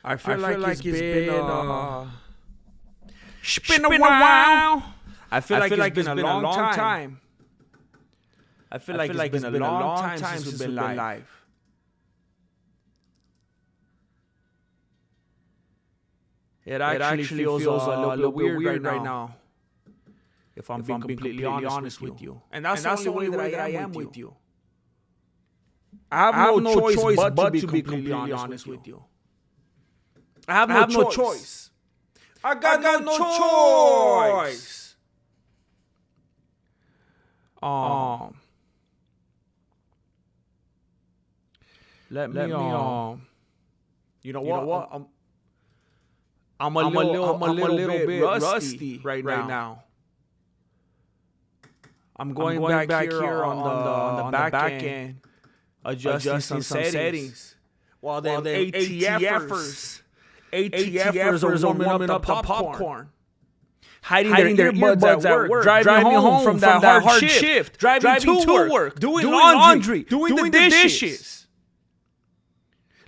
I feel like it's been Been a while. I feel like it's been a long time. I feel like it's been a long time since we've been live. It actually feels a little weird right now. If I'm being completely honest with you. And that's the only way that I am with you. I have no choice but to be completely honest with you. I have no choice. I got no choice. Let me you know what? I'm a little bit rusty right now. I'm going back here on the back end, adjusting some settings. While the ATFers are warming up the popcorn. Hiding their earbuds at work, driving home from that hard shift, driving to work, doing laundry, doing the dishes.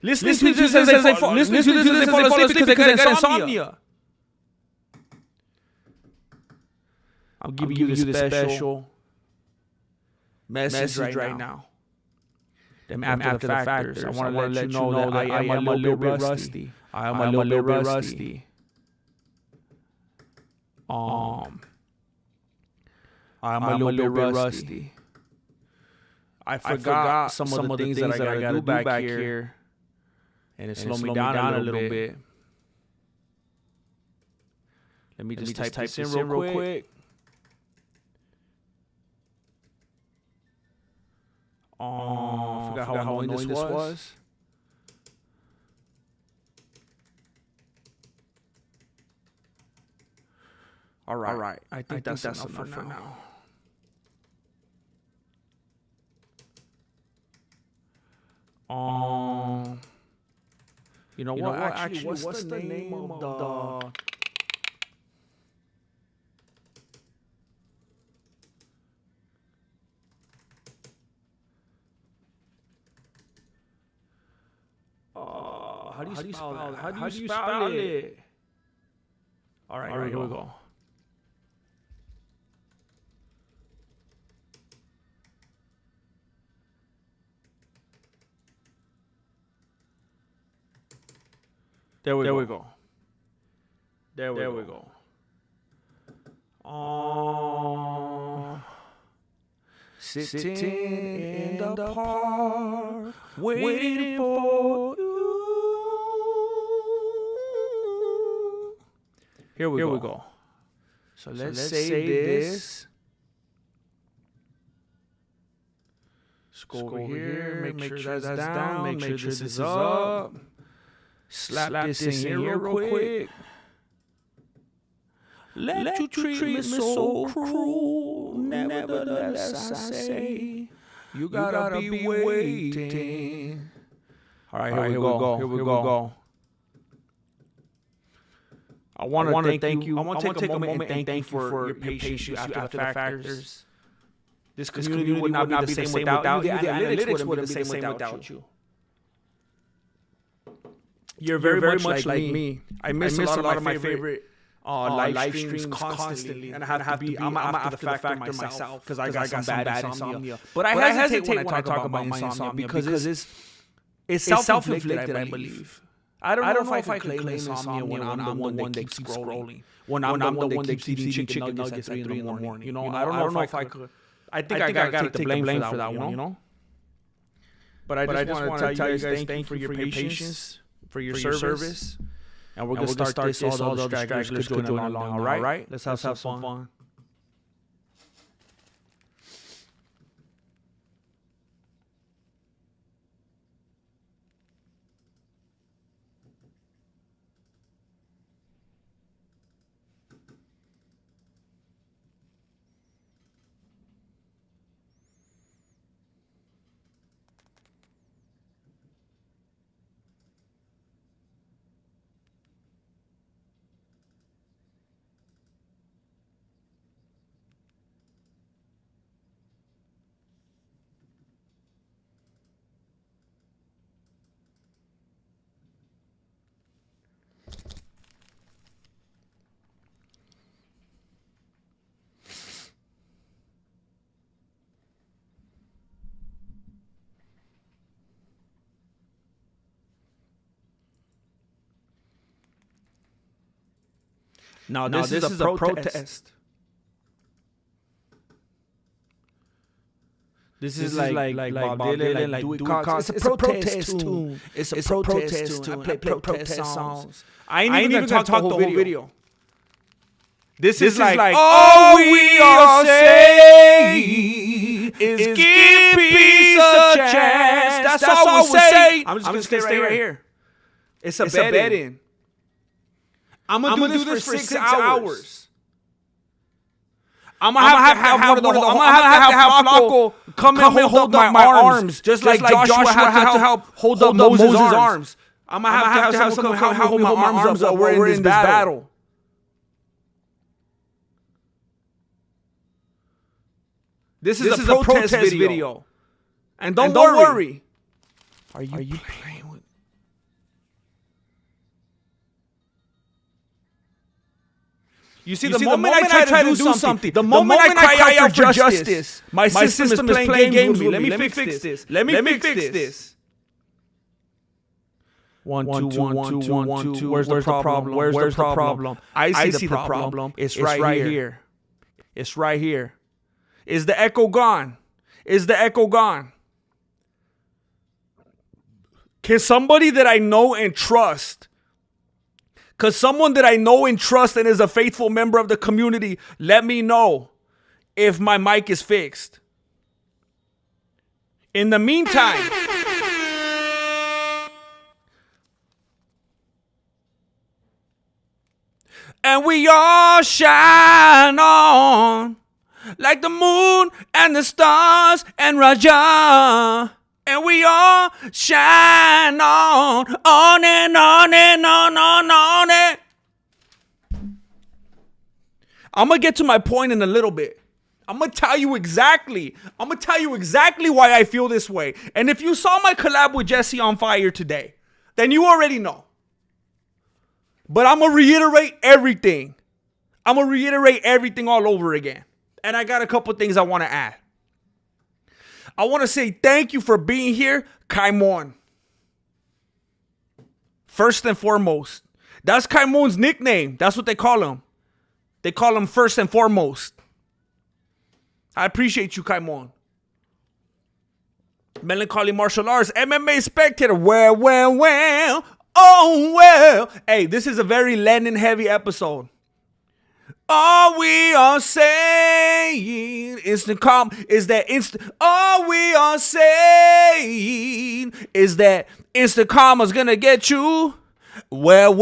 Listening to this as they fall asleep because they got insomnia. I'm giving you the special message right now. Them after the factors. I want to let you know that I am a little bit rusty. I am a little bit rusty. I am a little bit rusty. I forgot some of the things that I gotta do back here. And it slowed me down a little bit. Let me just type this in real quick. I forgot how annoying this was. All right. I think that's enough for now. You know what? Actually, what's the name of the... How do you spell that? How do you spell it? All right, here we go. There we go. Sitting in the park, waiting for you. Here we go. So let's save this. Scroll over here. Make sure that's down. Make sure this is up. Slap this in here real quick. Let you treat me so cruel. Nevertheless, I say you gotta be waiting. All right, here we go. I want to thank you. I want to take a moment and thank you for your patience after the factors. This community would not be the same without you. The analytics wouldn't be the same without you. You're very much like me. I miss a lot of my favorite live streams constantly, and I have to be. I'm after the factor myself because I got some bad insomnia. But I hesitate when I talk about my insomnia because it's self-inflicted, I believe. I don't know if I can claim insomnia when I'm the one that keeps scrolling. When I'm the one that keeps eating chicken nuggets at 3 in the morning. You know, I don't know if I could. I think I gotta take the blame for that one. You know. But I just want to tell you guys thank you for your patience, for your service. And we're going to start this, all the stragglers could join along, all right? Let's have some fun. No, this is a protest. This is like Bob Dylan, like Dewey Cox. It's a protest tune. It's a protest tune. I play protest songs. I ain't even gonna talk the whole video. This is like all we all say is give peace a chance. That's all we say. I'm just gonna stay right here. It's a bed-in. I'm gonna do this for 6 hours. I'm gonna have Flacco come and hold up my arms, just like Joshua had to help hold up Moses' arms. I'm gonna have to have someone come hold my arms up while we're in this battle. This is a protest video. And don't worry. Are you playing with? You see, the moment I try to do something, the moment I cry out for justice, my system is playing games with me. Let me fix this. Let me fix this. 1 2 2. Where's the problem? Where's the problem? I see the problem. It's right here. It's right here. Is the echo gone? Is the echo gone? Can somebody that I know and trust, because someone that I know and trust and is a faithful member of the community, let me know if my mic is fixed. In the meantime, and we all shine on like the moon and the stars and Raja. And we all shine on and on and on it. I'm going to get to my point in a little bit. I'm going to tell you exactly why I feel this way. And if you saw my collab with Jesse on Fire today, then you already know. But I'm going to reiterate everything. I'm going to reiterate everything all over again. And I got a couple things I want to add. I want to say thank you for being here, Kaimon. First and foremost. That's Kaimon's nickname. That's what they call him. They call him First and Foremost. I appreciate you, Kaimon. Melancholy Martial Arts, MMA Spectator. Well. Oh, well. Hey, this is a very Lennon-heavy episode. All we are saying is All we are saying is that instant karma's gonna get you. Well.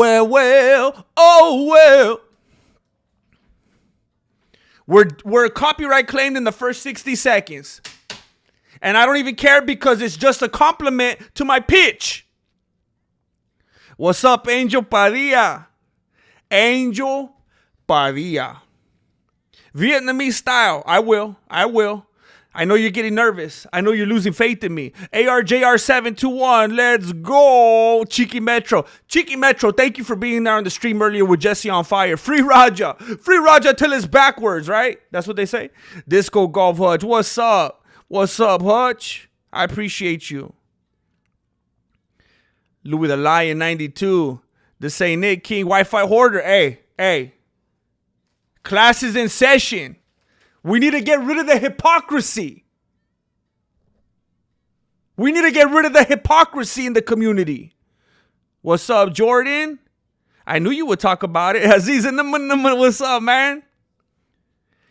Oh, well. We're copyright claimed in the first 60 seconds. And I don't even care because it's just a compliment to my pitch. What's up, Angel Padilla? Angel Padilla. Vietnamese style. I will. I know you're getting nervous. I know you're losing faith in me. ARJR721. Let's go. Cheeky Metro, thank you for being there on the stream earlier with Jesse on Fire. Free Raja till it's backwards, right? That's what they say. Disco Golf Hutch. What's up, Hutch? I appreciate you. Louis the Lion 92. The Saint Nick King. Wi-Fi Hoarder. Hey. Class is in session. We need to get rid of the hypocrisy. We need to get rid of the hypocrisy in the community. What's up, Jordan? I knew you would talk about it. Aziz in the what's up, man?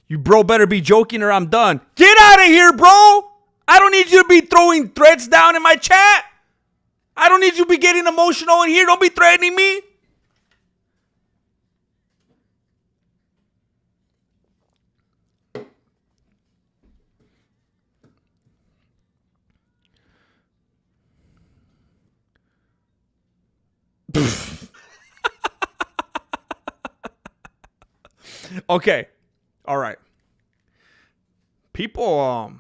You bro better be joking or I'm done. Get out of here, bro. I don't need you to be throwing threats down in my chat. I don't need you to be getting emotional in here. Don't be threatening me. Okay. All right. People,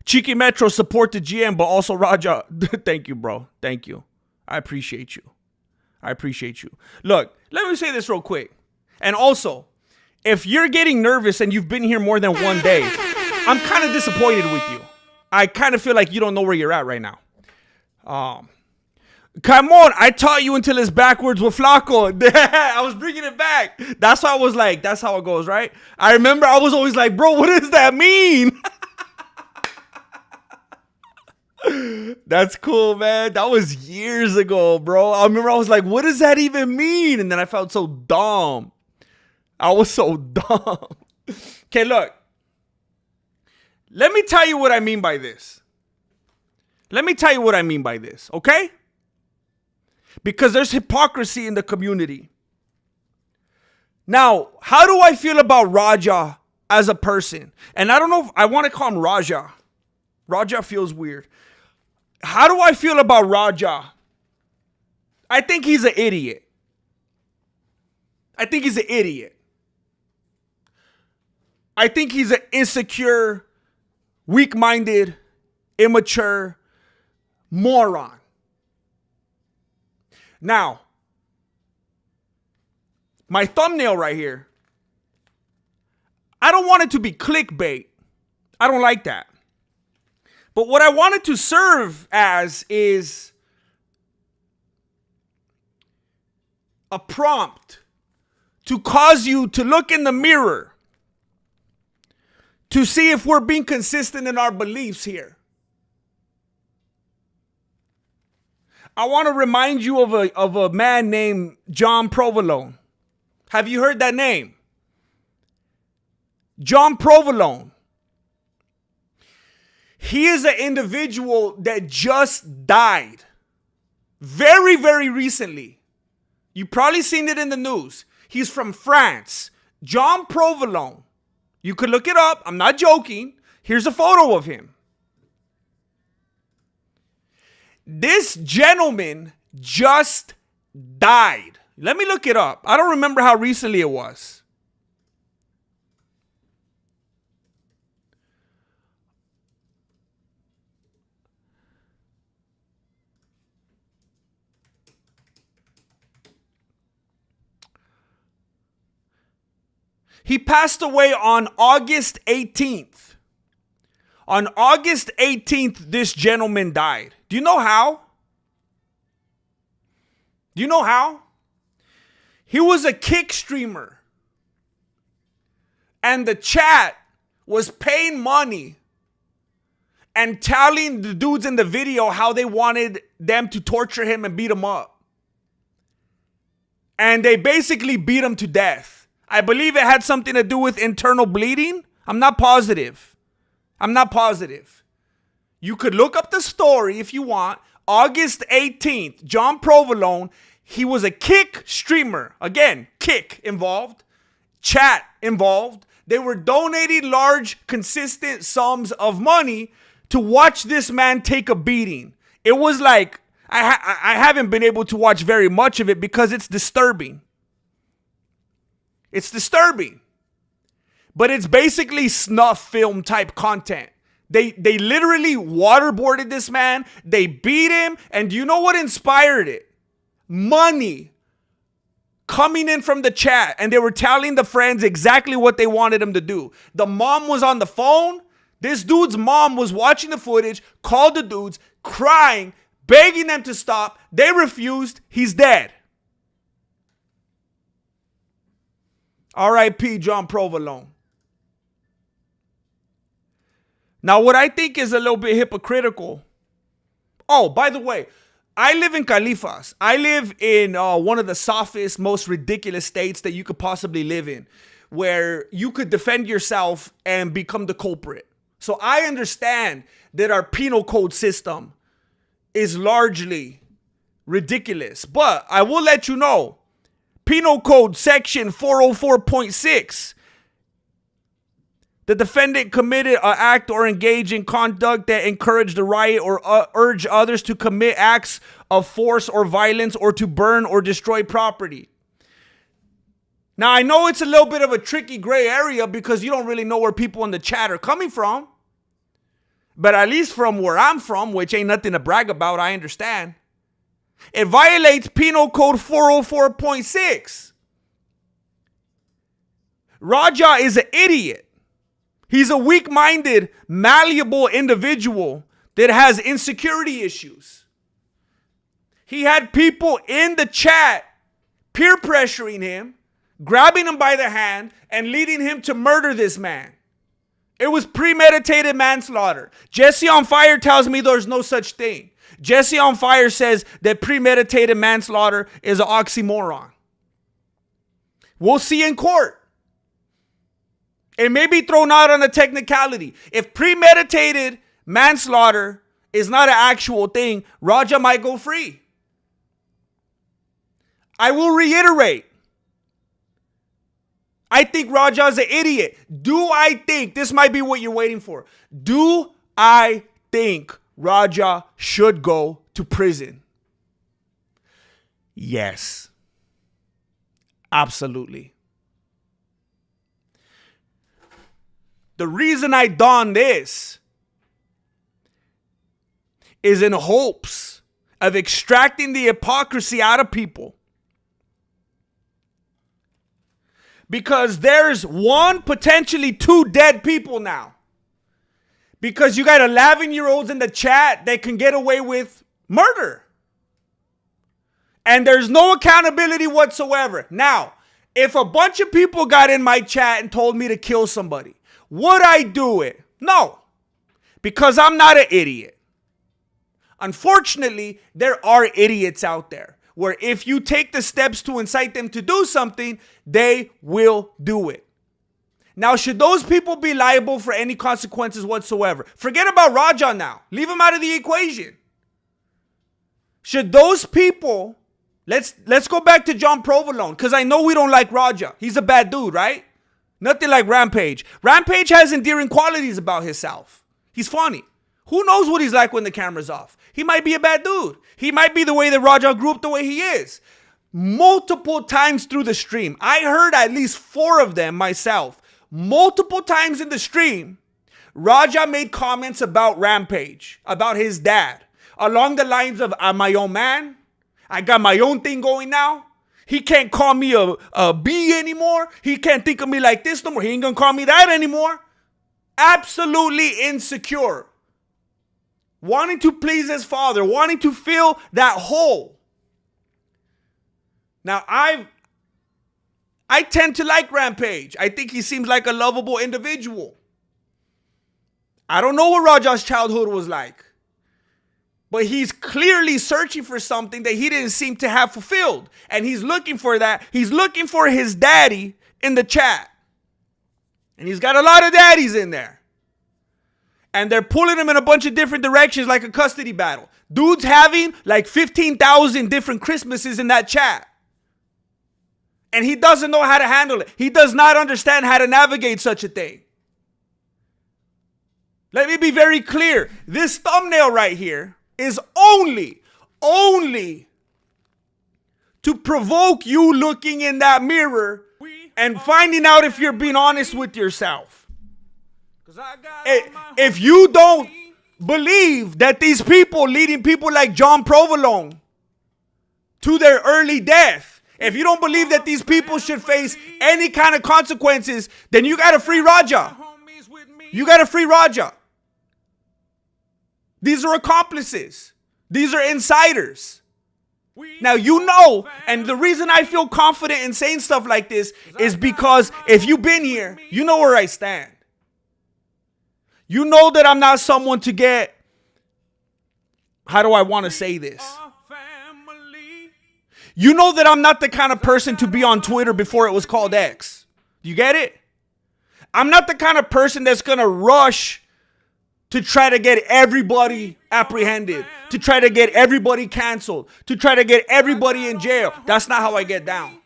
Cheeky Metro support the GM, but also Raja. Thank you, bro. Thank you. I appreciate you. Look, let me say this real quick. And also, if you're getting nervous and you've been here more than one day, I'm kind of disappointed with you. I kind of feel like you don't know where you're at right now. Come on, I taught you until it's backwards with Flaco. I was bringing it back. That's why I was like, that's how it goes, right? I remember I was always like, bro, what does that mean? That's cool, man. That was years ago, bro. I remember I was like, what does that even mean? And then I felt so dumb. I was so dumb. Okay, look. Let me tell you what I mean by this. Okay? Because there's hypocrisy in the community. Now, how do I feel about Raja as a person? And I don't know if I want to call him Raja. Raja feels weird. How do I feel about Raja? I think he's an idiot. I think he's an insecure, weak-minded, immature moron. Now, my thumbnail right here, I don't want it to be clickbait. I don't like that. But what I want it to serve as is a prompt to cause you to look in the mirror to see if we're being consistent in our beliefs here. I want to remind you of a man named John Provolone. Have you heard that name? John Provolone. He is an individual that just died very, very recently. You've probably seen it in the news. He's from France. John Provolone. You could look it up. I'm not joking. Here's a photo of him. This gentleman just died. Let me look it up. I don't remember how recently it was. He passed away on August 18th. On August 18th, this gentleman died. Do you know how? He was a Kick streamer. And the chat was paying money and telling the dudes in the video how they wanted them to torture him and beat him up. And they basically beat him to death. I believe it had something to do with internal bleeding. I'm not positive. You could look up the story if you want. August 18th, John Provolone, he was a Kick streamer. Again, Kick involved, chat involved. They were donating large, consistent sums of money to watch this man take a beating. It was like, I haven't been able to watch very much of it because it's disturbing. It's disturbing. But it's basically snuff film type content. They literally waterboarded this man. They beat him. And do you know what inspired it? Money coming in from the chat. And they were telling the friends exactly what they wanted him to do. The mom was on the phone. This dude's mom was watching the footage, called the dudes, crying, begging them to stop. They refused. He's dead. R.I.P. John Provolone. Now, what I think is a little bit hypocritical. Oh, by the way, I live in Califas. I live in one of the softest, most ridiculous states that you could possibly live in, where you could defend yourself and become the culprit. So I understand that our penal code system is largely ridiculous. But I will let you know, Penal Code Section 404.6, the defendant committed an act or engaged in conduct that encouraged a riot or urge others to commit acts of force or violence or to burn or destroy property. Now, I know it's a little bit of a tricky gray area because you don't really know where people in the chat are coming from. But at least from where I'm from, which ain't nothing to brag about, I understand. It violates Penal Code 404.6. Raja is an idiot. He's a weak-minded, malleable individual that has insecurity issues. He had people in the chat peer pressuring him, grabbing him by the hand, and leading him to murder this man. It was premeditated manslaughter. Jesse on Fire tells me there's no such thing. Jesse on Fire says that premeditated manslaughter is an oxymoron. We'll see in court. It may be thrown out on a technicality. If premeditated manslaughter is not an actual thing, Raja might go free. I will reiterate. I think Raja is an idiot. Do I think, this might be what you're waiting for. Do I think Raja should go to prison? Yes. Absolutely. The reason I don this is in hopes of extracting the hypocrisy out of people. Because there's one, potentially two dead people now. Because you got 11-year-olds in the chat that can get away with murder. And there's no accountability whatsoever. Now, if a bunch of people got in my chat and told me to kill somebody, would I do it? No. Because I'm not an idiot. Unfortunately, there are idiots out there where if you take the steps to incite them to do something, they will do it. Now, should those people be liable for any consequences whatsoever? Forget about Raja now. Leave him out of the equation. Should those people, let's go back to John Provolone, because I know we don't like Raja. He's a bad dude, right? Nothing like Rampage. Rampage has endearing qualities about himself. He's funny. Who knows what he's like when the camera's off? He might be a bad dude. He might be the way that Raja grew up the way he is. Multiple times through the stream, I heard at least 4 of them myself. Multiple times in the stream, Raja made comments about Rampage, about his dad, along the lines of, I'm my own man. I got my own thing going now. He can't call me a B anymore. He can't think of me like this no more. He ain't gonna call me that anymore. Absolutely insecure. Wanting to please his father, wanting to fill that hole. Now, I tend to like Rampage. I think he seems like a lovable individual. I don't know what Raja's childhood was like. But he's clearly searching for something that he didn't seem to have fulfilled. And he's looking for that. He's looking for his daddy in the chat. And he's got a lot of daddies in there. And they're pulling him in a bunch of different directions like a custody battle. Dude's having like 15,000 different Christmases in that chat. And he doesn't know how to handle it. He does not understand how to navigate such a thing. Let me be very clear. This thumbnail right here is only to provoke you looking in that mirror and finding out if you're being honest with yourself. If you don't believe that these people leading people like John Provolone to their early death, if you don't believe that these people should face any kind of consequences, then you gotta free Raja. You gotta free Raja. These are accomplices. These are insiders. Now, you know, and the reason I feel confident in saying stuff like this is because if you've been here, you know where I stand. You know that I'm not someone to get, how do I want to say this? You know that I'm not the kind of person to be on Twitter before it was called X. You get it? I'm not the kind of person that's going to rush to try to get everybody apprehended, to try to get everybody canceled, to try to get everybody in jail. That's not how I get down.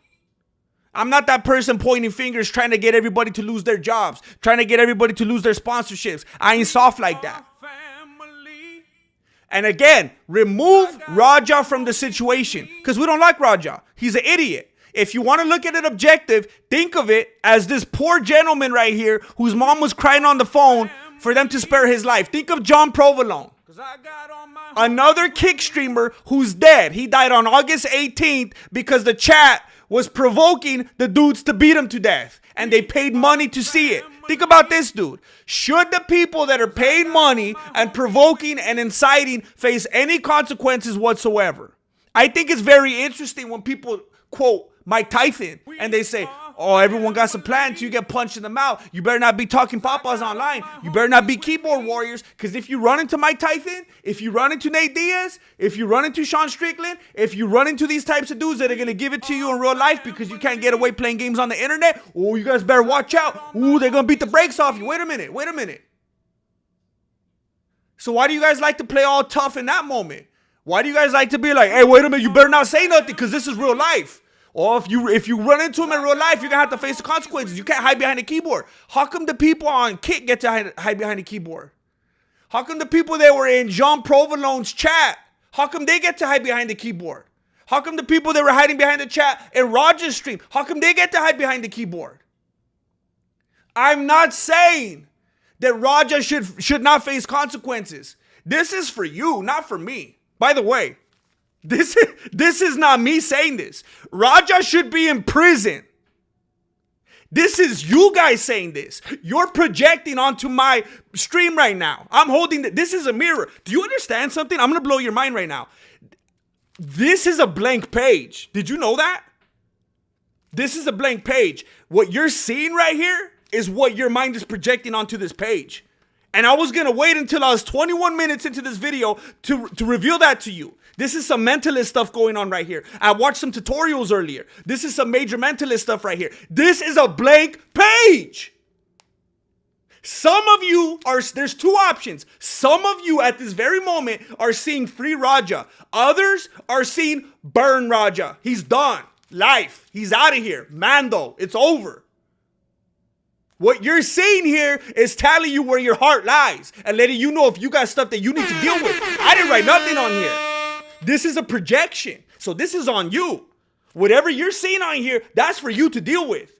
I'm not that person pointing fingers trying to get everybody to lose their jobs, trying to get everybody to lose their sponsorships. I ain't soft like that. And again, remove Raja from the situation because we don't like Raja. He's an idiot. If you want to look at it objective, think of it as this poor gentleman right here whose mom was crying on the phone for them to spare his life. Think of John Provolone, another kick streamer who's dead. He died on August 18th because the chat was provoking the dudes to beat him to death. And they paid money to see it. Think about this, dude. Should the people that are paying money and provoking and inciting face any consequences whatsoever? I think it's very interesting when people quote Mike Tyson and they say, oh, everyone got some plans. You get punched in the mouth. You better not be talking papas online. You better not be keyboard warriors. Because if you run into Mike Tyson, if you run into Nate Diaz, if you run into Sean Strickland, if you run into these types of dudes that are going to give it to you in real life because you can't get away playing games on the internet, oh, you guys better watch out. Ooh, they're going to beat the brakes off you. Wait a minute. So why do you guys like to play all tough in that moment? Why do you guys like to be like, hey, wait a minute, you better not say nothing because this is real life? Or if you run into him in real life, you're going to have to face the consequences. You can't hide behind a keyboard. How come the people on Kick get to hide behind a keyboard? How come the people that were in Jean Provolone's chat, how come they get to hide behind the keyboard? How come the people that were hiding behind the chat in Roger's stream, how come they get to hide behind the keyboard? I'm not saying that Raja should not face consequences. This is for you, not for me. By the way, this is not me saying this. Raja should be in prison. This is you guys saying this. You're projecting onto my stream right now. I'm holding this is a mirror. Do you understand something? I'm going to blow your mind right now. This is a blank page. Did you know that? This is a blank page. What you're seeing right here is what your mind is projecting onto this page. And I was going to wait until I was 21 minutes into this video to reveal that to you. This is some mentalist stuff going on right here. I watched some tutorials earlier. This is some major mentalist stuff right here. This is a blank page. Some of you there's two options. Some of you at this very moment are seeing free Raja. Others are seeing burn Raja. He's done. Life. He's out of here. Mando. It's over. What you're seeing here is telling you where your heart lies and letting you know if you got stuff that you need to deal with. I didn't write nothing on here. This is a projection. So this is on you. Whatever you're seeing on here, that's for you to deal with.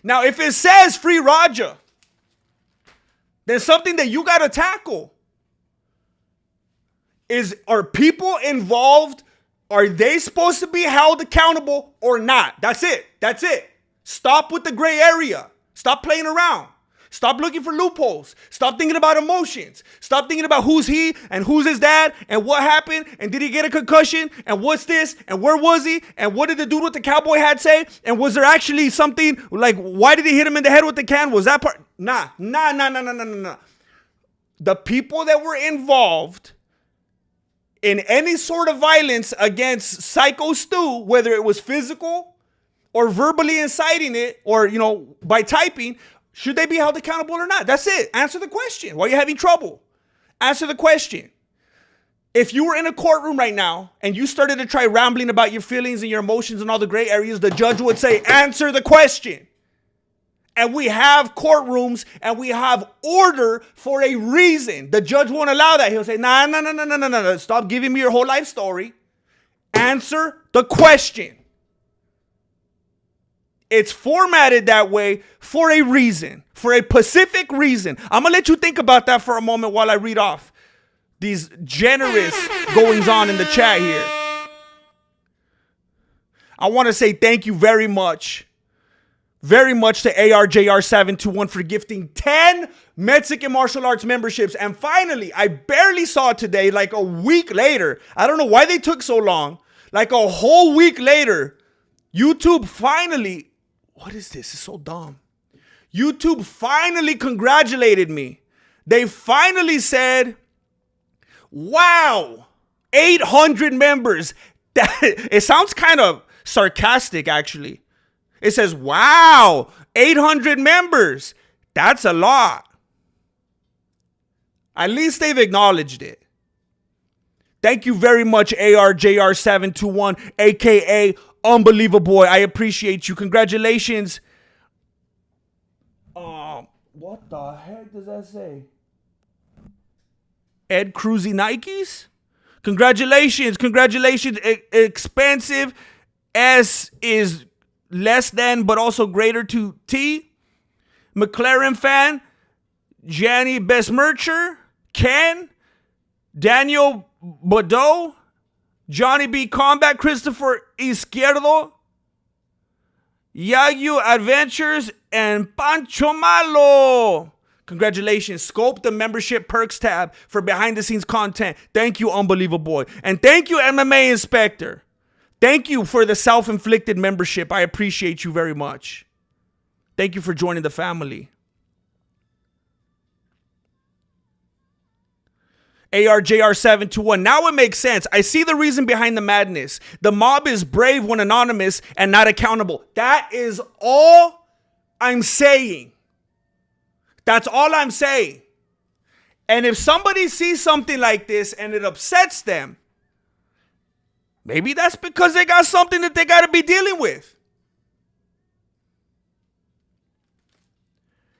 Now, if it says free Raja, then something that you got to tackle is, are people involved? Are they supposed to be held accountable or not? That's it. Stop with the gray area. Stop playing around. Stop looking for loopholes. Stop thinking about emotions. Stop thinking about who's he and who's his dad and what happened and did he get a concussion and what's this and where was he and what did the dude with the cowboy hat say and was there actually something like why did he hit him in the head with the can? Was that part? Nah. The people that were involved in any sort of violence against Psycho Stu, whether it was physical or verbally inciting it or, by typing, should they be held accountable or not? That's it. Answer the question. Why are you having trouble? Answer the question. If you were in a courtroom right now and you started to try rambling about your feelings and your emotions and all the gray areas, the judge would say, answer the question. And we have courtrooms and we have order for a reason. The judge won't allow that. He'll say, no. Stop giving me your whole life story. Answer the question. It's formatted that way for a reason, for a specific reason. I'm going to let you think about that for a moment while I read off these generous goings on in the chat here. I want to say thank you very much to ARJR721 for gifting 10 Mexican martial arts memberships. And finally, I barely saw it today, like a week later. I don't know why they took so long. Like a whole week later, YouTube finally... What is this? It's so dumb. YouTube finally congratulated me. They finally said, wow, 800 members. It sounds kind of sarcastic, actually. It says, wow, 800 members. That's a lot. At least they've acknowledged it. Thank you very much, ARJR721, a.k.a. Unbelievable Boy. I appreciate you. Congratulations. What the heck does that say? Ed Cruzy Nikes? Congratulations. Expensive. S is less than, but also greater to T. McLaren fan. Janny Besmercher. Ken. Daniel Bordeaux. Johnny B. Combat, Christopher Izquierdo, Yagyu Adventures, and Pancho Malo. Congratulations. Scope the membership perks tab for behind the scenes content. Thank you, Unbelievable Boy. And thank you, MMA Inspector. Thank you for the self-inflicted membership. I appreciate you very much. Thank you for joining the family. ARJR721. Now it makes sense. I see the reason behind the madness. The mob is brave when anonymous and not accountable. That is all I'm saying. That's all I'm saying. And if somebody sees something like this and it upsets them, maybe that's because they got something that they got to be dealing with.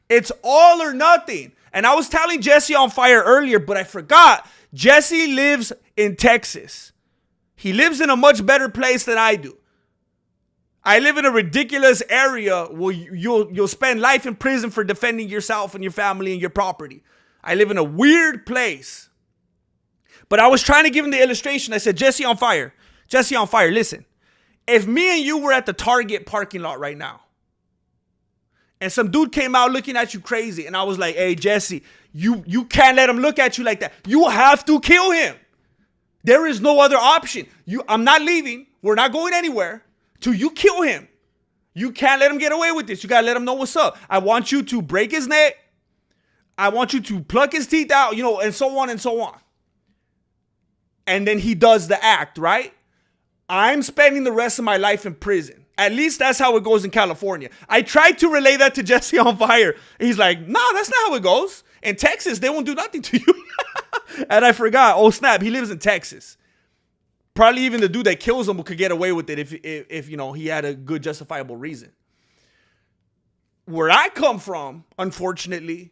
It's all or nothing. And I was telling Jesse on Fire earlier, but I forgot. Jesse lives in Texas. He lives in a much better place than I do. I live in a ridiculous area where you'll spend life in prison for defending yourself and your family and your property. I live in a weird place. But I was trying to give him the illustration. I said, Jesse on Fire, listen. If me and you were at the Target parking lot right now, and some dude came out looking at you crazy, and I was like, hey, Jesse, you can't let him look at you like that. You have to kill him. There is no other option. I'm not leaving. We're not going anywhere till you kill him. You can't let him get away with this. You got to let him know what's up. I want you to break his neck. I want you to pluck his teeth out, and so on and so on. And then he does the act, right? I'm spending the rest of my life in prison. At least that's how it goes in California. I tried to relay that to Jesse on Fire. He's like, no, that's not how it goes. In Texas, they won't do nothing to you. And I forgot. Oh, snap. He lives in Texas. Probably even the dude that kills him could get away with it if he had a good justifiable reason. Where I come from, unfortunately,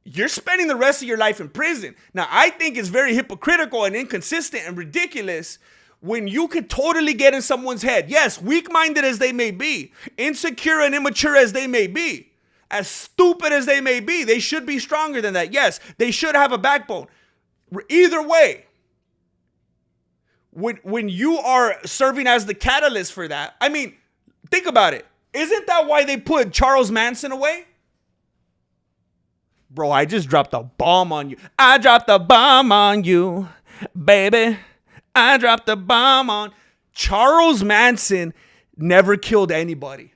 you're spending the rest of your life in prison. Now, I think it's very hypocritical and inconsistent and ridiculous when you could totally get in someone's head. Yes, weak-minded as they may be, insecure and immature as they may be, as stupid as they may be, they should be stronger than that. Yes, they should have a backbone. Either way, when you are serving as the catalyst for that, I mean, think about it. Isn't that why they put Charles Manson away? Bro, I just dropped a bomb on you. I dropped a bomb on you, baby. I dropped a bomb on. Charles Manson never killed anybody.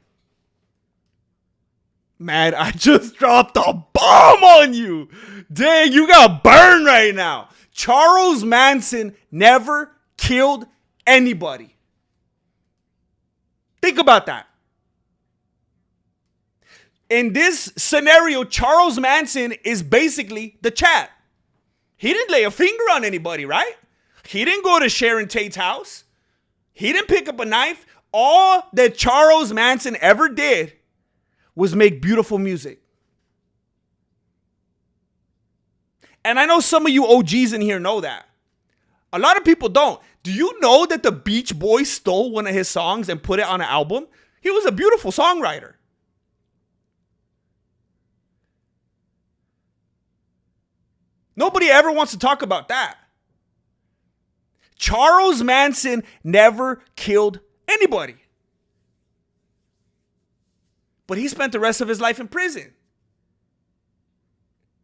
Man, I just dropped a bomb on you. Dang, you got burned right now. Charles Manson never killed anybody. Think about that. In this scenario, Charles Manson is basically the chat. He didn't lay a finger on anybody, right? He didn't go to Sharon Tate's house. He didn't pick up a knife. All that Charles Manson ever did was make beautiful music. And I know some of you OGs in here know that. A lot of people don't. Do you know that the Beach Boys stole one of his songs and put it on an album? He was a beautiful songwriter. Nobody ever wants to talk about that. Charles Manson never killed anybody. But he spent the rest of his life in prison.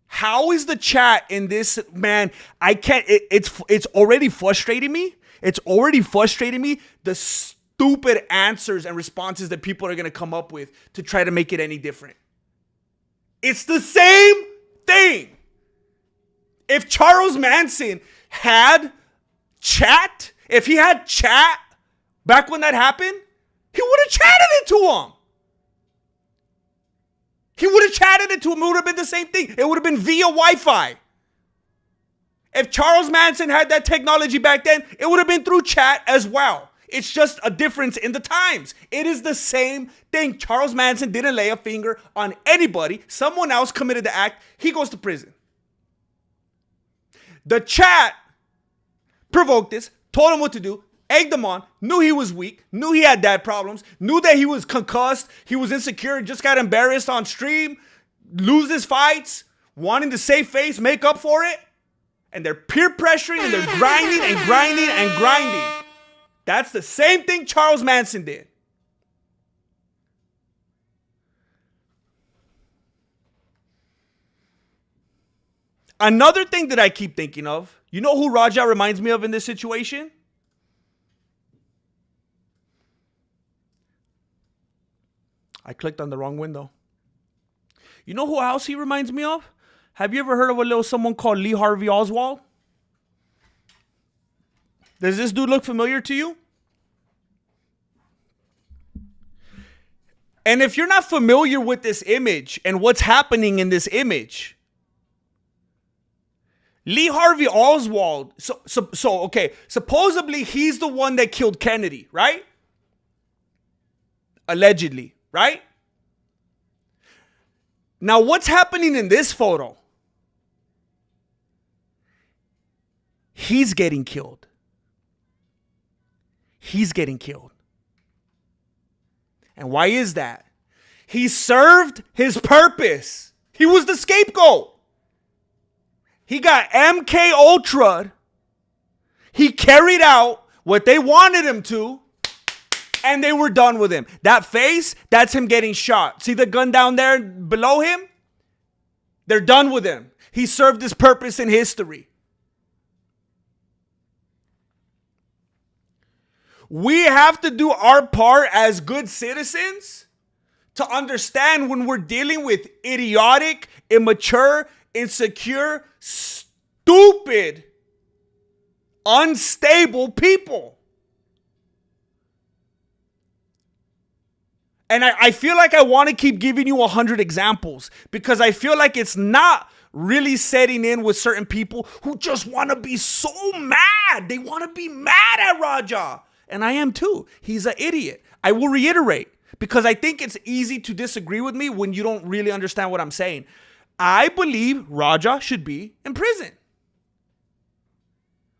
How is the chat in this, man? I can't, it's already frustrating me. It's already frustrating me, the stupid answers and responses that people are going to come up with to try to make it any different. It's the same thing. If Charles Manson had chat, if he had chat back when that happened, he would have chatted it to him. He would have chatted it to him. It would have been the same thing. It would have been via Wi-Fi. If Charles Manson had that technology back then, it would have been through chat as well. It's just a difference in the times. It is the same thing. Charles Manson didn't lay a finger on anybody. Someone else committed the act. He goes to prison. The chat provoked this, told him what to do, egged him on, knew he was weak, knew he had dad problems, knew that he was concussed, he was insecure, just got embarrassed on stream, loses fights, wanting to save face, make up for it. And they're peer pressuring and they're grinding and grinding and grinding. That's the same thing Charles Manson did. Another thing that I keep thinking of, you know who Raja reminds me of in this situation? I clicked on the wrong window. You know who else he reminds me of? Have you ever heard of a little someone called Lee Harvey Oswald? Does this dude look familiar to you? And if you're not familiar with this image and what's happening in this image, Lee Harvey Oswald, okay, supposedly he's the one that killed Kennedy, right? Allegedly, right? Now, what's happening in this photo? He's getting killed. He's getting killed. And why is that? He served his purpose. He was the scapegoat. He got MK Ultra'd. He carried out what they wanted him to, and they were done with him. That face, that's him getting shot. See the gun down there below him? They're done with him. He served his purpose in history. We have to do our part as good citizens to understand when we're dealing with idiotic, immature, insecure, stupid, unstable people. And I feel like I want to keep giving you 100 examples because I feel like it's not really setting in with certain people who just want to be so mad. They want to be mad at Raja. And I am too. He's an idiot. I will reiterate because I think it's easy to disagree with me when you don't really understand what I'm saying. I believe Raja should be in prison.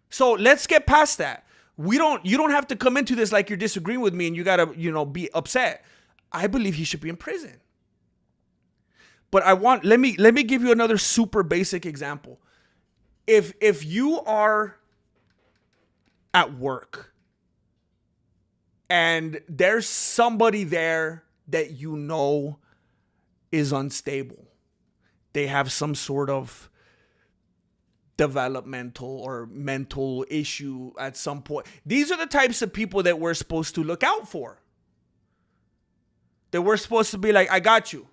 So let's get past that. You don't have to come into this like you're disagreeing with me and you got to, be upset. I believe he should be in prison. But let me give you another super basic example. If you are at work and there's somebody there that you know is unstable, they have some sort of developmental or mental issue at some point. These are the types of people that we're supposed to look out for. That we're supposed to be like, I got you.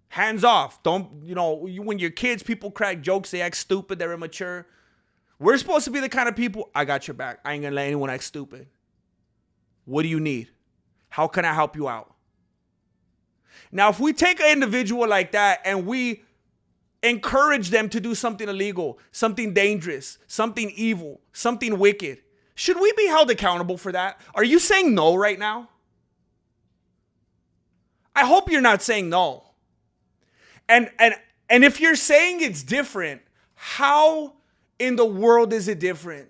Hands off. Don't, when you're kids, people crack jokes, they act stupid, they're immature. We're supposed to be the kind of people, I got your back. I ain't gonna let anyone act stupid. What do you need? How can I help you out? Now, if we take an individual like that and we encourage them to do something illegal, something dangerous, something evil, something wicked, should we be held accountable for that? Are you saying no right now? I hope you're not saying no. And if you're saying it's different, how in the world is it different?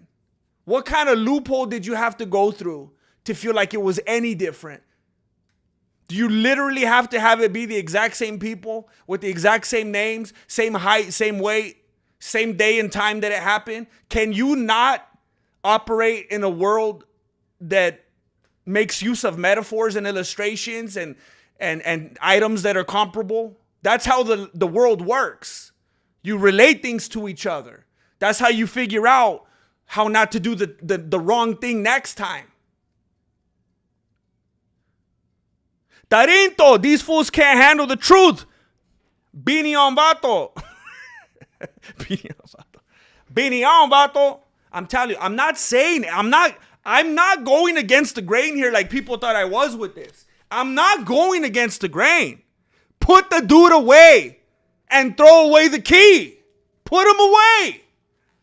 What kind of loophole did you have to go through to feel like it was any different? Do you literally have to have it be the exact same people with the exact same names, same height, same weight, same day and time that it happened? Can you not operate in a world that makes use of metaphors and illustrations and items that are comparable? That's how the world works. You relate things to each other. That's how you figure out how not to do the wrong thing next time. Tarinto, these fools can't handle the truth. Beanie on vato. Beanie on vato. I'm telling you, I'm not going against the grain here like people thought I was with this. I'm not going against the grain. Put the dude away and throw away the key. Put him away.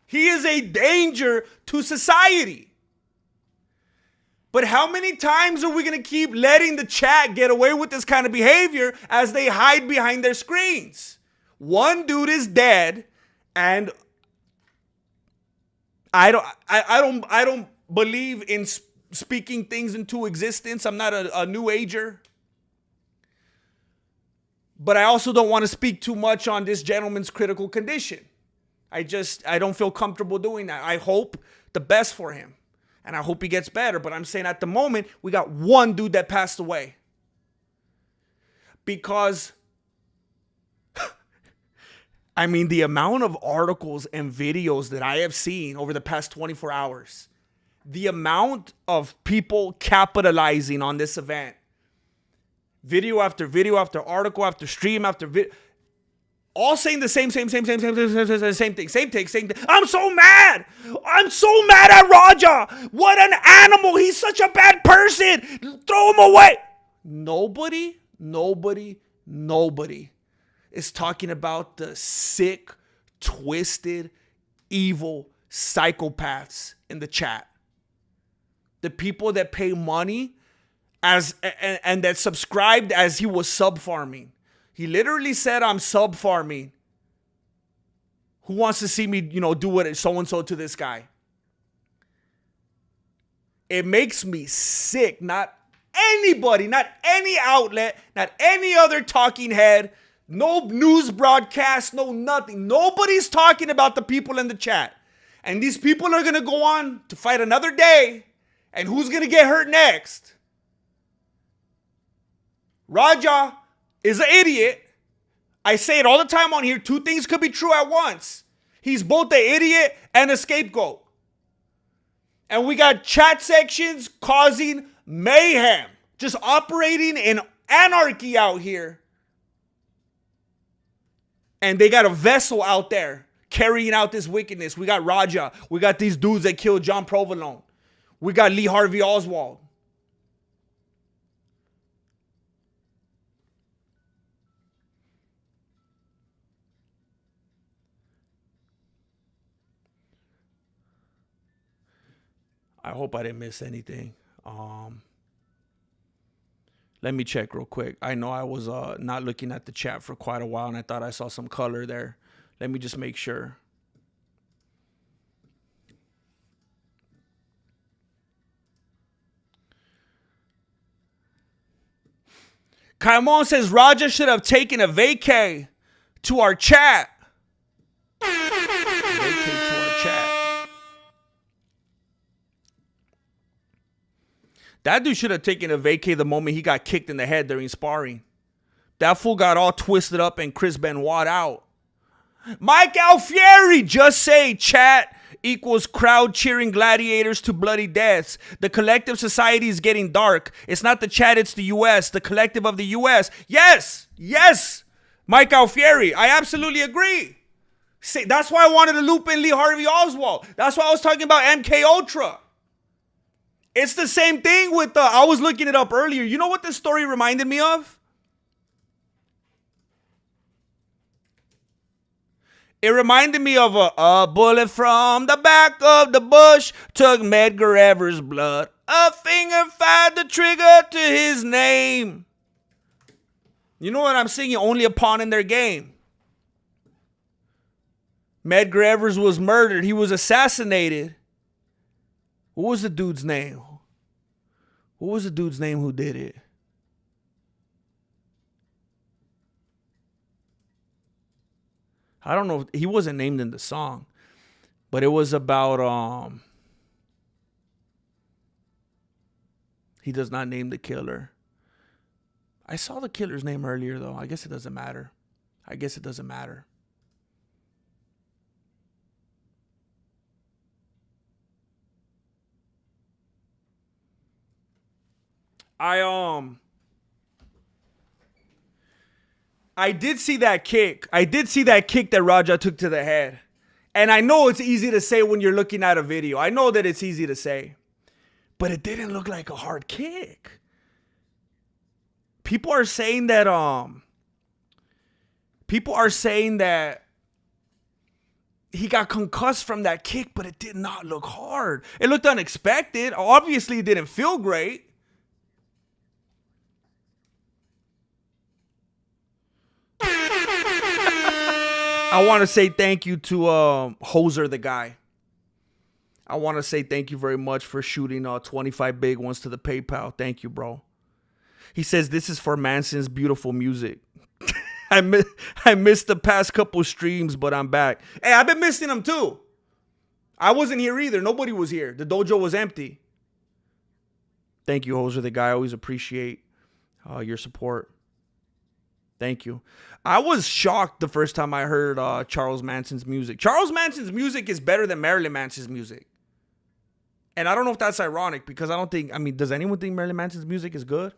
He is a danger to society. But how many times are we going to keep letting the chat get away with this kind of behavior as they hide behind their screens? One dude is dead, and I don't believe in speaking things into existence. I'm not a new ager. But I also don't want to speak too much on this gentleman's critical condition. I don't feel comfortable doing that. I hope the best for him. And I hope he gets better. But I'm saying at the moment, we got one dude that passed away. Because I mean, the amount of articles and videos that I have seen over the past 24 hours, the amount of people capitalizing on this event, video after article after stream after video, all saying the same thing. Same thing. I'm so mad at Raja. What an animal. He's such a bad person. Throw him away. Nobody is talking about the sick, twisted, evil psychopaths in the chat. The people that pay money and that subscribed as he was sub farming. He literally said, I'm sub farming. Who wants to see me, do what so-and-so to this guy? It makes me sick. Not anybody, not any outlet, not any other talking head, no news broadcast, no nothing. Nobody's talking about the people in the chat. And these people are going to go on to fight another day. And who's going to get hurt next? Raja is an idiot. I say it all the time on here. Two things could be true at once. He's both an idiot and a scapegoat. And we got chat sections causing mayhem. Just operating in anarchy out here. And they got a vessel out there carrying out this wickedness. We got Raja. We got these dudes that killed John Provolone. We got Lee Harvey Oswald. I hope I didn't miss anything. Let me check real quick. I know I was not looking at the chat for quite a while, and I thought I saw some color there. Let me just make sure. Kaimon says Raja should have taken a vacay to our chat. Vacay to our chat. That dude should have taken a vacay the moment he got kicked in the head during sparring. That fool got all twisted up and Chris Benoit out. Mike Alfieri, just say chat equals crowd cheering gladiators to bloody deaths. The collective society is getting dark. It's not the chat, it's the U.S., the collective of the U.S. Yes, Mike Alfieri, I absolutely agree. That's why I wanted to loop in Lee Harvey Oswald. That's why I was talking about MK Ultra. It's the same thing with I was looking it up earlier. You know what this story reminded me of? It reminded me of a bullet from the back of the bush took Medgar Evers' blood. A finger fired the trigger to his name. You know what I'm singing? Only a pawn in their game. Medgar Evers was murdered. He was assassinated. What was the dude's name? What was the dude's name who did it? I don't know. He wasn't named in the song. But it was about, he does not name the killer. I saw the killer's name earlier, though. I guess it doesn't matter. I did see that kick. That Raja took to the head. And I know it's easy to say when you're looking at a video. I know that it's easy to say. But it didn't look like a hard kick. People are saying that he got concussed from that kick, but it did not look hard. It looked unexpected. Obviously, it didn't feel great. I want to say thank you to Hoser the guy. I want to say thank you very much for shooting 25 big ones to the PayPal. Thank you, bro. He says this is for Manson's beautiful music. I missed the past couple streams, but I'm back. Hey, I've been missing them too. I wasn't here either. Nobody was here. The dojo was empty. Thank you, Hoser the guy. I always appreciate your support. Thank you. I was shocked the first time I heard Charles Manson's music. Charles Manson's music is better than Marilyn Manson's music. And I don't know if that's ironic because does anyone think Marilyn Manson's music is good?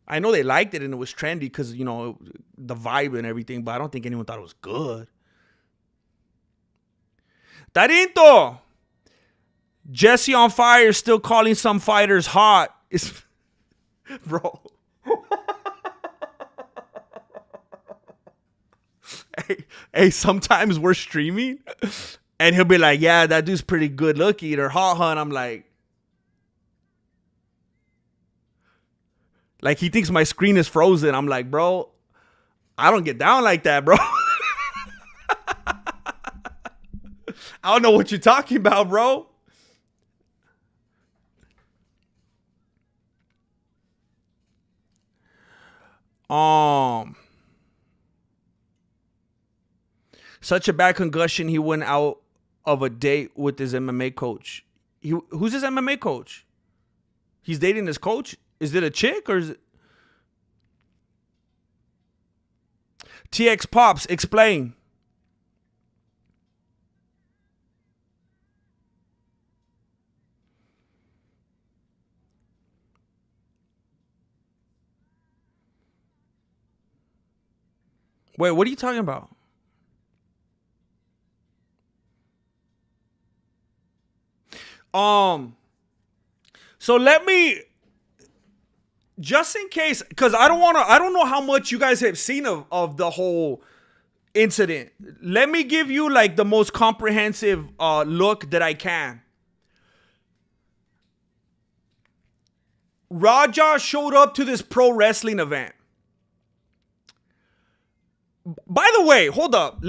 I know they liked it and it was trendy because, the vibe and everything, but I don't think anyone thought it was good. Tarinto! Jesse on fire still calling some fighters hot. Bro. Hey, sometimes we're streaming and he'll be like, yeah, that dude's pretty good looking or hot, and I'm like he thinks my screen is frozen. I'm like, bro, I don't get down like that, bro. I don't know what you're talking about, bro. Such a bad concussion, he went out of a date with his MMA coach. Who's his MMA coach? He's dating his coach? Is it a chick or is it? TX Pops, explain. Wait, what are you talking about? So let me, just in case, because I don't know how much you guys have seen of the whole incident. Let me give you like the most comprehensive look that I can. Raja showed up to this pro wrestling event. By the way, hold up.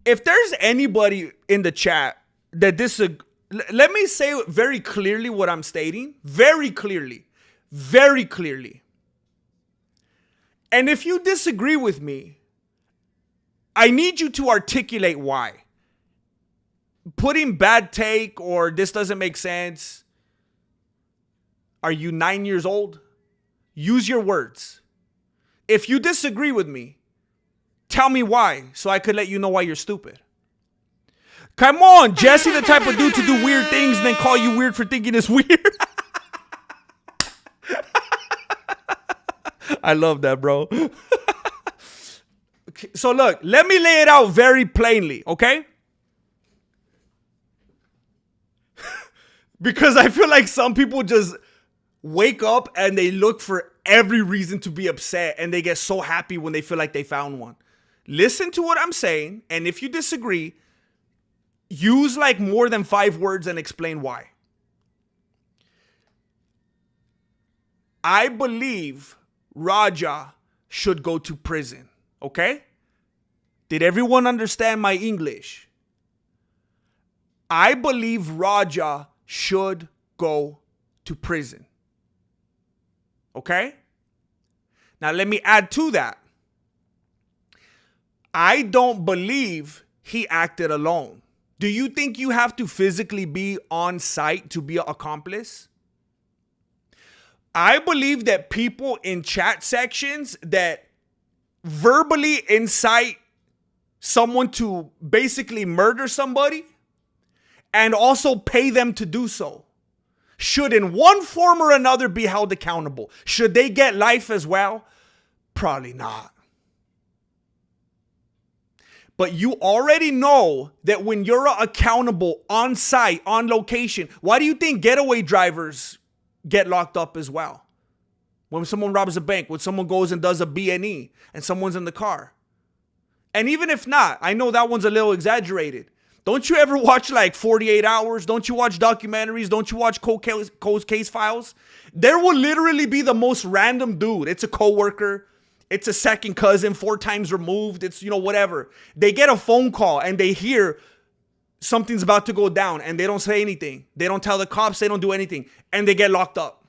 If there's anybody in the chat that let me say very clearly what I'm stating. Very clearly. Very clearly. And if you disagree with me, I need you to articulate why. Putting bad take or this doesn't make sense. Are you 9 years old? Use your words. If you disagree with me, tell me why so I could let you know why you're stupid. Come on, Jesse, the type of dude to do weird things and then call you weird for thinking it's weird. I love that, bro. So look, let me lay it out very plainly, okay? Because I feel like some people just wake up and they look for every reason to be upset and they get so happy when they feel like they found one. Listen to what I'm saying, and if you disagree, use like more than 5 words and explain why. I believe Raja should go to prison, okay? Did everyone understand my English? I believe Raja should go to prison. Okay? Now let me add to that. I don't believe he acted alone. Do you think you have to physically be on site to be an accomplice? I believe that people in chat sections that verbally incite someone to basically murder somebody and also pay them to do so should in one form or another be held accountable. Should they get life as well? Probably not. But you already know that when you're accountable on site, on location, why do you think getaway drivers get locked up as well? When someone robs a bank, when someone goes and does a B&E and someone's in the car. And even if not, I know that one's a little exaggerated. Don't you ever watch like 48 Hours? Don't you watch documentaries? Don't you watch cold case files? There will literally be the most random dude. It's a coworker. It's a second cousin, 4 times removed. It's, whatever. They get a phone call and they hear something's about to go down and they don't say anything. They don't tell the cops. They don't do anything. And they get locked up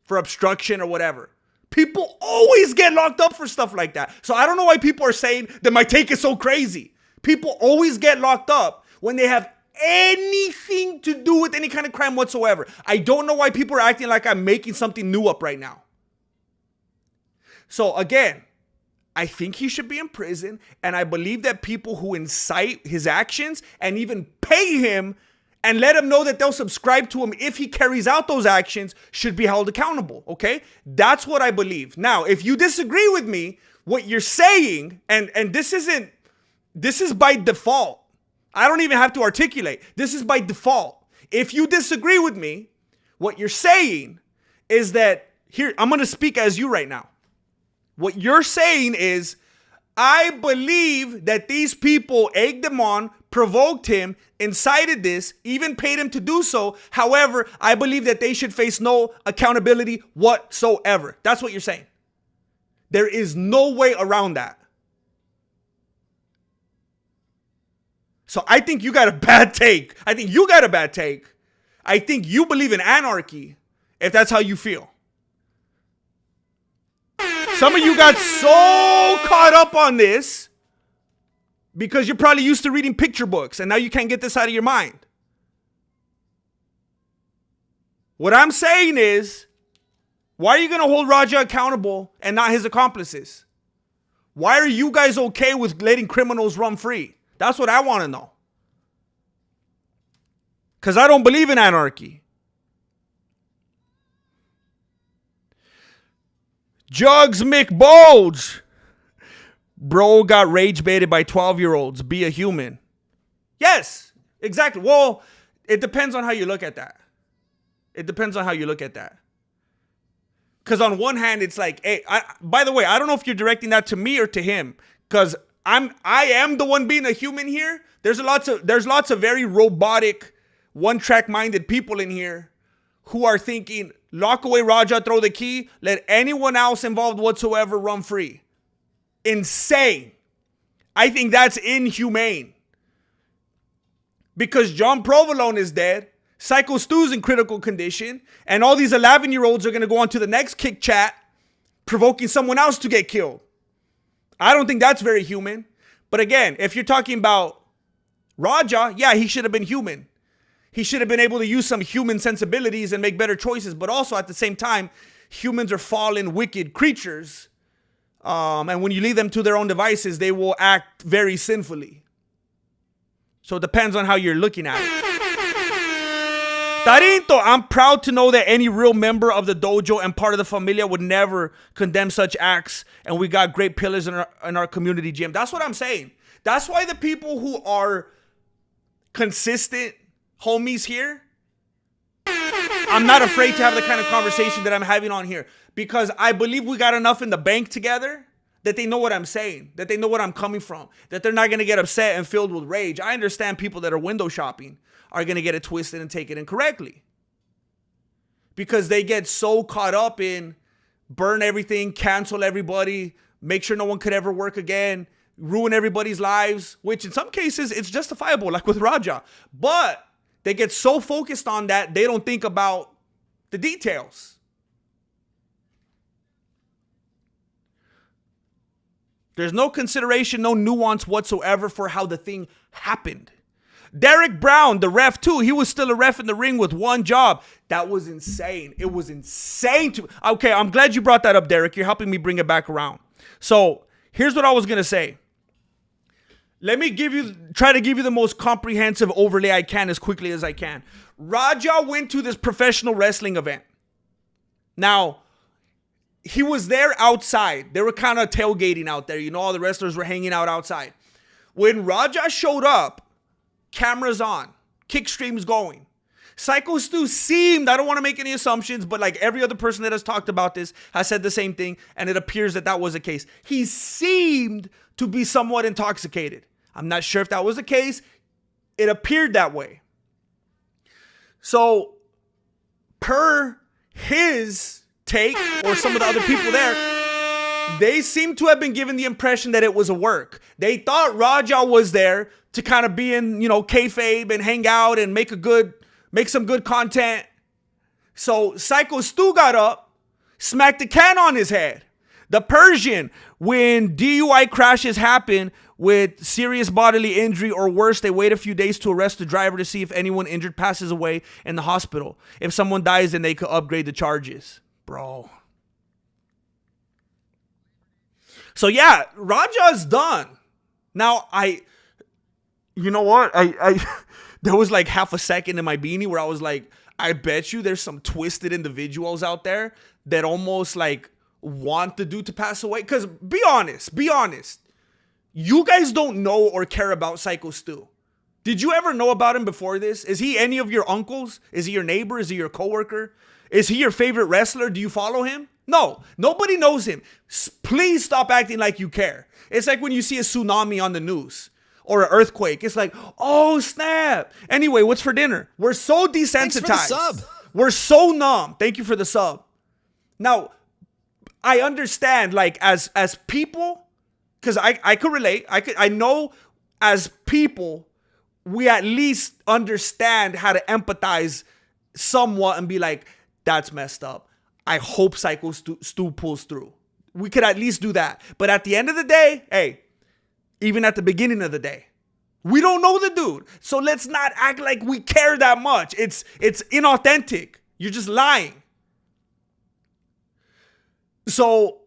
for obstruction or whatever. People always get locked up for stuff like that. So I don't know why people are saying that my take is so crazy. People always get locked up when they have anything to do with any kind of crime whatsoever. I don't know why people are acting like I'm making something new up right now. So again, I think he should be in prison, and I believe that people who incite his actions and even pay him and let him know that they'll subscribe to him if he carries out those actions should be held accountable, okay? That's what I believe. Now, if you disagree with me, what you're saying, and this is by default. I don't even have to articulate. This is by default. If you disagree with me, what you're saying is that, here, I'm going to speak as you right now. What you're saying is, I believe that these people egged him on, provoked him, incited this, even paid him to do so. However, I believe that they should face no accountability whatsoever. That's what you're saying. There is no way around that. So I think you got a bad take. I think you believe in anarchy, if that's how you feel. Some of you got so caught up on this because you're probably used to reading picture books and now you can't get this out of your mind. What I'm saying is, why are you going to hold Raja accountable and not his accomplices? Why are you guys okay with letting criminals run free? That's what I want to know. Because I don't believe in anarchy. Jugs McBulge. Bro got rage baited by 12-year-olds. Be a human. Yes, exactly. Well, it depends on how you look at that. Because on one hand, it's like, hey, by the way, I don't know if you're directing that to me or to him. Because I am the one being a human here. There's lots of very robotic, one-track minded people in here who are thinking, lock away Raja, throw the key, let anyone else involved whatsoever run free. Insane. I think that's inhumane. Because John Provolone is dead, Psycho Stu's in critical condition, and all these 11-year-olds are going to go on to the next kick chat, provoking someone else to get killed. I don't think that's very human. But again, if you're talking about Raja, yeah, he should have been human. He should have been able to use some human sensibilities and make better choices. But also at the same time, humans are fallen, wicked creatures. And when you leave them to their own devices, they will act very sinfully. So it depends on how you're looking at it. Tarinto, I'm proud to know that any real member of the dojo and part of the familia would never condemn such acts. And we got great pillars in our community gym. That's what I'm saying. That's why the people who are consistent homies here, I'm not afraid to have the kind of conversation that I'm having on here, because I believe we got enough in the bank together that they know what I'm saying, that they know what I'm coming from, that they're not going to get upset and filled with rage. I understand people that are window shopping are going to get it twisted and take it incorrectly because they get so caught up in burn everything, cancel everybody, make sure no one could ever work again, ruin everybody's lives, which in some cases it's justifiable, like with Raja. But they get so focused on that, they don't think about the details. There's no consideration, no nuance whatsoever for how the thing happened. Derek Brown, the ref too, he was still a ref in the ring with one job. That was insane. It was insane to... Okay, I'm glad you brought that up, Derek. You're helping me bring it back around. So, here's what I was going to say. Let me try to give you the most comprehensive overlay I can as quickly as I can. Raja went to this professional wrestling event. Now, he was there outside. They were kind of tailgating out there. You know, all the wrestlers were hanging out outside. When Raja showed up, cameras on, kick streams going. Psycho Stu seemed, I don't want to make any assumptions, but like every other person that has talked about this has said the same thing, and it appears that that was the case. He seemed to be somewhat intoxicated. I'm not sure if that was the case. It appeared that way. So, per his take, or some of the other people there, they seem to have been given the impression that it was a work. They thought Raja was there to kind of be in, kayfabe and hang out and make some good content. So Psycho Stu got up, smacked the can on his head. The Persian, when DUI crashes happen with serious bodily injury or worse, they wait a few days to arrest the driver to see if anyone injured passes away in the hospital. If someone dies, then they could upgrade the charges. Bro. So yeah, Raja's done. Now you know what? I there was like half a second in my beanie where I was like, I bet you there's some twisted individuals out there that almost like want the dude to pass away. Because be honest. You guys don't know or care about Psycho Stu. Did you ever know about him before this? Is he any of your uncles? Is he your neighbor? Is he your coworker? Is he your favorite wrestler? Do you follow him? No, nobody knows him. Please stop acting like you care. It's like when you see a tsunami on the news or an earthquake. It's like, oh, snap. Anyway, what's for dinner? We're so desensitized. Thanks for the sub. We're so numb. Thank you for the sub. Now, I understand, like, as people, because I could relate. I know as people, we at least understand how to empathize somewhat and be like, that's messed up. I hope Psycho Stu pulls through. We could at least do that. But at the end of the day, hey, even at the beginning of the day, we don't know the dude. So let's not act like we care that much. It's inauthentic. You're just lying. So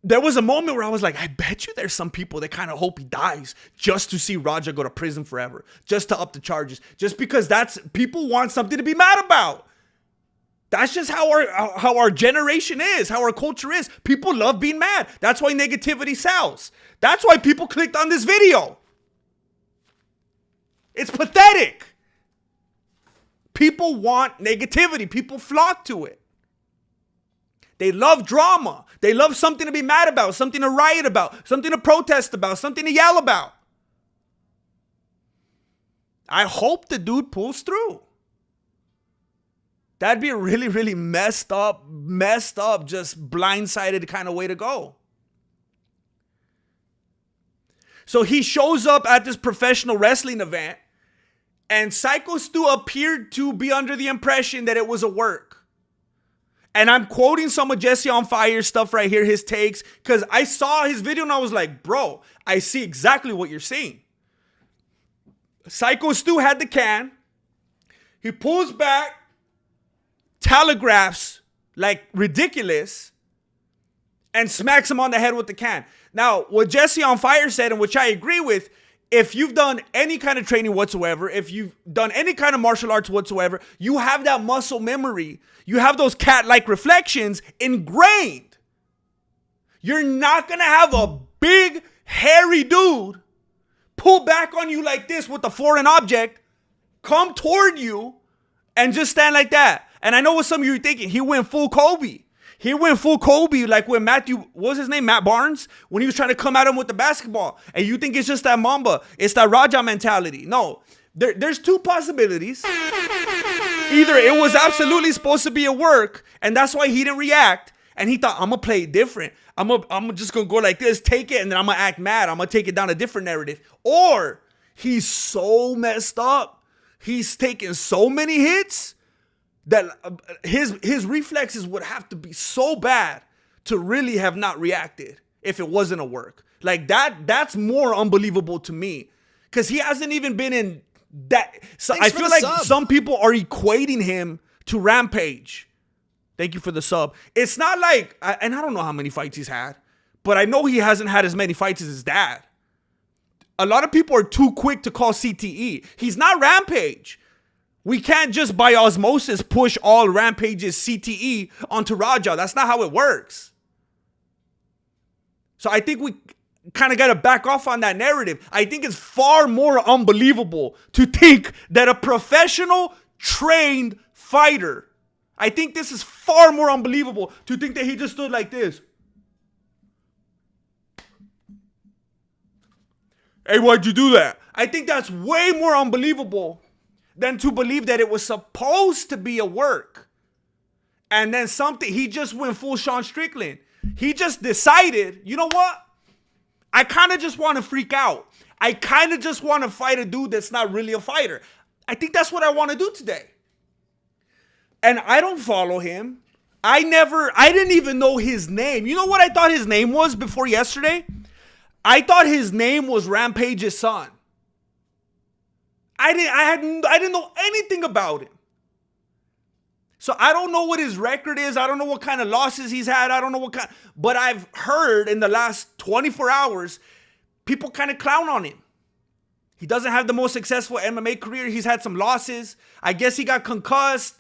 there was a moment where I was like, I bet you there's some people that kind of hope he dies just to see Raja go to prison forever, just to up the charges, just because people want something to be mad about. That's just how our generation is, how our culture is. People love being mad. That's why negativity sells. That's why people clicked on this video. It's pathetic. People want negativity. People flock to it. They love drama. They love something to be mad about, something to riot about, something to protest about, something to yell about. I hope the dude pulls through. That'd be a really, really messed up, just blindsided kind of way to go. So he shows up at this professional wrestling event, and Psycho Stu appeared to be under the impression that it was a work. And I'm quoting some of Jesse on Fire stuff right here, his takes, because I saw his video and I was like, bro, I see exactly what you're saying. Psycho Stu had the can. He pulls back, telegraphs like ridiculous, and smacks him on the head with the can. Now, what Jesse on Fire said, and which I agree with, if you've done any kind of training whatsoever, if you've done any kind of martial arts whatsoever, you have that muscle memory. You have those cat-like reflections ingrained. You're not going to have a big, hairy dude pull back on you like this with a foreign object, come toward you, and just stand like that. And I know what some of you are thinking. He went full Kobe. He went full Kobe, like when what was his name? Matt Barnes? When he was trying to come at him with the basketball. And you think it's just that Mamba. It's that Raja mentality. No. There's two possibilities. Either it was absolutely supposed to be a work, and that's why he didn't react. And he thought, I'm going to play it different. I'm just going to go like this, take it, and then I'm going to act mad. I'm going to take it down a different narrative. Or he's so messed up. He's taken so many hits that his reflexes would have to be so bad to really have not reacted if it wasn't a work. Like that's more unbelievable to me, because he hasn't even been in that. So I feel like some people are equating him to Rampage. Thank you for the sub. It's not like, and I don't know how many fights he's had, but I know he hasn't had as many fights as his dad. A lot of people are too quick to call CTE. He's not Rampage. We can't just by osmosis push all Rampage's CTE onto Raja. That's not how it works. So I think we kind of got to back off on that narrative. I think it's far more unbelievable to think that a professional trained fighter, I think this is far more unbelievable to think that he just stood like this. Hey, why'd you do that? I think that's way more unbelievable than to believe that it was supposed to be a work. And then he just went full Sean Strickland. He just decided, you know what? I kind of just want to freak out. I kind of just want to fight a dude that's not really a fighter. I think that's what I want to do today. And I don't follow him. I didn't even know his name. You know what I thought his name was before yesterday? I thought his name was Rampage's son. I didn't know anything about him. So I don't know what his record is. I don't know what kind of losses he's had. I don't know what kind. But I've heard in the last 24 hours, people kind of clown on him. He doesn't have the most successful MMA career. He's had some losses. I guess he got concussed.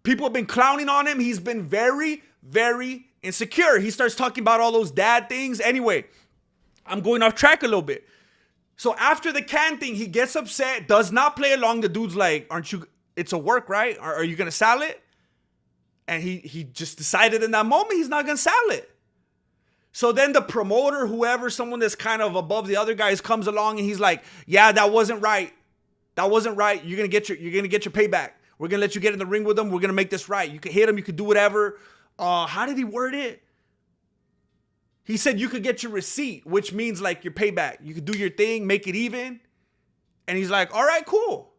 People have been clowning on him. He's been very, very insecure. He starts talking about all those dad things. Anyway, I'm going off track a little bit. So after the can thing, he gets upset, does not play along. The dude's like, aren't you, it's a work, right? Are you going to sell it? And he just decided in that moment he's not going to sell it. So then the promoter, whoever, someone that's kind of above the other guys comes along and he's like, yeah, that wasn't right. That wasn't right. You're going to get your payback. We're going to let you get in the ring with him. We're going to make this right. You can hit him. You could do whatever. How did he word it? He said you could get your receipt, which means like your payback. You could do your thing, make it even. And he's like, all right, cool.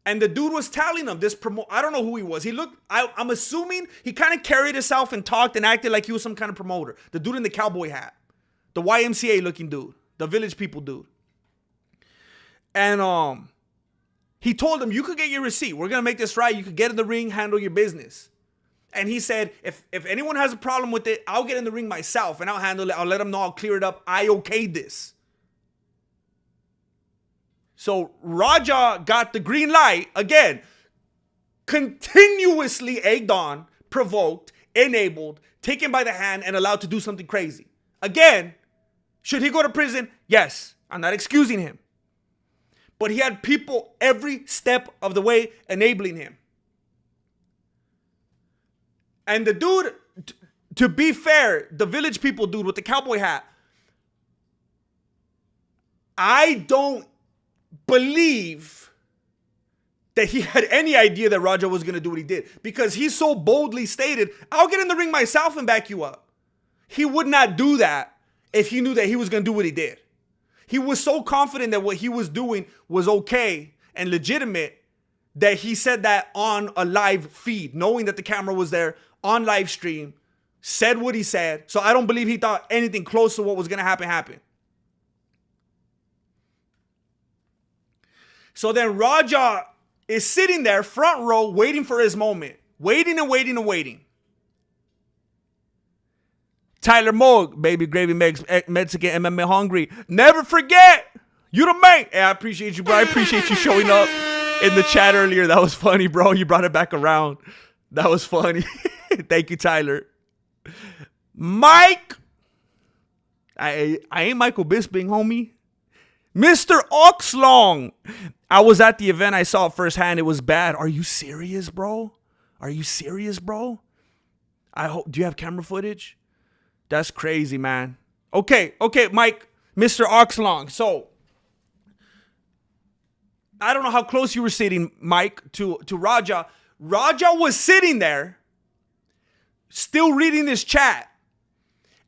And the dude was telling him this I don't know who he was. He looked, I'm assuming he kind of carried himself and talked and acted like he was some kind of promoter. The dude in the cowboy hat. The YMCA looking dude. The Village People dude. And he told him, you could get your receipt. We're going to make this right. You could get in the ring, handle your business. And he said, if anyone has a problem with it, I'll get in the ring myself and I'll handle it. I'll let them know. I'll clear it up. I okayed this. So Raja got the green light, again, continuously egged on, provoked, enabled, taken by the hand, and allowed to do something crazy. Again, should he go to prison? Yes. I'm not excusing him. But he had people every step of the way enabling him. And the dude, to be fair, the Village People dude with the cowboy hat, I don't believe that he had any idea that Raja was going to do what he did, because he so boldly stated, I'll get in the ring myself and back you up. He would not do that if he knew that he was going to do what he did. He was so confident that what he was doing was okay and legitimate that he said that on a live feed, knowing that the camera was there on live stream, said what he said. So I don't believe he thought anything close to what was going to happen. So then Raja is sitting there front row waiting for his moment. Waiting and waiting and waiting. Tyler Moog, baby gravy Mexican MMA hungry. Never forget, you the man. Hey, I appreciate you, bro. I appreciate you showing up in the chat earlier. That was funny, bro. You brought it back around. That was funny. Thank you, Tyler. Mike. I ain't Michael Bisping, homie. Mr. Oxlong. I was at the event. I saw it firsthand. It was bad. Are you serious, bro? Are you serious, bro? I hope. Do you have camera footage? That's crazy, man. Okay, Mike. Mr. Oxlong. So, I don't know how close you were sitting, Mike, to Raja. Raja was sitting there, still reading this chat.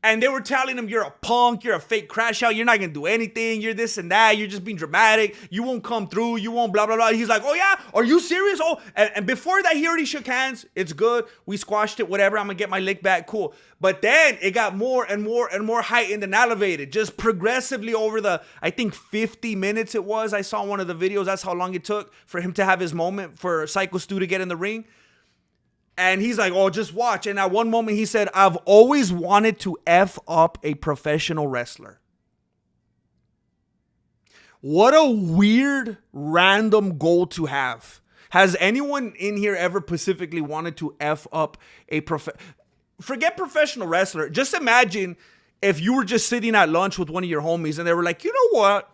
And they were telling him, you're a punk, you're a fake crash out, you're not going to do anything, you're this and that, you're just being dramatic, you won't come through, you won't blah, blah, blah. He's like, oh yeah, are you serious? Oh, and before that, he already shook hands. It's good. We squashed it, whatever. I'm going to get my lick back. Cool. But then it got more and more and more heightened and elevated, just progressively over the, I think 50 minutes it was. I saw one of the videos. That's how long it took for him to have his moment, for Psycho Stu to get in the ring. And he's like, oh, just watch. And at one moment he said, I've always wanted to F up a professional wrestler. What a weird, random goal to have. Has anyone in here ever specifically wanted to F up a forget professional wrestler. Just imagine if you were just sitting at lunch with one of your homies and they were like, you know what?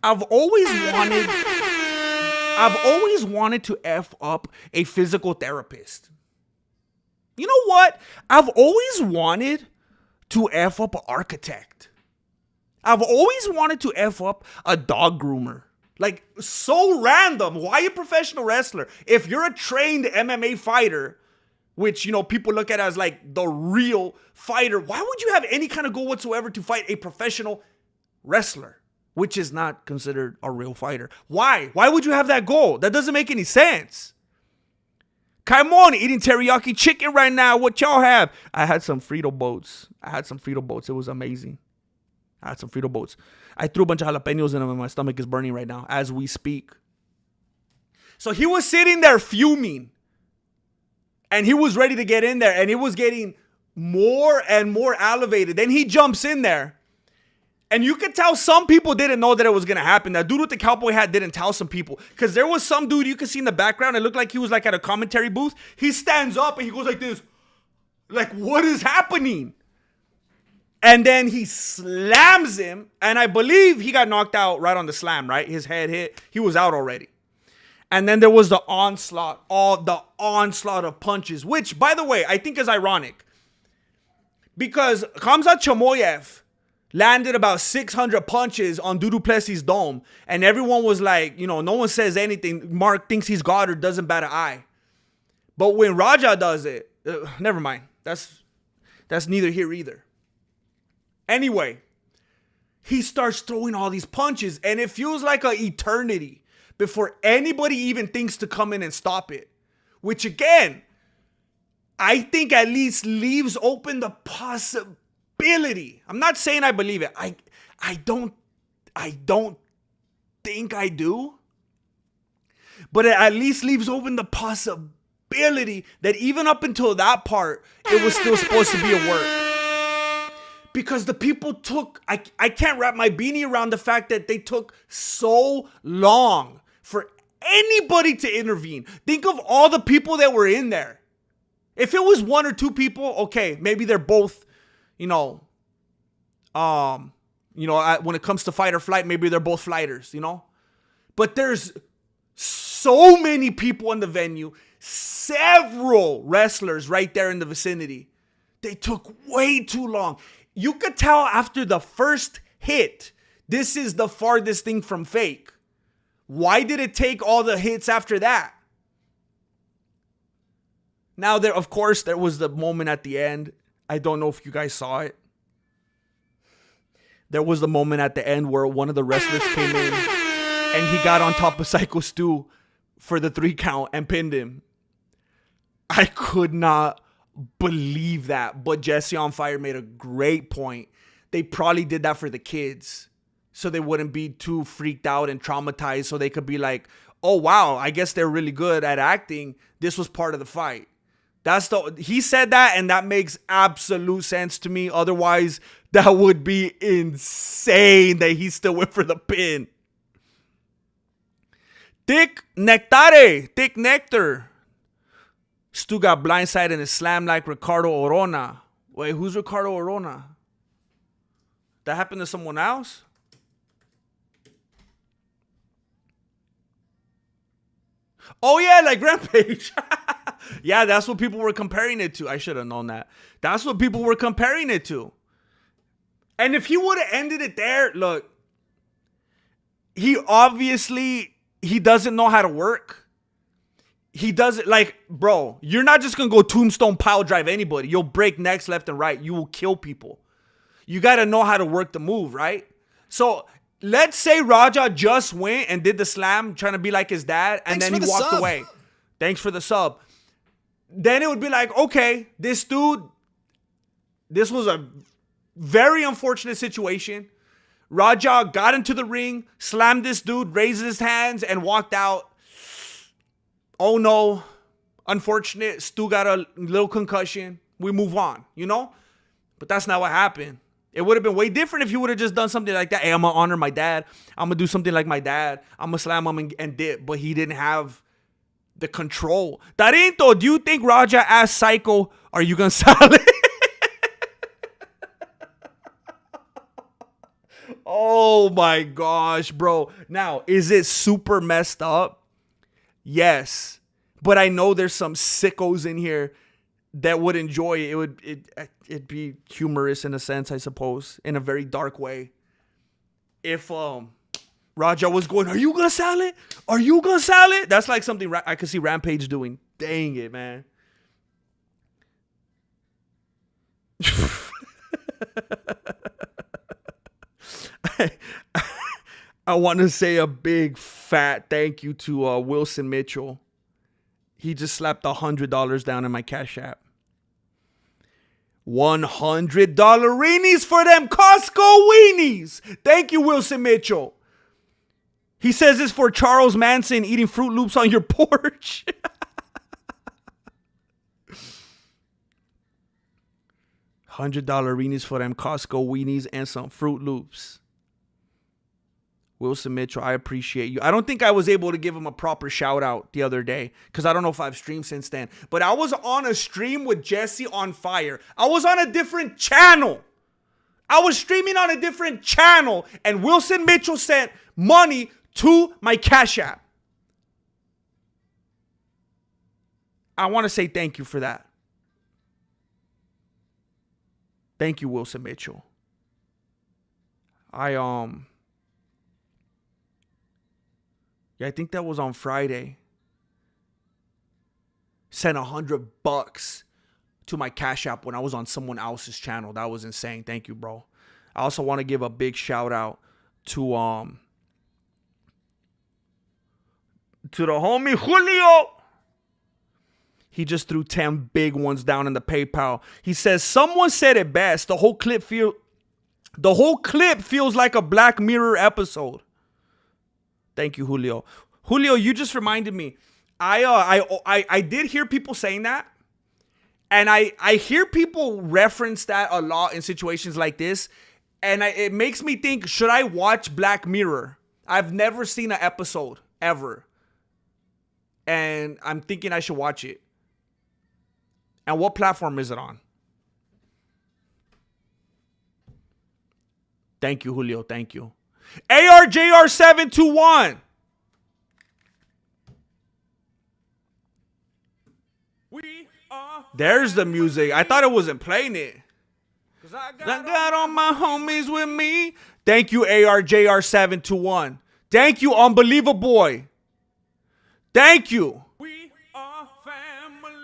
I've always wanted to F up a physical therapist. You know what? I've always wanted to F up an architect. I've always wanted to F up a dog groomer. Like, so random. Why a professional wrestler? If you're a trained MMA fighter, which, you know, people look at as like the real fighter, why would you have any kind of goal whatsoever to fight a professional wrestler, which is not considered a real fighter? Why? Why would you have that goal? That doesn't make any sense. Kaimon eating teriyaki chicken right now. What y'all have? I had some Frito boats. It was amazing. I had some Frito boats. I threw a bunch of jalapenos in them and my stomach is burning right now as we speak. So he was sitting there fuming. And he was ready to get in there, and it was getting more and more elevated. Then he jumps in there. And you could tell some people didn't know that it was going to happen. That dude with the cowboy hat didn't tell some people. Because there was some dude you could see in the background. It looked like he was like at a commentary booth. He stands up and he goes like this. Like, what is happening? And then he slams him. And I believe he got knocked out right on the slam, right? His head hit. He was out already. And then there was the onslaught. The onslaught of punches. Which, by the way, I think is ironic. Because Khamzat Chimaev landed about 600 punches on Du Plessis' dome. And everyone was like, no one says anything. Mark thinks he's God or doesn't bat an eye. But when Raja does it, never mind. That's neither here either. Anyway, he starts throwing all these punches. And it feels like an eternity before anybody even thinks to come in and stop it. Which again, I think at least leaves open the possibility. I'm not saying I believe it. I don't think I do. But it at least leaves open the possibility that even up until that part, it was still supposed to be a work. Because the people took, I can't wrap my beanie around the fact that they took so long for anybody to intervene. Think of all the people that were in there. If it was one or two people, okay, maybe they're both, when it comes to fight or flight, maybe they're both fighters, But there's so many people in the venue, several wrestlers right there in the vicinity. They took way too long. You could tell after the first hit, this is the farthest thing from fake. Why did it take all the hits after that? Now, of course, there was the moment at the end. I don't know if you guys saw it. There was the moment at the end where one of the wrestlers came in and he got on top of Psycho Stu for the 3 count and pinned him. I could not believe that. But Jesse on Fire made a great point. They probably did that for the kids so they wouldn't be too freaked out and traumatized, so they could be like, oh, wow, I guess they're really good at acting. This was part of the fight. He said that, and that makes absolute sense to me. Otherwise, that would be insane that he still went for the pin. Thick Nectar. Stu got blindsided and slammed like Ricardo Orona. Wait, who's Ricardo Orona? That happened to someone else? Oh, yeah, like Rampage. Yeah, that's what people were comparing it to. I should have known that. That's what people were comparing it to. And if he would have ended it there, look, he doesn't know how to work. He doesn't, bro, you're not just going to go tombstone pile drive anybody. You'll break necks left and right. You will kill people. You got to know how to work the move, right? So let's say Raja just went and did the slam, trying to be like his dad, and then he walked away. Thanks for the sub. Then it would be like, okay, this was a very unfortunate situation. Raja got into the ring, slammed this dude, raised his hands, and walked out. Oh no, unfortunate. Stu got a little concussion. We move on, But that's not what happened. It would have been way different if he would have just done something like that. Hey, I'm going to honor my dad. I'm going to do something like my dad. I'm going to slam him and dip. But he didn't have the control. Darinto, do you think Raja asked Psycho, are you going to sell it? Oh my gosh, bro. Now, is it super messed up? Yes. But I know there's some sickos in here that would enjoy it. It'd be humorous in a sense, I suppose, in a very dark way. If Raja was going, are you gonna sell it? Are you gonna sell it? That's like something I could see Rampage doing. Dang it, man. I want to say a big fat thank you to Wilson Mitchell. He just slapped $100 down in my Cash App. $100 weenies for them Costco weenies. Thank you, Wilson Mitchell. He says it's for Charles Manson eating Fruit Loops on your porch. $100 weenies for them Costco weenies and some Fruit Loops. Wilson Mitchell, I appreciate you. I don't think I was able to give him a proper shout out the other day because I don't know if I've streamed since then. But I was on a stream with Jesse on Fire. I was on a different channel. I was streaming on a different channel, and Wilson Mitchell sent money to my Cash App. I want to say thank you for that. Thank you, Wilson Mitchell. I think that was on Friday. Sent $100 to my Cash App when I was on someone else's channel. That was insane. Thank you, bro. I also want to give a big shout out to the homie Julio. He just threw 10 big ones down in the PayPal. He says, someone said it best. The whole clip feels like a Black Mirror episode. Thank you, Julio. Julio, you just reminded me. I did hear people saying that. And I hear people reference that a lot in situations like this. And it makes me think, should I watch Black Mirror? I've never seen an episode, ever. And I'm thinking I should watch it. And what platform is it on? Thank you, Julio. Thank you. ARJR721. There's the music. I thought it wasn't playing it. I got all my homies with me. Thank you, ARJR721. Thank you, Unbelievable Boy. Thank you.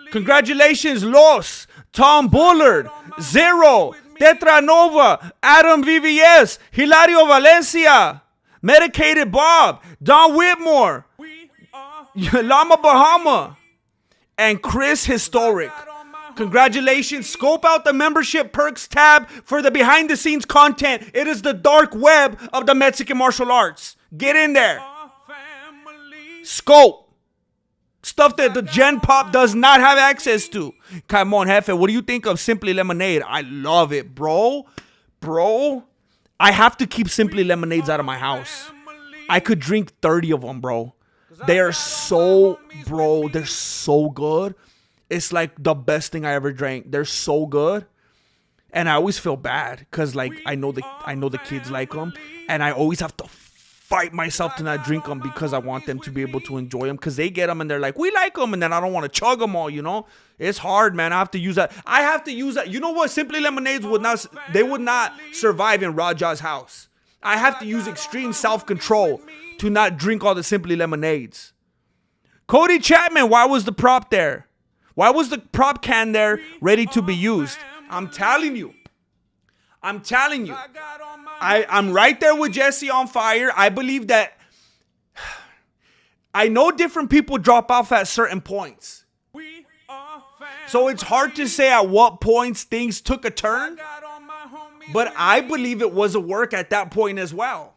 Congratulations, Los, Tom Bullard, Zero, Tetra Nova, Adam VVS, Hilario Valencia, Medicated Bob, Don Whitmore, Lama Bahama, and Chris Historic. Congratulations. Scope out the membership perks tab for the behind the scenes content. It is the dark web of the Mexican martial arts. Get in there. Scope. Stuff that the Gen Pop does not have access to. Come on, Jefe. What do you think of Simply Lemonade? I love it, bro. Bro, I have to keep Simply Lemonades out of my house. I could drink 30 of them, bro. They are so, bro, they're so good. It's like the best thing I ever drank. They're so good. And I always feel bad because like I know the kids like them, and I always have to fight myself to not drink them because I want them to be able to enjoy them, because they get them and they're like, we like them, and then I don't want to chug them all, you know. It's hard, man. I have to use that. You know what? Simply Lemonades would not survive in Raja's house. I have to use extreme self-control to not drink all the Simply Lemonades. Cody Chapman, why was the prop there? Why was the prop can there ready to be used? I'm telling you. I'm right there with Jesse on Fire. I believe that I know different people drop off at certain points. So it's hard to say at what points things took a turn. But I believe it was a work at that point as well.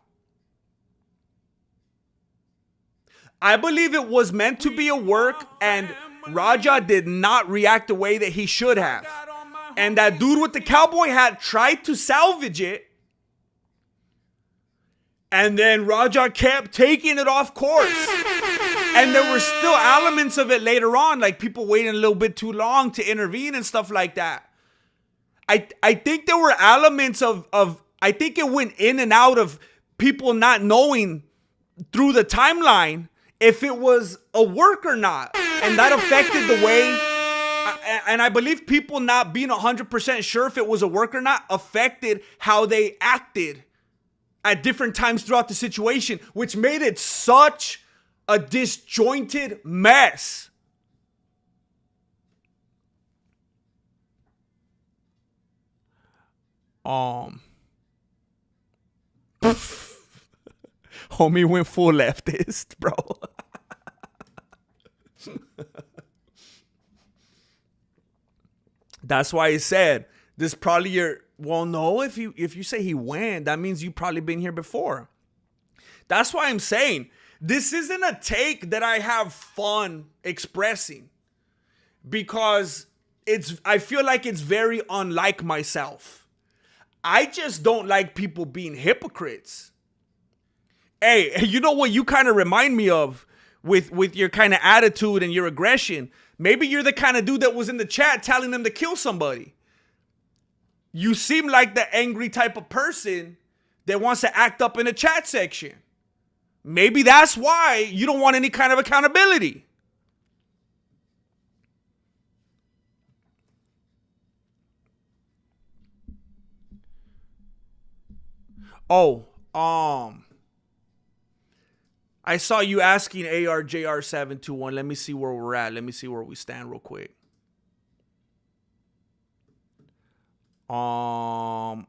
I believe it was meant to be a work, and Raja did not react the way that he should have. And that dude with the cowboy hat tried to salvage it. And then Raja kept taking it off course. And there were still elements of it later on, like people waiting a little bit too long to intervene and stuff like that. I think there were elements of I think it went in and out of people not knowing through the timeline if it was a work or not. And that affected the way, and I believe people not being 100% sure if it was a work or not affected how they acted at different times throughout the situation, which made it such a disjointed mess. Homie went full leftist, bro. That's why he said this probably your, well, no, if you say he went, that means you've probably been here before. That's why I'm saying this isn't a take that I have fun expressing, because I feel like it's very unlike myself. I just don't like people being hypocrites. Hey, you know what you kind of remind me of with your kind of attitude and your aggression? Maybe you're the kind of dude that was in the chat telling them to kill somebody. You seem like the angry type of person that wants to act up in the chat section. Maybe that's why you don't want any kind of accountability. Oh, I saw you asking ARJR721. Let me see where we're at. Let me see where we stand real quick. I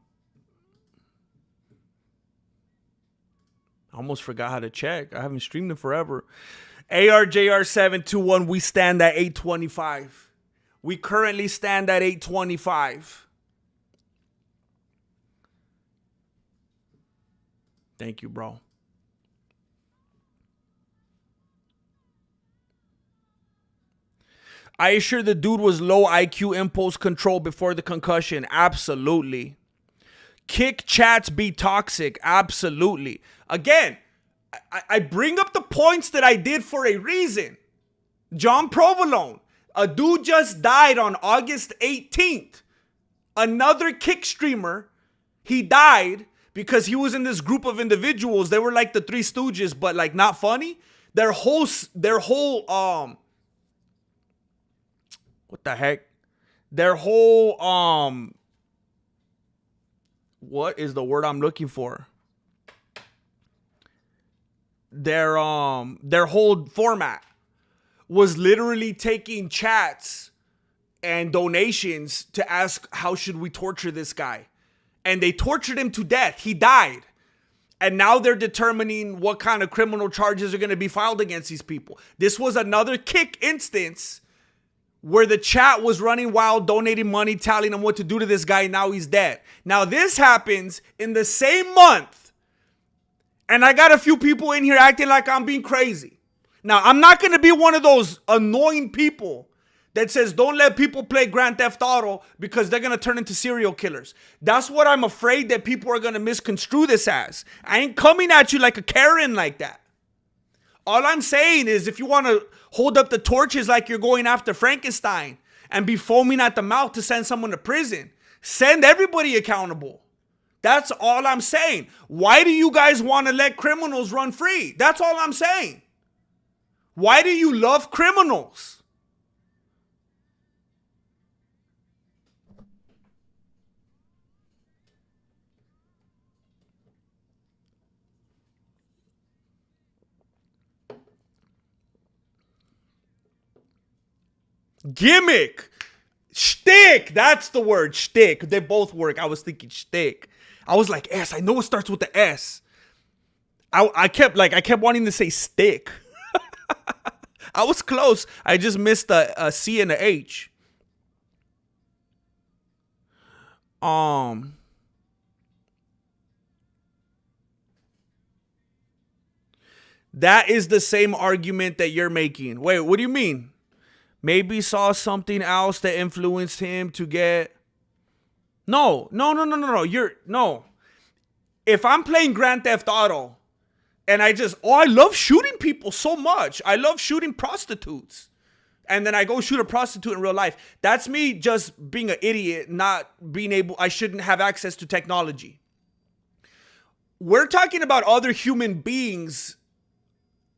almost forgot how to check. I haven't streamed in forever. ARJR721, we stand at 825. We currently stand at 825. Thank you, bro. I assure the dude was low IQ impulse control before the concussion. Absolutely. Kick chats be toxic. Absolutely. Again, I bring up the points that I did for a reason. John Provolone, a dude just died on August 18th. Another kick streamer, he died because he was in this group of individuals. They were like the Three Stooges, but like not funny. Their whole what the heck? Their whole what is the word I'm looking for? Their whole format was literally taking chats and donations to ask how should we torture this guy. And they tortured him to death. He died. And now they're determining what kind of criminal charges are going to be filed against these people. This was another kick instance where the chat was running wild, donating money, telling them what to do to this guy. Now he's dead. Now this happens in the same month. And I got a few people in here acting like I'm being crazy. Now, I'm not going to be one of those annoying people that says don't let people play Grand Theft Auto because they're going to turn into serial killers. That's what I'm afraid that people are going to misconstrue this as. I ain't coming at you like a Karen like that. All I'm saying is if you want to hold up the torches like you're going after Frankenstein and be foaming at the mouth to send someone to prison, send everybody accountable. That's all I'm saying. Why do you guys want to let criminals run free? That's all I'm saying. Why do you love criminals? Gimmick. Shtick. That's the word. Shtick. They both work. I was thinking shtick. I was like, S. I know it starts with the S. I kept wanting to say stick. I was close. I just missed a C and a H. That is the same argument that you're making. Wait, what do you mean? Maybe saw something else that influenced him to get... No. No. If I'm playing Grand Theft Auto and I love shooting people so much. I love shooting prostitutes. And then I go shoot a prostitute in real life. That's me just being an idiot, not being able... I shouldn't have access to technology. We're talking about other human beings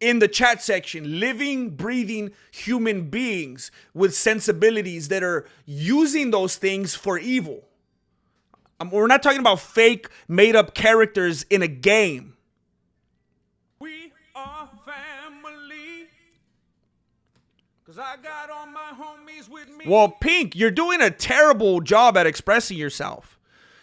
in the chat section, living, breathing human beings with sensibilities that are using those things for evil. We're not talking about fake, made-up characters in a game. We are family. 'Cause I got all my homies with me. Well, Pink, you're doing a terrible job at expressing yourself.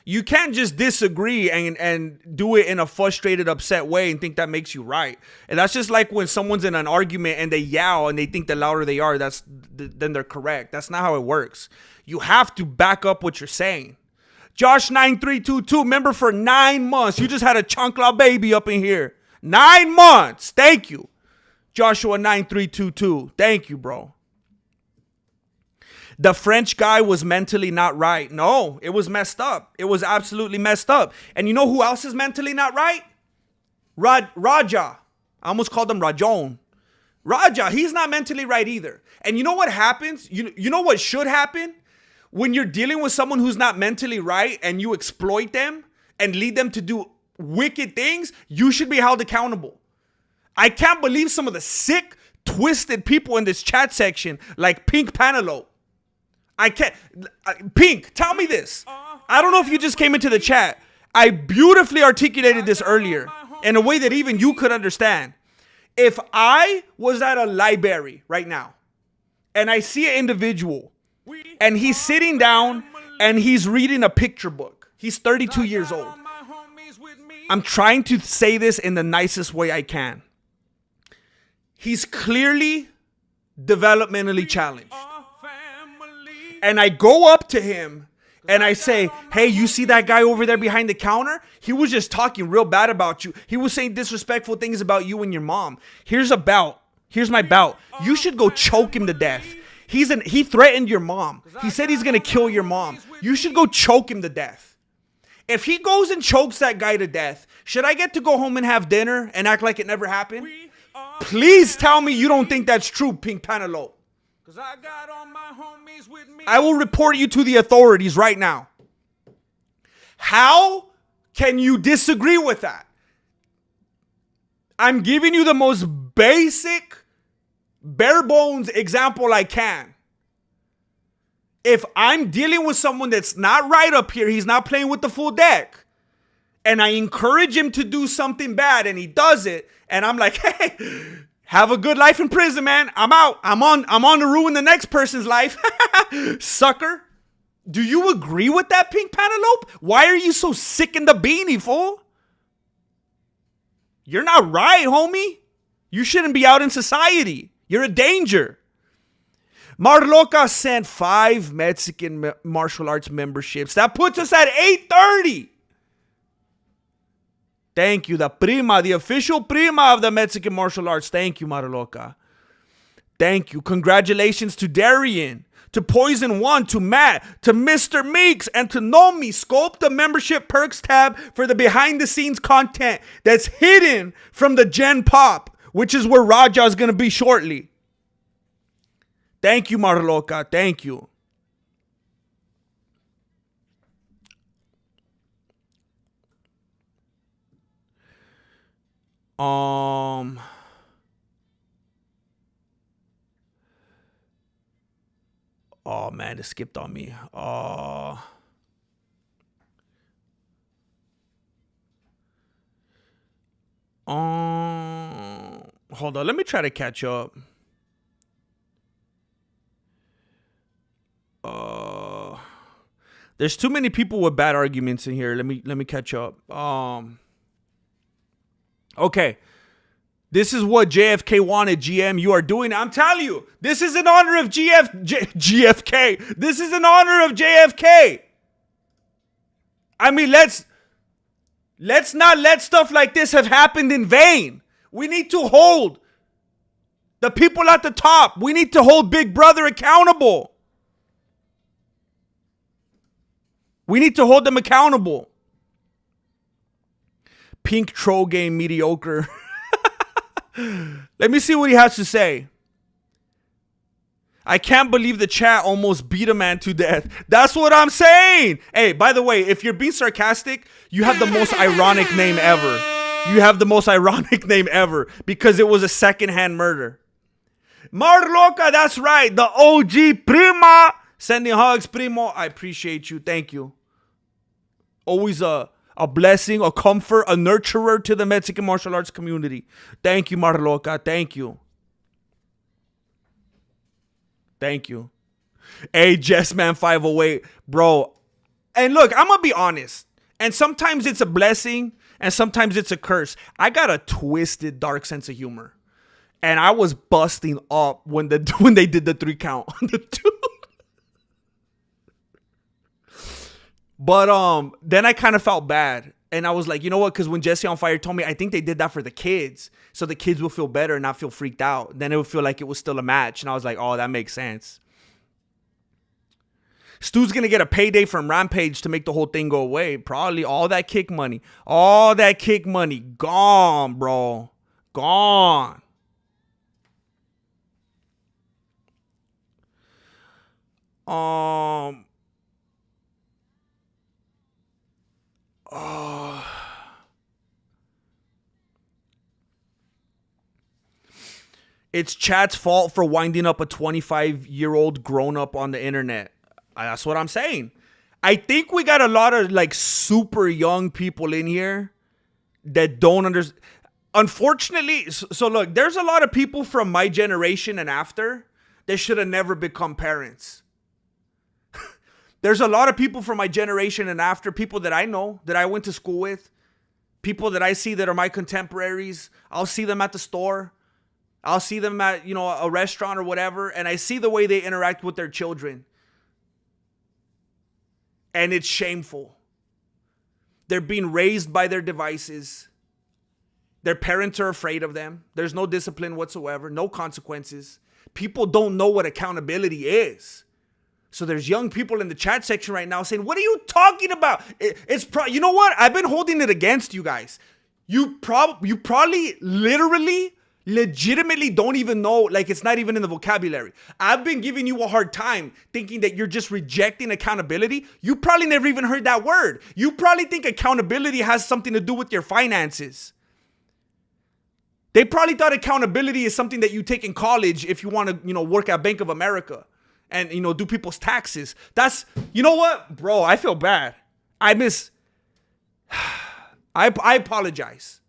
You can't just disagree and do it in a frustrated, upset way and think that makes you right. And that's just like when someone's in an argument and they yell and they think the louder they are, then they're correct. That's not how it works. You have to back up what you're saying. Josh9322, member for 9 months. You just had a chancla baby up in here. 9 months. Thank you. Joshua9322. Thank you, bro. the French guy was mentally not right. No, it was messed up. It was absolutely messed up. And you know who else is mentally not right? Raja. I almost called him Rajon. Raja, he's not mentally right either. And you know what happens? You know what should happen? When you're dealing with someone who's not mentally right and you exploit them and lead them to do wicked things, you should be held accountable. I can't believe some of the sick, twisted people in this chat section like Pink Penelope. I can't. Pink, tell me this. I don't know if you just came into the chat. I beautifully articulated this earlier in a way that even you could understand. If I was at a library right now and I see an individual and he's sitting down and he's reading a picture book. He's 32 years old. I'm trying to say this in the nicest way I can. He's clearly developmentally challenged. And I go up to him and I say, hey, you see that guy over there behind the counter? He was just talking real bad about you. He was saying disrespectful things about you and your mom. Here's a bout. Here's my bout. You should go choke him to death. He threatened your mom. He said he's going to kill your mom. You should go choke him to death. If he goes and chokes that guy to death, should I get to go home and have dinner and act like it never happened? Please tell me you don't think that's true, Pink Penelope. I will report you to the authorities right now. How can you disagree with that? I'm giving you the most basic, bare bones example I can. If I'm dealing with someone that's not right up here, he's not playing with the full deck, and I encourage him to do something bad and he does it, and I'm like, hey, have a good life in prison, man. I'm out. I'm on to ruin the next person's life. Sucker. Do you agree with that, Pink Penelope? Why are you so sick in the beanie, fool? You're not right, homie. You shouldn't be out in society. You're a danger. Marloca sent 5 Mexican martial arts memberships. That puts us at 830. Thank you. The prima, the official prima of the Mexican martial arts. Thank you, Marloca. Thank you. Congratulations to Darian, to Poison One, to Matt, to Mr. Meeks, and to Nomi. Scope the membership perks tab for the behind the scenes content that's hidden from the Gen Pop, which is where Raja is going to be shortly. Thank you, Marloca. Thank you. Oh man, it skipped on me. Hold on, let me try to catch up. There's too many people with bad arguments in here. Let me catch up. Okay. This is what JFK wanted, GM. You are doing. I'm telling you, this is in honor of GFK. This is in honor of JFK. I mean, let's not let stuff like this have happened in vain. We need to hold the people at the top. We need to hold Big Brother accountable. We need to hold them accountable. Pink troll game mediocre. Let me see what he has to say. I can't believe the chat almost beat a man to death. That's what I'm saying. Hey, by the way, if you're being sarcastic, you have the most ironic name ever. You have the most ironic name ever because it was a secondhand murder. Marloca, that's right. The OG Prima. Sending hugs, Primo. I appreciate you. Thank you. Always a blessing, a comfort, a nurturer to the Mexican martial arts community. Thank you, Marloca. Thank you. Thank you. Hey, Jessman508. Bro. And look, I'm going to be honest. And sometimes it's a blessing and sometimes it's a curse. I got a twisted, dark sense of humor. And I was busting up when they did the 3 count on the 2. But then I kind of felt bad. And I was like, you know what? Because when Jesse on Fire told me, I think they did that for the kids. So the kids will feel better and not feel freaked out. Then it would feel like it was still a match. And I was like, oh, that makes sense. Stu's going to get a payday from Rampage to make the whole thing go away. Probably all that kick money. All that kick money. Gone, bro. Gone. It's chat's fault for winding up a 25-year-old grown-up on the internet. That's what I'm saying. I think we got a lot of like super young people in here that don't understand. Unfortunately, so look, there's a lot of people from my generation and after that should have never become parents. There's a lot of people from my generation and after, people that I know, that I went to school with, people that I see that are my contemporaries. I'll see them at the store. I'll see them at, a restaurant or whatever, and I see the way they interact with their children. And it's shameful. They're being raised by their devices. Their parents are afraid of them. There's no discipline whatsoever, no consequences. People don't know what accountability is. So there's young people in the chat section right now saying, what are you talking about? You know what? I've been holding it against you guys. You probably literally legitimately don't even know, like it's not even in the vocabulary. I've been giving you a hard time thinking that you're just rejecting accountability. You probably never even heard that word. You probably think accountability has something to do with your finances. They probably thought accountability is something that you take in college if you want to, work at Bank of America and, do people's taxes. That's, you know what, bro, I feel bad. I apologize.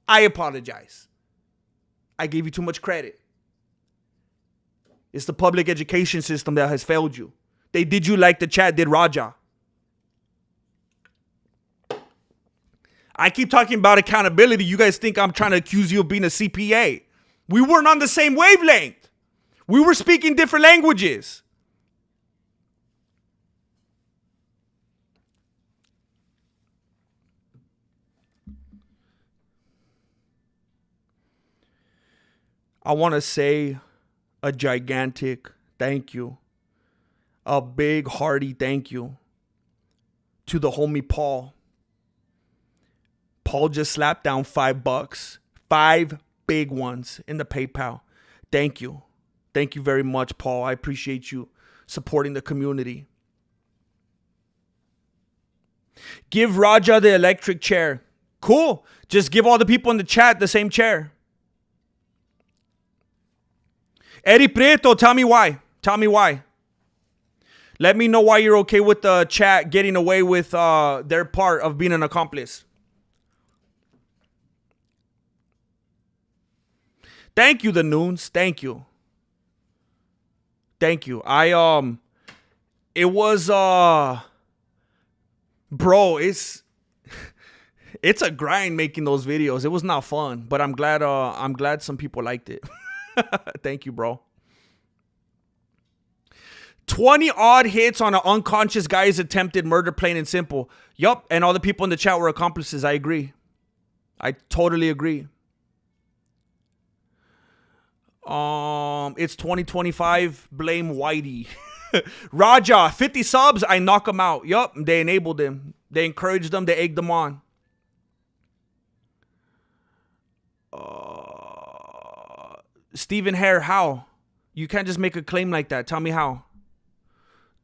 I apologize. I gave you too much credit. It's the public education system that has failed you. They did you like the chat did Raja. I keep talking about accountability. You guys think I'm trying to accuse you of being a CPA. We weren't on the same wavelength. We were speaking different languages. I want to say a gigantic thank you, a big hearty thank you to the homie Paul. Paul just slapped down $5, 5 big ones in the PayPal. Thank you. Thank you very much, Paul. I appreciate you supporting the community. Give Raja the electric chair. Cool. Just give all the people in the chat the same chair. Eddie Prieto, tell me why. Tell me why. Let me know why you're okay with the chat getting away with their part of being an accomplice. Thank you, the Noons. Thank you. Thank you. It was, bro, it's a grind making those videos. It was not fun, but I'm glad some people liked it. Thank you, bro. 20 odd hits on an unconscious guy's attempted murder, plain and simple. Yup, and all the people in the chat were accomplices. I agree. I totally agree. It's 2025. Blame Whitey. Raja, 50 subs. I knock him out. Yup, they enabled him. They encouraged them. They egged them on. Stephen Hare, how? You can't just make a claim like that. Tell me how.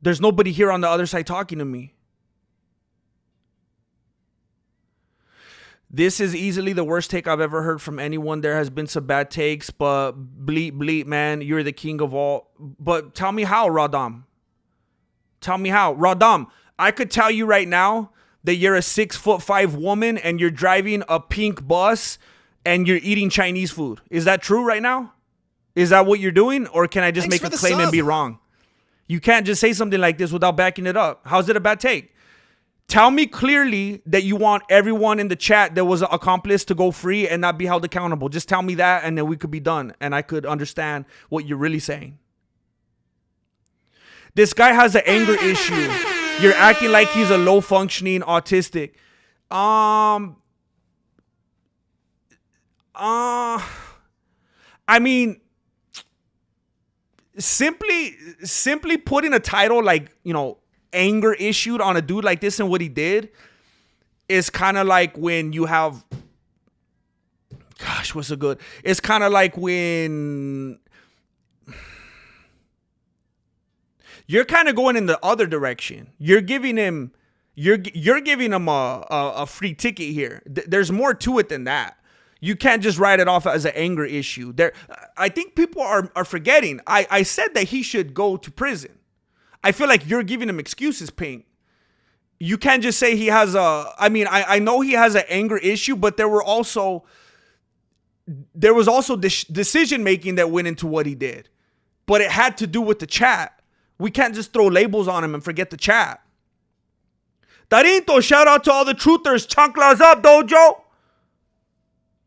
There's nobody here on the other side talking to me. This is easily the worst take I've ever heard from anyone. There has been some bad takes, but bleep, man, you're the king of all. But tell me how, Radam. Tell me how. Radam, I could tell you right now that you're a 6'5" woman and you're driving a pink bus and you're eating Chinese food. Is that true right now? Is that what you're doing? Or can I just make a claim and be wrong? You can't just say something like this without backing it up. How's it a bad take? Tell me clearly that you want everyone in the chat that was an accomplice to go free and not be held accountable. Just tell me that and then we could be done. And I could understand what you're really saying. This guy has an anger issue. You're acting like he's a low-functioning autistic. I mean, simply putting a title like, anger issued on a dude like this and what he did is kind of like when you have, gosh, what's so good? It's kind of like when you're kind of going in the other direction. You're giving him a free ticket here. There's more to it than that. You can't just write it off as an anger issue. I think people are forgetting. I said that he should go to prison. I feel like you're giving him excuses, Pink. You can't just say he has I know he has an anger issue, but there was also decision making that went into what he did. But it had to do with the chat. We can't just throw labels on him and forget the chat. Tarinto, shout out to all the truthers. Chanclas up, dojo.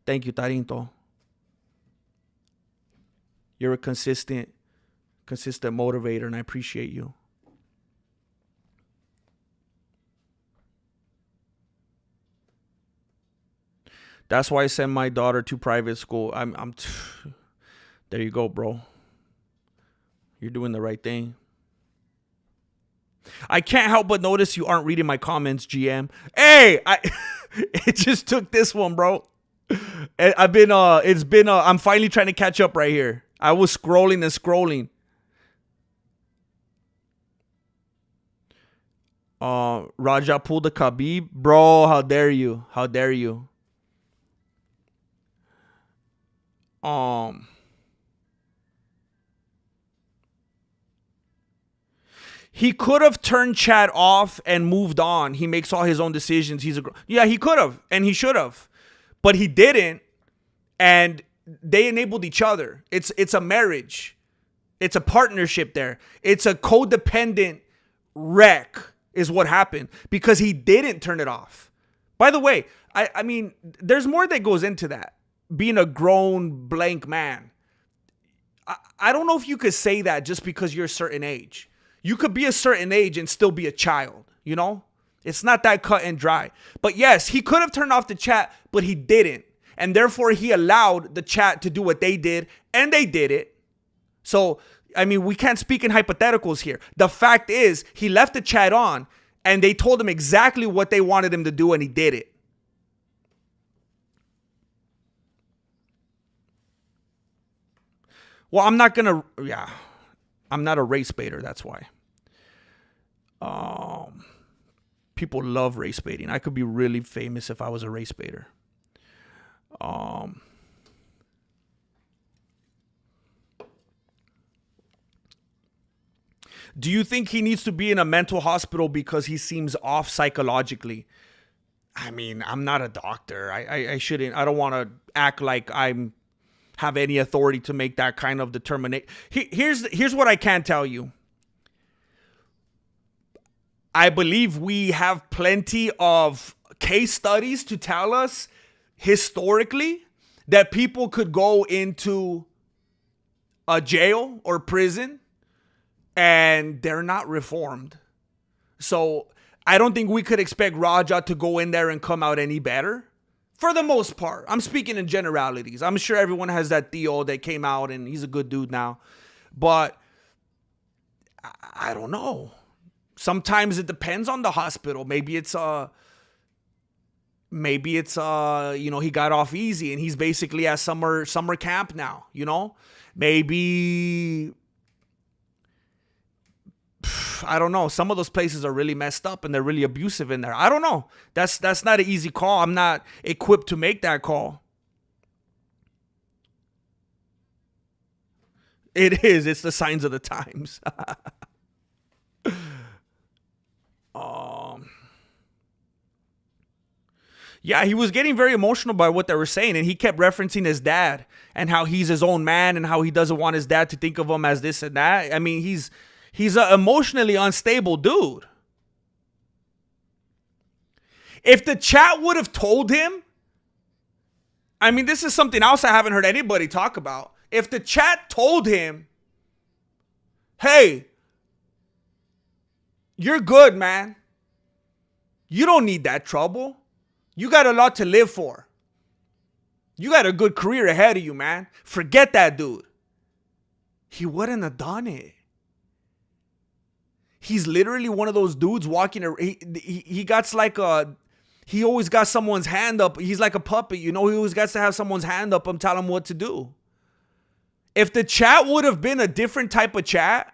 Thank you, Tarinto. You're a consistent motivator, and I appreciate you. That's why I send my daughter to private school. There you go, bro. You're doing the right thing. I can't help but notice you aren't reading my comments, GM. Hey, it just took this one, bro. I'm finally trying to catch up right here. I was scrolling and scrolling. Raja pulled the Khabib. Bro, how dare you? How dare you? He could have turned Chad off and moved on. He makes all his own decisions. Yeah, he could have, and he should have, but he didn't. And they enabled each other. It's a marriage. It's a partnership there. It's a codependent wreck is what happened because he didn't turn it off. By the way, I mean, there's more that goes into that. Being a grown blank man. I don't know if you could say that just because you're a certain age. You could be a certain age and still be a child, you know? It's not that cut and dry. But yes, he could have turned off the chat, but he didn't. And therefore, he allowed the chat to do what they did, and they did it. So, I mean, we can't speak in hypotheticals here. The fact is, he left the chat on, and they told him exactly what they wanted him to do, and he did it. Well, I'm not a race baiter, that's why. People love race baiting. I could be really famous if I was a race baiter. Do you think he needs to be in a mental hospital because he seems off psychologically? I mean, I'm not a doctor. I shouldn't. I don't want to act like I'm have any authority to make that kind of determination. Here's what I can tell you. I believe we have plenty of case studies to tell us historically that people could go into a jail or prison and they're not reformed. So I don't think we could expect Raja to go in there and come out any better. For the most part, I'm speaking in generalities. I'm sure everyone has that Theo that came out and he's a good dude now. But I don't know. Sometimes it depends on the hospital. Maybe it's he got off easy and he's basically at summer camp now, you know? Maybe I don't know. Some of those places are really messed up and they're really abusive in there. I don't know. That's not an easy call. I'm not equipped to make that call. It is. It's the signs of the times. Yeah, he was getting very emotional by what they were saying, and he kept referencing his dad and how he's his own man and how he doesn't want his dad to think of him as this and that. I mean, he's an emotionally unstable dude. If the chat would have told him, I mean, this is something else I haven't heard anybody talk about. If the chat told him, hey, you're good, man. You don't need that trouble. You got a lot to live for. You got a good career ahead of you, man. Forget that dude. He wouldn't have done it. he's literally one of those dudes walking. He got like he always got someone's hand up. He's like a puppet, you know. He always got to have someone's hand up and tell him what to do. If the chat would have been a different type of chat,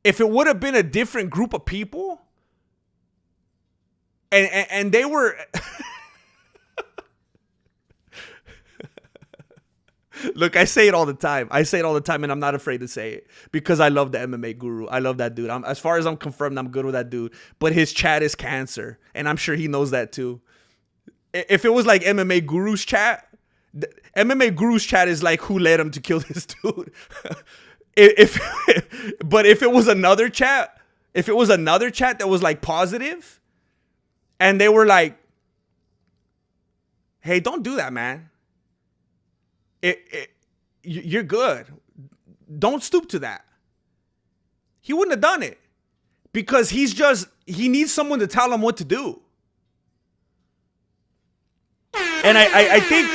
if it would have been a different group of people, and they were... Look, I say it all the time. And I'm not afraid to say it because I love the MMA guru. I love that dude. As far as I'm confirmed, I'm good with that dude. But his chat is cancer, and I'm sure he knows that too. If it was like MMA guru's chat, MMA guru's chat is like who led him to kill this dude. But if it was another chat, that was like positive, and they were like, "Hey, don't do that, man. You're good. Don't stoop to that." He wouldn't have done it because he needs someone to tell him what to do. And I think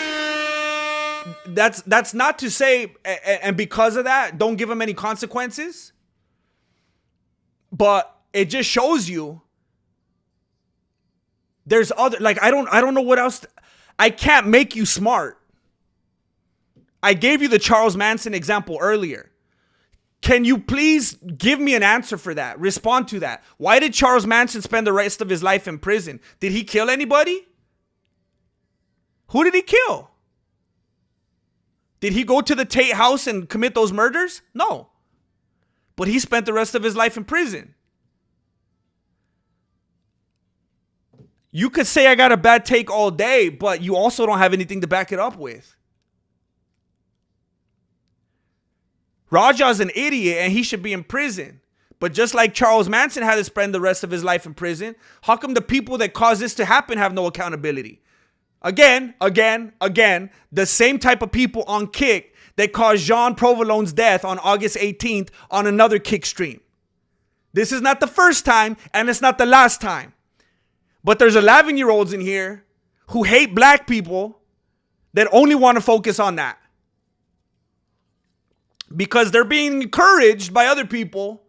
that's not to say, and because of that, don't give him any consequences. But it just shows you there's other, like, I don't know what else. I can't make you smart. I gave you the Charles Manson example earlier. Can you please give me an answer for that? Respond to that. Why did Charles Manson spend the rest of his life in prison? Did he kill anybody? Who did he kill? Did he go to the Tate house and commit those murders? No. But he spent the rest of his life in prison. You could say I got a bad take all day, but you also don't have anything to back it up with. Raja's an idiot and he should be in prison. But just like Charles Manson had to spend the rest of his life in prison, how come the people that caused this to happen have no accountability? Again, the same type of people on Kick that caused Jean Provolone's death on August 18th on another Kick stream. This is not the first time and it's not the last time. But there's 11-year-olds in here who hate black people that only want to focus on that. Because they're being encouraged by other people.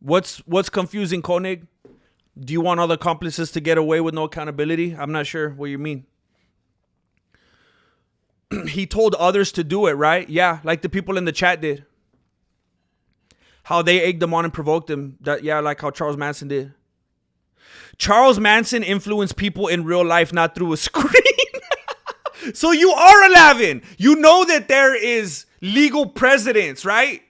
What's confusing, Koenig? Do you want other accomplices to get away with no accountability? I'm not sure what you mean. He told others to do it, right? Yeah, like the people in the chat did. How they egged them on and provoked them. Like how Charles Manson did. Charles Manson influenced people in real life, not through a screen. So you are 11. You know that there is legal precedents, right?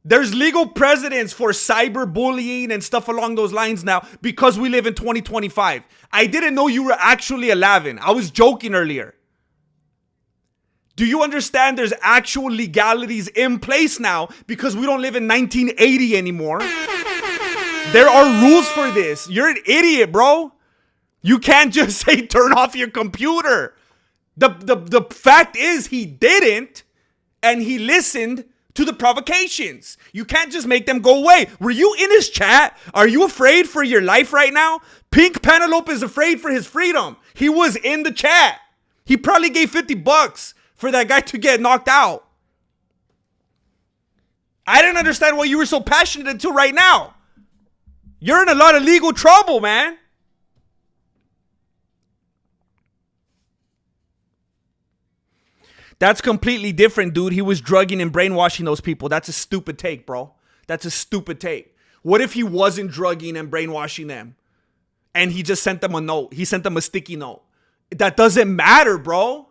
There's legal precedents for cyberbullying and stuff along those lines now because we live in 2025. I didn't know you were actually 11. I was joking earlier. Do you understand there's actual legalities in place now because we don't live in 1980 anymore? There are rules for this. You're an idiot, bro. You can't just say turn off your computer. The fact is he didn't, and he listened to the provocations. You can't just make them go away. Were you in his chat? Are you afraid for your life right now? Pink Penelope is afraid for his freedom. He was in the chat. He probably gave $50 for that guy to get knocked out. I didn't understand why you were so passionate until right now. You're in a lot of legal trouble, man. That's completely different, dude. He was drugging and brainwashing those people. That's a stupid take, bro. That's a stupid take. What if he wasn't drugging and brainwashing them? And he just sent them a note. He sent them a sticky note. That doesn't matter, bro.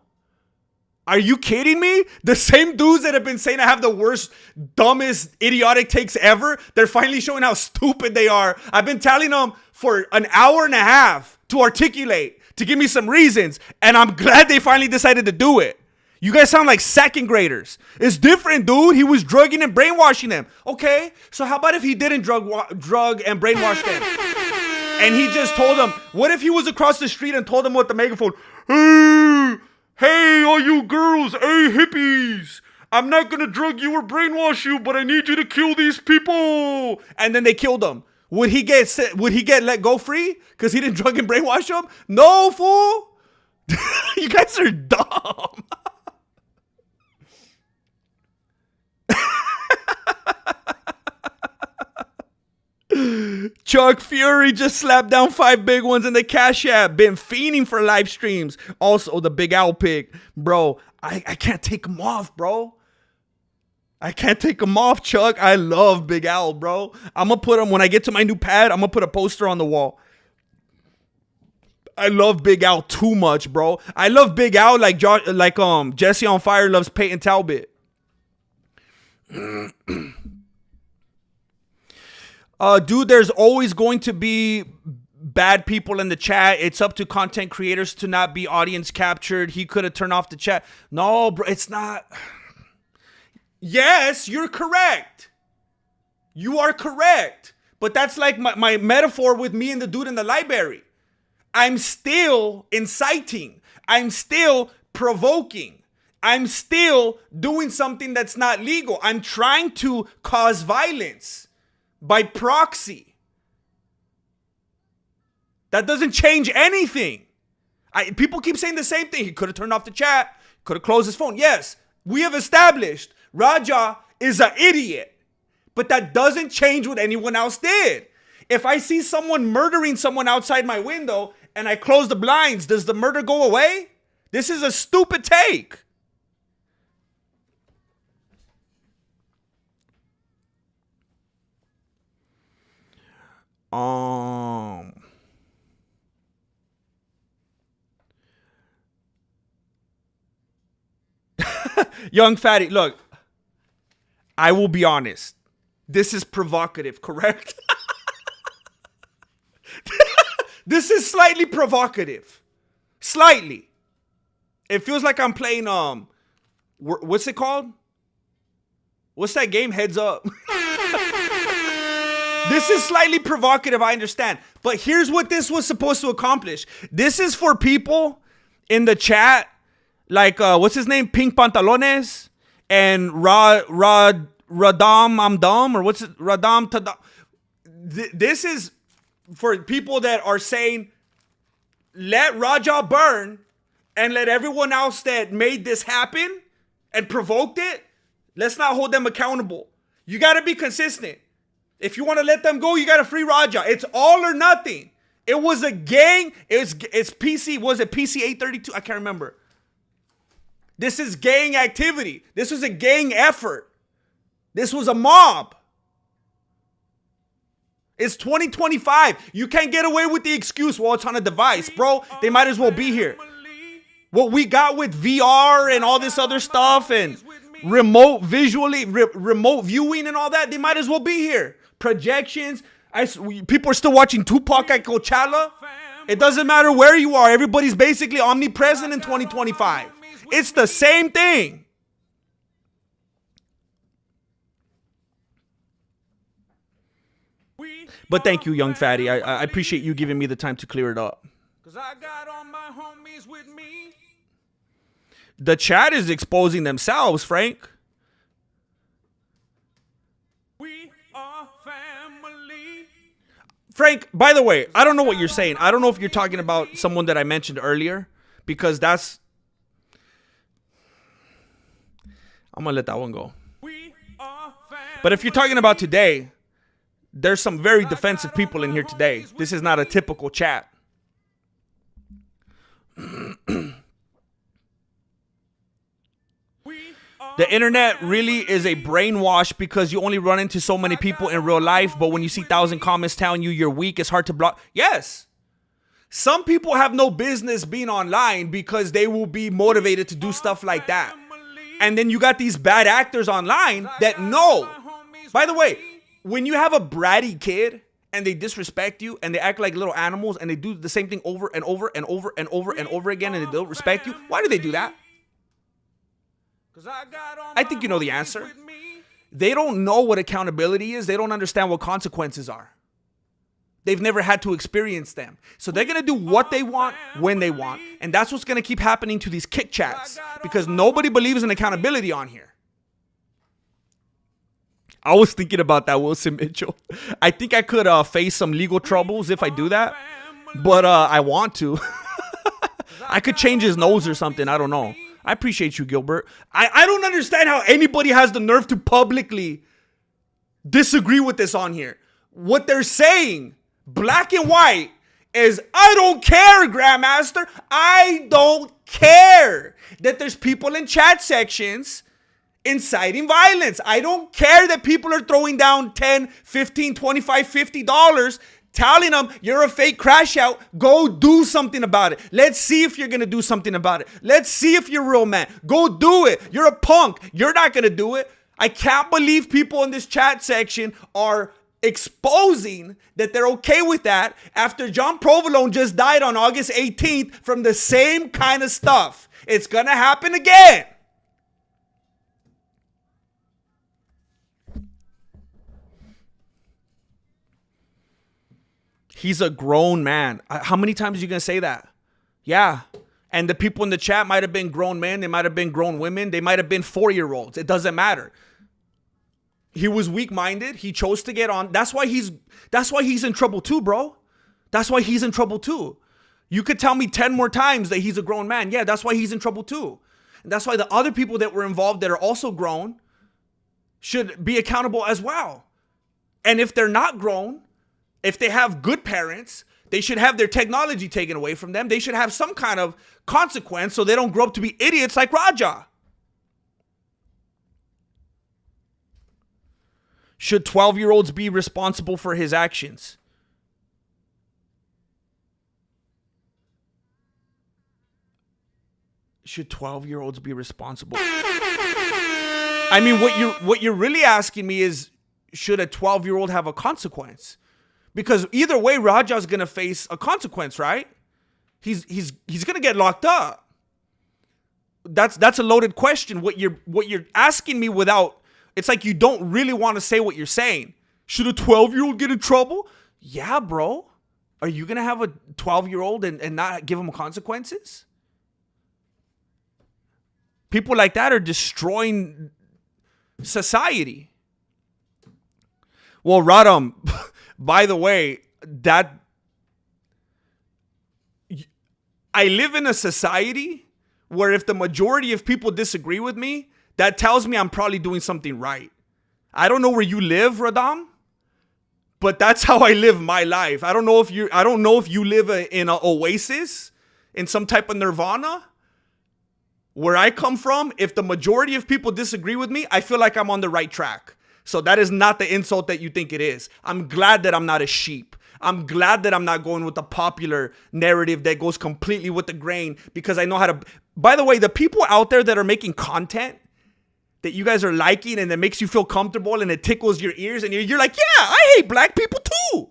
Are you kidding me? The same dudes that have been saying I have the worst, dumbest, idiotic takes ever, they're finally showing how stupid they are. I've been telling them for an hour and a half to articulate, to give me some reasons, and I'm glad they finally decided to do it. You guys sound like second graders. It's different, dude. He was drugging and brainwashing them. Okay, so how about if he didn't drug and brainwash them? And he just told them, what if he was across the street and told them with the megaphone, hey, all you girls, hey, hippies, I'm not going to drug you or brainwash you, but I need you to kill these people. And then they killed him. Would he get let go free because he didn't drug and brainwash them? No, fool. You guys are dumb. Chuck Fury just slapped down 5 big ones in the Cash App. Been fiending for live streams. Also, the Big Al pick. Bro, I can't take him off, bro. I can't take him off, Chuck. I love Big Al, bro. I'm going to put him, when I get to my new pad, I'm going to put a poster on the wall. I love Big Al too much, bro. I love Big Al like Jesse on Fire loves Peyton Talbot. Dude, there's always going to be bad people in the chat. It's up to content creators to not be audience captured. He could have turned off the chat. No, bro, it's not. Yes, you're correct. You are correct. But that's like my metaphor with me and the dude in the library. I'm still inciting. I'm still provoking. I'm still doing something that's not legal. I'm trying to cause violence by proxy. That doesn't change anything. People keep saying the same thing. He could have turned off the chat, could have closed his phone. Yes, we have established Raja is an idiot, but that doesn't change what anyone else did. If I see someone murdering someone outside my window and I close the blinds, does the murder go away? This is a stupid take. Young Fatty, look, I will be honest. This is provocative, correct? This is slightly provocative. Slightly. It feels like I'm playing, what's it called? What's that game? Heads Up. This is slightly provocative, I understand. But here's what this was supposed to accomplish. This is for people in the chat, like, what's his name? Pink Pantalones and Radam Amdam, or what's it? Radam Tadam. This is for people that are saying, let Raja burn and let everyone else that made this happen and provoked it, let's not hold them accountable. You got to be consistent. If you want to let them go, you got to free Raja. It's all or nothing. It was a gang. It's PC. Was it PC 832? I can't remember. This is gang activity. This was a gang effort. This was a mob. It's 2025. You can't get away with the excuse, well, it's on a device, bro. They might as well be here. What we got with VR and all this other stuff and remote remote viewing and all that, they might as well be here. Projections. People are still watching Tupac at Coachella. It doesn't matter where you are. Everybody's basically omnipresent in 2025. It's the same thing. But thank you, Young Fatty. I appreciate you giving me the time to clear it up. 'Cause I got all my homies with me. The chat is exposing themselves, Frank. We are family. Frank, by the way, I don't know what you're saying. I don't know if you're talking about someone that I mentioned earlier, because that's... I'm going to let that one go. But if you're talking about today, there's some very defensive people in here today. This is not a typical chat. The internet really is a brainwash because you only run into so many people in real life, but when you see 1,000 comments telling you you're weak, it's hard to block. Yes. Some people have no business being online because they will be motivated to do stuff like that. And then you got these bad actors online that know. By the way, when you have a bratty kid and they disrespect you and they act like little animals and they do the same thing over and over and over and over and over again and they don't respect you, why do they do that? I think you know the answer. They don't know what accountability is. They don't understand what consequences are. They've never had to experience them. So they're going to do what they want when they want. And that's what's going to keep happening to these kick chats because nobody believes in accountability on here. I was thinking about that, Wilson Mitchell. I think I could face some legal troubles if I do that. But I want to. I could change his nose or something. I don't know. I appreciate you, Gilbert. I don't understand how anybody has the nerve to publicly disagree with this on here. What they're saying, black and white, is I don't care, Grandmaster. I don't care that there's people in chat sections inciting violence. I don't care that people are throwing down $10, $15, $25, $50, telling them you're a fake crash out. Go do something about it. Let's see if you're going to do something about it. Let's see if you're a real man. Go do it. You're a punk. You're not going to do it. I can't believe people in this chat section are exposing that they're okay with that after John Provolone just died on August 18th from the same kind of stuff. It's going to happen again. He's a grown man. How many times are you going to say that? Yeah. And the people in the chat might have been grown men. They might have been grown women. They might have been 4-year-olds. It doesn't matter. He was weak-minded. He chose to get on. That's why he's in trouble too, bro. That's why he's in trouble too. You could tell me 10 more times that he's a grown man. Yeah, that's why he's in trouble too. And that's why the other people that were involved that are also grown should be accountable as well. And if they're not grown, if they have good parents, they should have their technology taken away from them. They should have some kind of consequence so they don't grow up to be idiots like Raja. Should 12-year-olds be responsible for his actions? Should 12-year-olds be responsible? I mean, what you're really asking me is, should a 12-year-old have a consequence? Because either way, Raja's gonna face a consequence, right? He's gonna get locked up. That's a loaded question. What you're asking me without, it's like you don't really want to say what you're saying. Should a 12-year-old get in trouble? Yeah, bro. Are you gonna have a 12-year-old and not give him consequences? People like that are destroying society. Well, Radam, by the way, that I live in a society where if the majority of people disagree with me, that tells me I'm probably doing something right. I don't know where you live, Radam, but that's how I live my life. I don't know if you live in an oasis, in some type of nirvana. Where I come from, if the majority of people disagree with me, I feel like I'm on the right track. So that is not the insult that you think it is. I'm glad that I'm not a sheep. I'm glad that I'm not going with the popular narrative that goes completely with the grain because I know how to. By the way, the people out there that are making content that you guys are liking and that makes you feel comfortable and it tickles your ears and you're like, yeah, I hate black people too.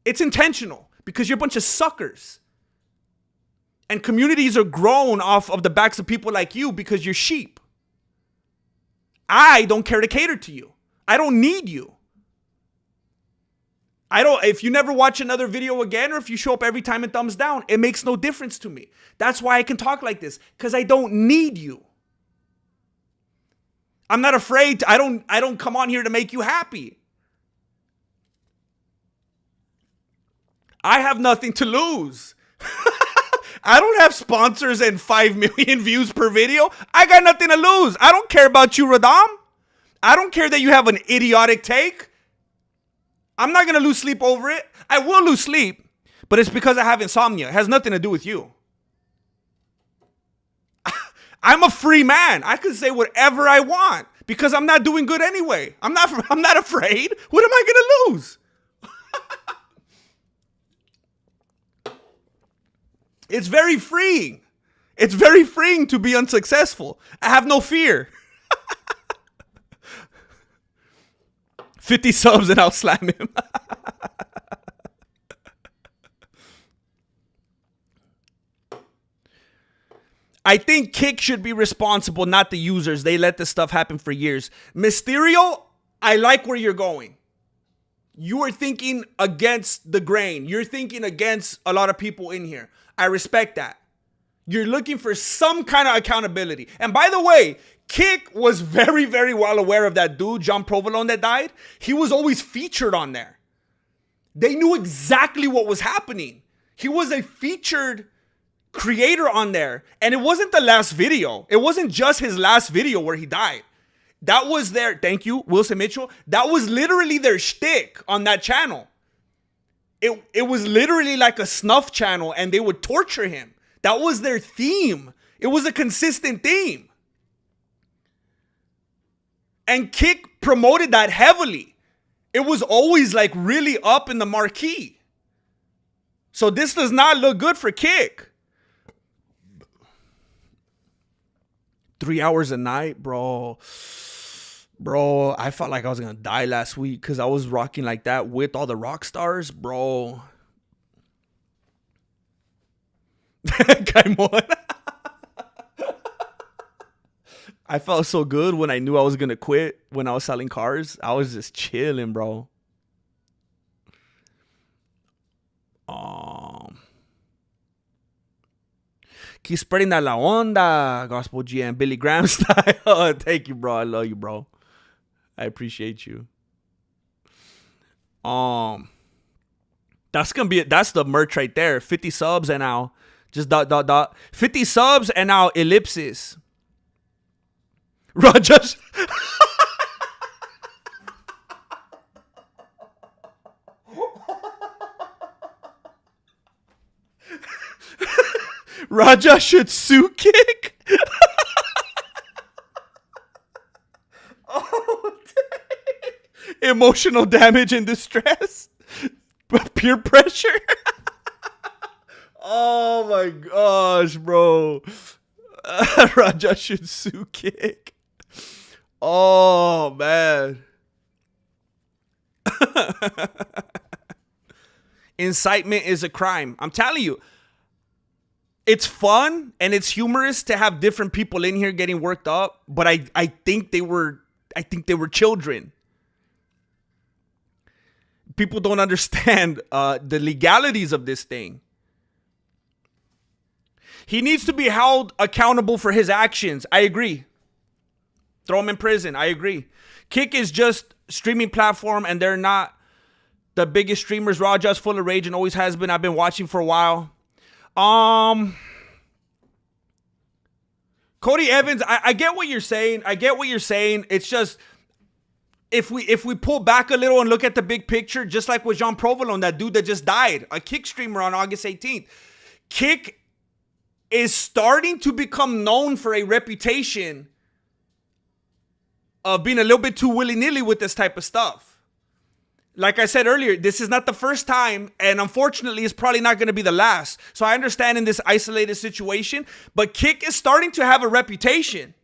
It's intentional because you're a bunch of suckers. And communities are grown off of the backs of people like you because you're sheep. I don't care to cater to you. I don't need you. If you never watch another video again or if you show up every time and thumbs down, it makes no difference to me. That's why I can talk like this, because I don't need you. I'm not afraid. I don't come on here to make you happy. I have nothing to lose. I don't have sponsors and 5 million views per video. I got nothing to lose. I don't care about you, Radam. I don't care that you have an idiotic take. I'm not going to lose sleep over it. I will lose sleep, but it's because I have insomnia. It has nothing to do with you. I'm a free man. I can say whatever I want because I'm not doing good anyway. I'm not afraid. What am I going to lose? It's very freeing. It's very freeing to be unsuccessful. I have no fear. 50 subs and I'll slam him. I think Kick should be responsible, not the users. They let this stuff happen for years. Mysterio, I like where you're going. You are thinking against the grain. You're thinking against a lot of people in here. I respect that. You're looking for some kind of accountability. And by the way, Kick was very, very well aware of that dude, John Provolone, that died. He was always featured on there. They knew exactly what was happening. He was a featured creator on there. And it wasn't the last video. It wasn't just his last video where he died. That was their, thank you, Wilson Mitchell. That was literally their shtick on that channel. It was literally like a snuff channel, and they would torture him. That was their theme. It was a consistent theme. And Kick promoted that heavily. It was always like really up in the marquee. So this does not look good for Kick. 3 hours a night, bro. Bro, I felt like I was going to die last week because I was rocking like that with all the rock stars, bro. Kaimon. I felt so good when I knew I was going to quit when I was selling cars. I was just chilling, bro. Keep spreading that la onda, Gospel GM, Billy Graham style. Oh, thank you, bro. I love you, bro. I appreciate you. That's the merch right there. 50 subs and now just ... 50 subs and now ellipsis. Rajesh. Raja should sue Kick. Oh, dang. Emotional damage and distress. Peer pressure. Oh my gosh, bro. Raja should sue Kick. Oh man. Incitement is a crime. I'm telling you. It's fun and it's humorous to have different people in here getting worked up, but I think they were children. People don't understand the legalities of this thing. He needs to be held accountable for his actions. I agree. Throw him in prison. I agree. Kick is just streaming platform and they're not the biggest streamers. Raja's full of rage and always has been. I've been watching for a while. Cody Evans, I get what you're saying. It's just if we pull back a little and look at the big picture, just like with Jean Provolone, that dude that just died, a Kick streamer on August 18th. Kick is starting to become known for a reputation of being a little bit too willy-nilly with this type of stuff. Like I said earlier, this is not the first time, and unfortunately, it's probably not going to be the last. So I understand in this isolated situation, but Kick is starting to have a reputation.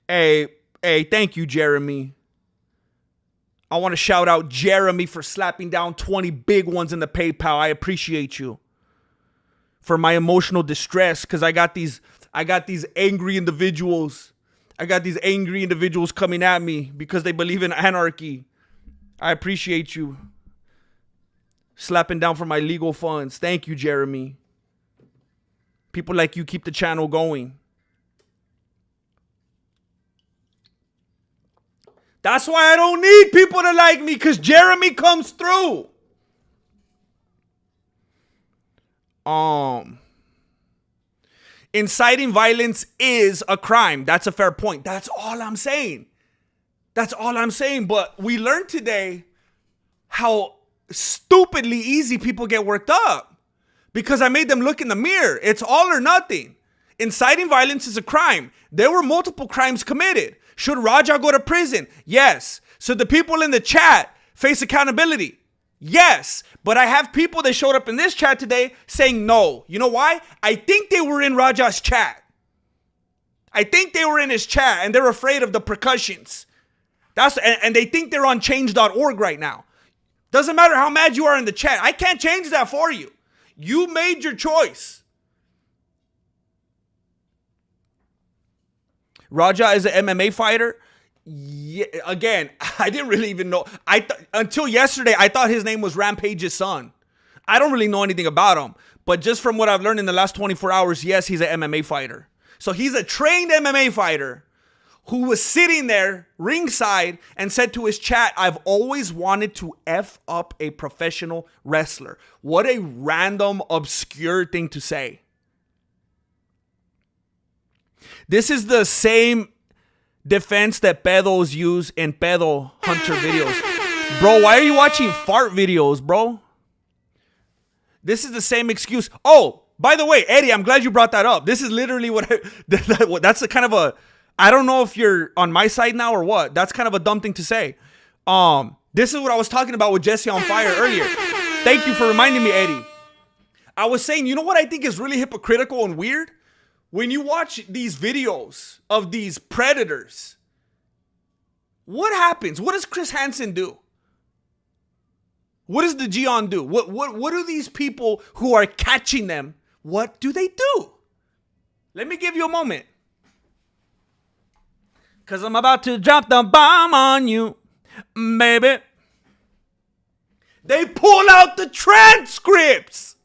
Hey, thank you, Jeremy. I want to shout out Jeremy for slapping down 20 big ones in the PayPal. I appreciate you. For my emotional distress, because I got these angry individuals. I got these angry individuals coming at me because they believe in anarchy. I appreciate you. Slapping down for my legal funds. Thank you, Jeremy. People like you keep the channel going. That's why I don't need people to like me, because Jeremy comes through. Inciting violence is a crime. That's a fair point. That's all I'm saying. But we learned today how stupidly easy people get worked up because I made them look in the mirror. It's all or nothing. Inciting violence is a crime. There were multiple crimes committed. Should Raja go to prison? Yes. Should the people in the chat face accountability? Yes, but I have people that showed up in this chat today saying no. You know why? I think they were in Raja's chat. I think they were in his chat and they're afraid of the repercussions. And they think they're on change.org right now. Doesn't matter how mad you are in the chat. I can't change that for you. You made your choice. Raja is an MMA fighter. Yeah, again, I didn't really even know. Until yesterday, I thought his name was Rampage's son. I don't really know anything about him. But just from what I've learned in the last 24 hours, yes, he's an MMA fighter. So he's a trained MMA fighter who was sitting there ringside and said to his chat, I've always wanted to F up a professional wrestler. What a random, obscure thing to say. This is the same defense that pedos use in pedo hunter videos. Bro, why are you watching fart videos, bro? This is the same excuse. Oh, by the way, Eddie, I'm glad you brought that up. This is literally that's a kind of a, I don't know if you're on my side now or what. That's kind of a dumb thing to say. This is what I was talking about with Jesse on Fire earlier. Thank you for reminding me, Eddie. I was saying, you know what I think is really hypocritical and weird? When you watch these videos of these predators, what happens? What does Chris Hansen do? What does the Gion do? What do these people who are catching them, what do they do? Let me give you a moment. Because I'm about to drop the bomb on you, baby. They pull out the transcripts.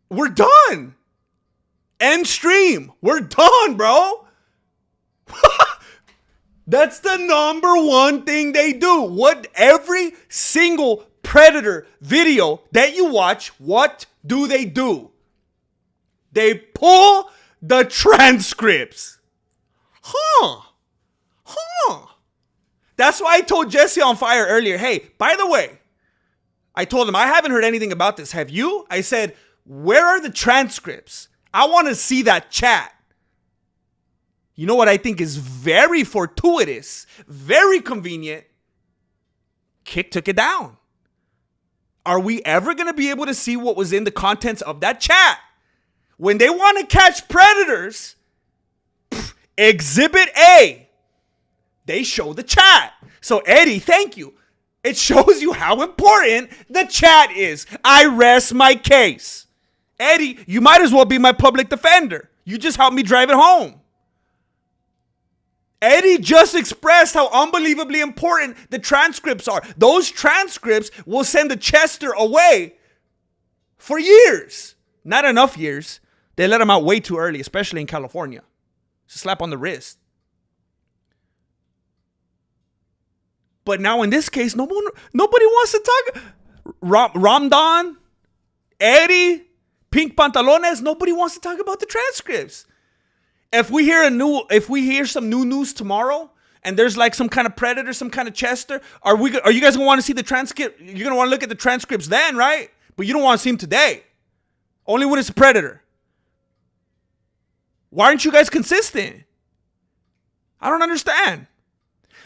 We're done. End stream. We're done, bro. That's the number one thing they do. What every single Predator video that you watch, what do? They pull the transcripts. That's why I told Jesse on Fire earlier, hey, by the way, I told him, I haven't heard anything about this. Have you? I said, where are the transcripts? I want to see that chat. You know what I think is very fortuitous, very convenient? Kick took it down. Are we ever going to be able to see what was in the contents of that chat? When they want to catch predators, Exhibit A, they show the chat. So Eddie, thank you. It shows you how important the chat is. I rest my case. Eddie, you might as well be my public defender. You just helped me drive it home. Eddie just expressed how unbelievably important the transcripts are. Those transcripts will send the Chester away for years. Not enough years. They let him out way too early, especially in California. It's a slap on the wrist. But now in this case, nobody wants to talk. Ramdan, Eddie, Pink Pantalones, nobody wants to talk about the transcripts. If we hear some new news tomorrow and there's like some kind of Predator, some kind of Chester, are you guys gonna want to see the transcript? You're gonna want to look at the transcripts then, right? But you don't want to see them today. Only when it's a Predator. Why aren't you guys consistent? I don't understand.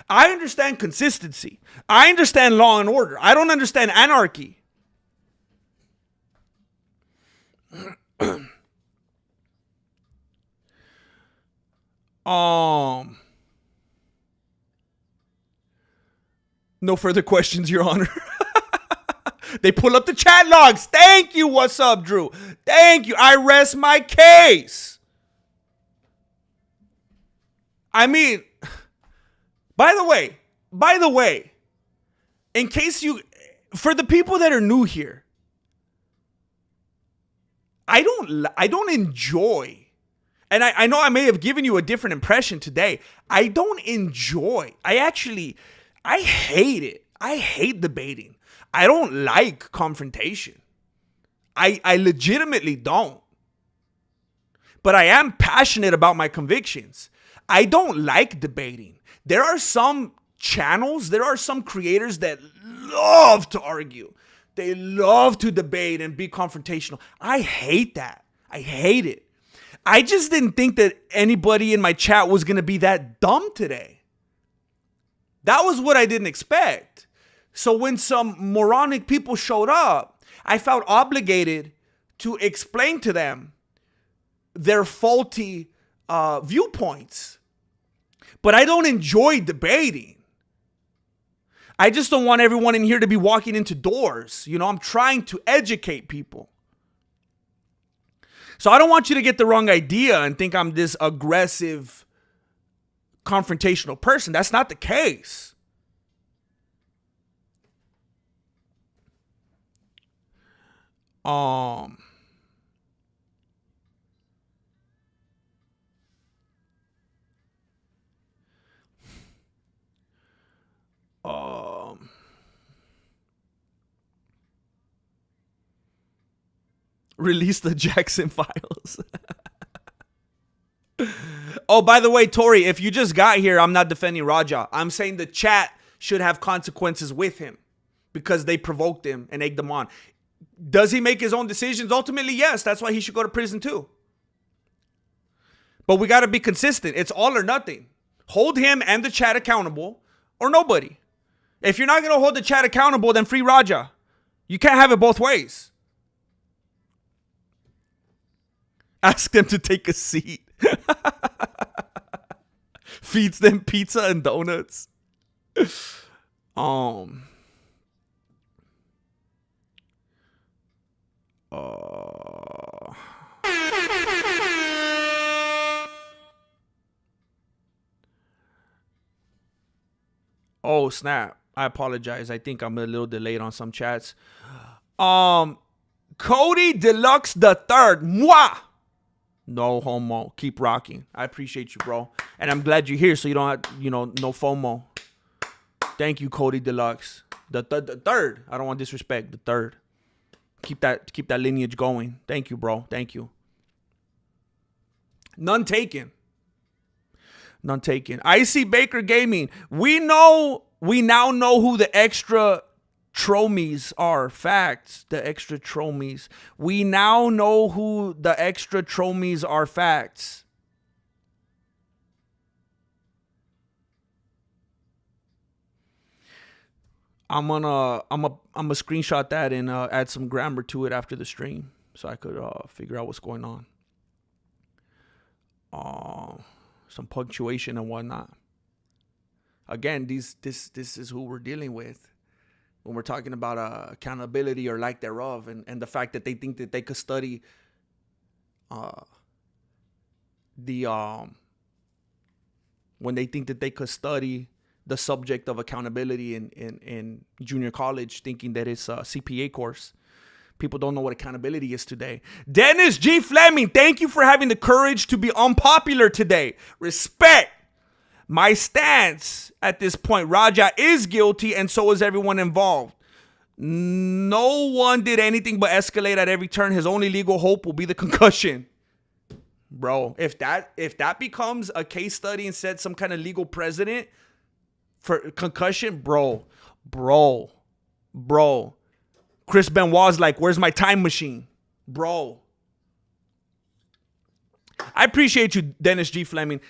I understand consistency. I understand law and order. I don't understand anarchy. No further questions, Your Honor. They pull up the chat logs. Thank you. What's up, Drew? Thank you. I rest my case. I mean, by the way, in case for the people that are new here, I don't enjoy, and I know I may have given you a different impression today. I don't enjoy. I hate it. I hate debating. I don't like confrontation. I legitimately don't. But I am passionate about my convictions. I don't like debating. There are some channels, there are some creators that love to argue. They love to debate and be confrontational. I hate that. I hate it. I just didn't think that anybody in my chat was going to be that dumb today. That was what I didn't expect. So when some moronic people showed up, I felt obligated to explain to them their faulty viewpoints. But I don't enjoy debating. I just don't want everyone in here to be walking into doors. I'm trying to educate people. So I don't want you to get the wrong idea and think I'm this aggressive, confrontational person. That's not the case. Release the Jackson Files. Oh, by the way, Tori, if you just got here, I'm not defending Raja. I'm saying the chat should have consequences with him because they provoked him and egged him on. Does he make his own decisions? Ultimately, yes. That's why he should go to prison too. But we got to be consistent. It's all or nothing. Hold him and the chat accountable or nobody. If you're not going to hold the chat accountable, then free Raja. You can't have it both ways. Ask them to take a seat. Feeds them pizza and donuts. Oh, snap. I apologize. I think I'm a little delayed on some chats. Cody Deluxe the Third. Mwah! No homo. Keep rocking. I appreciate you, bro. And I'm glad you're here so you don't have, no FOMO. Thank you, Cody Deluxe. The third. I don't want disrespect. The third. Keep that lineage going. Thank you, bro. Thank you. None taken. None taken. IC Baker Gaming. We now know who the extra Tromies are. Facts. The extra Tromies. We now know who the extra Tromies are. Facts. I'm gonna screenshot that and add some grammar to it after the stream so I could figure out what's going on. Some punctuation and whatnot. Again, this is who we're dealing with when we're talking about accountability or lack thereof, and the fact that they think that they could study when they think that they could study the subject of accountability in junior college, thinking that it's a CPA course. People don't know what accountability is today. Dennis G. Fleming, thank you for having the courage to be unpopular today. Respect. My stance at this point, Raja is guilty and so is everyone involved. No one did anything but escalate at every turn. His only legal hope will be the concussion. Bro, if that becomes a case study and set some kind of legal precedent for concussion, bro. Chris Benoit's like, where's my time machine? Bro. I appreciate you, Dennis G. Fleming.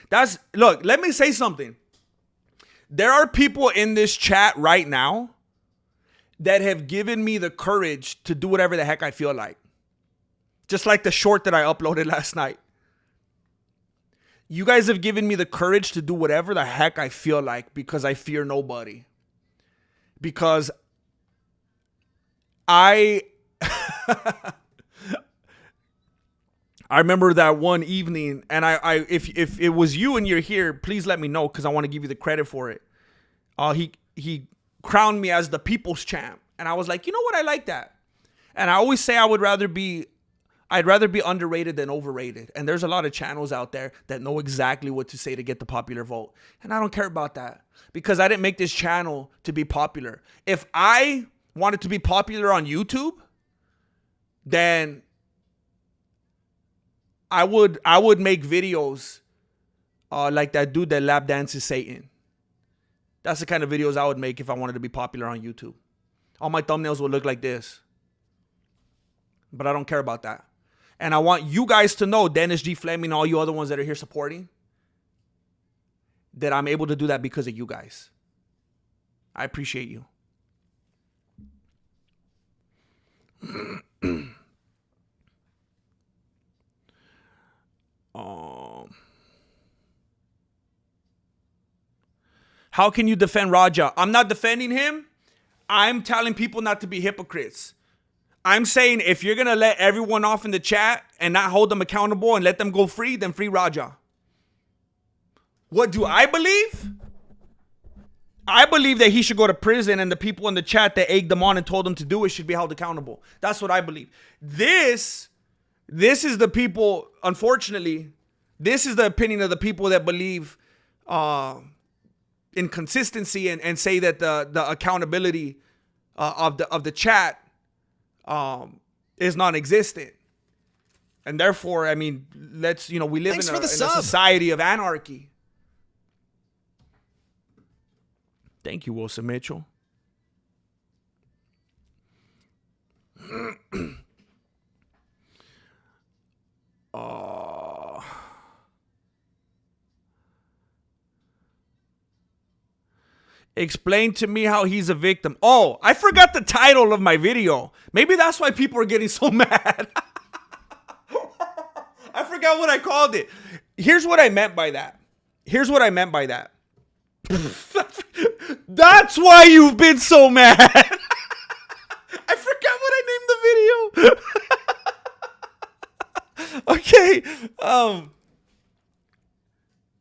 Look, let me say something. There are people in this chat right now that have given me the courage to do whatever the heck I feel like. Just like the short that I uploaded last night. You guys have given me the courage to do whatever the heck I feel like because I fear nobody. Because I remember that one evening, and if it was you and you're here, please let me know because I want to give you the credit for it. He crowned me as the people's champ, and I was like, you know what, I like that. And I always say I'd rather be underrated than overrated. And there's a lot of channels out there that know exactly what to say to get the popular vote, and I don't care about that because I didn't make this channel to be popular. If I wanted to be popular on YouTube, then I would make videos like that dude that lap dances Satan. That's the kind of videos I would make if I wanted to be popular on YouTube. All my thumbnails would look like this. But I don't care about that. And I want you guys to know, Dennis G. Fleming, all you other ones that are here supporting, that I'm able to do that because of you guys. I appreciate you. How can you defend Raja? I'm not defending him. I'm telling people not to be hypocrites. I'm saying if you're going to let everyone off in the chat and not hold them accountable and let them go free, then free Raja. What do I believe? I believe that he should go to prison and the people in the chat that egged them on and told them to do it should be held accountable. That's what I believe. This is the people, unfortunately, this is the opinion of the people that believe in consistency and say that the accountability of the chat is non-existent. And therefore, I mean, we live in a society of anarchy. Thank you, Wilson Mitchell. Explain to me how he's a victim. Oh, I forgot the title of my video. Maybe that's why people are getting so mad. I forgot what I called it. Here's what I meant by that. That's why you've been so mad. I forgot what I named the video. Okay.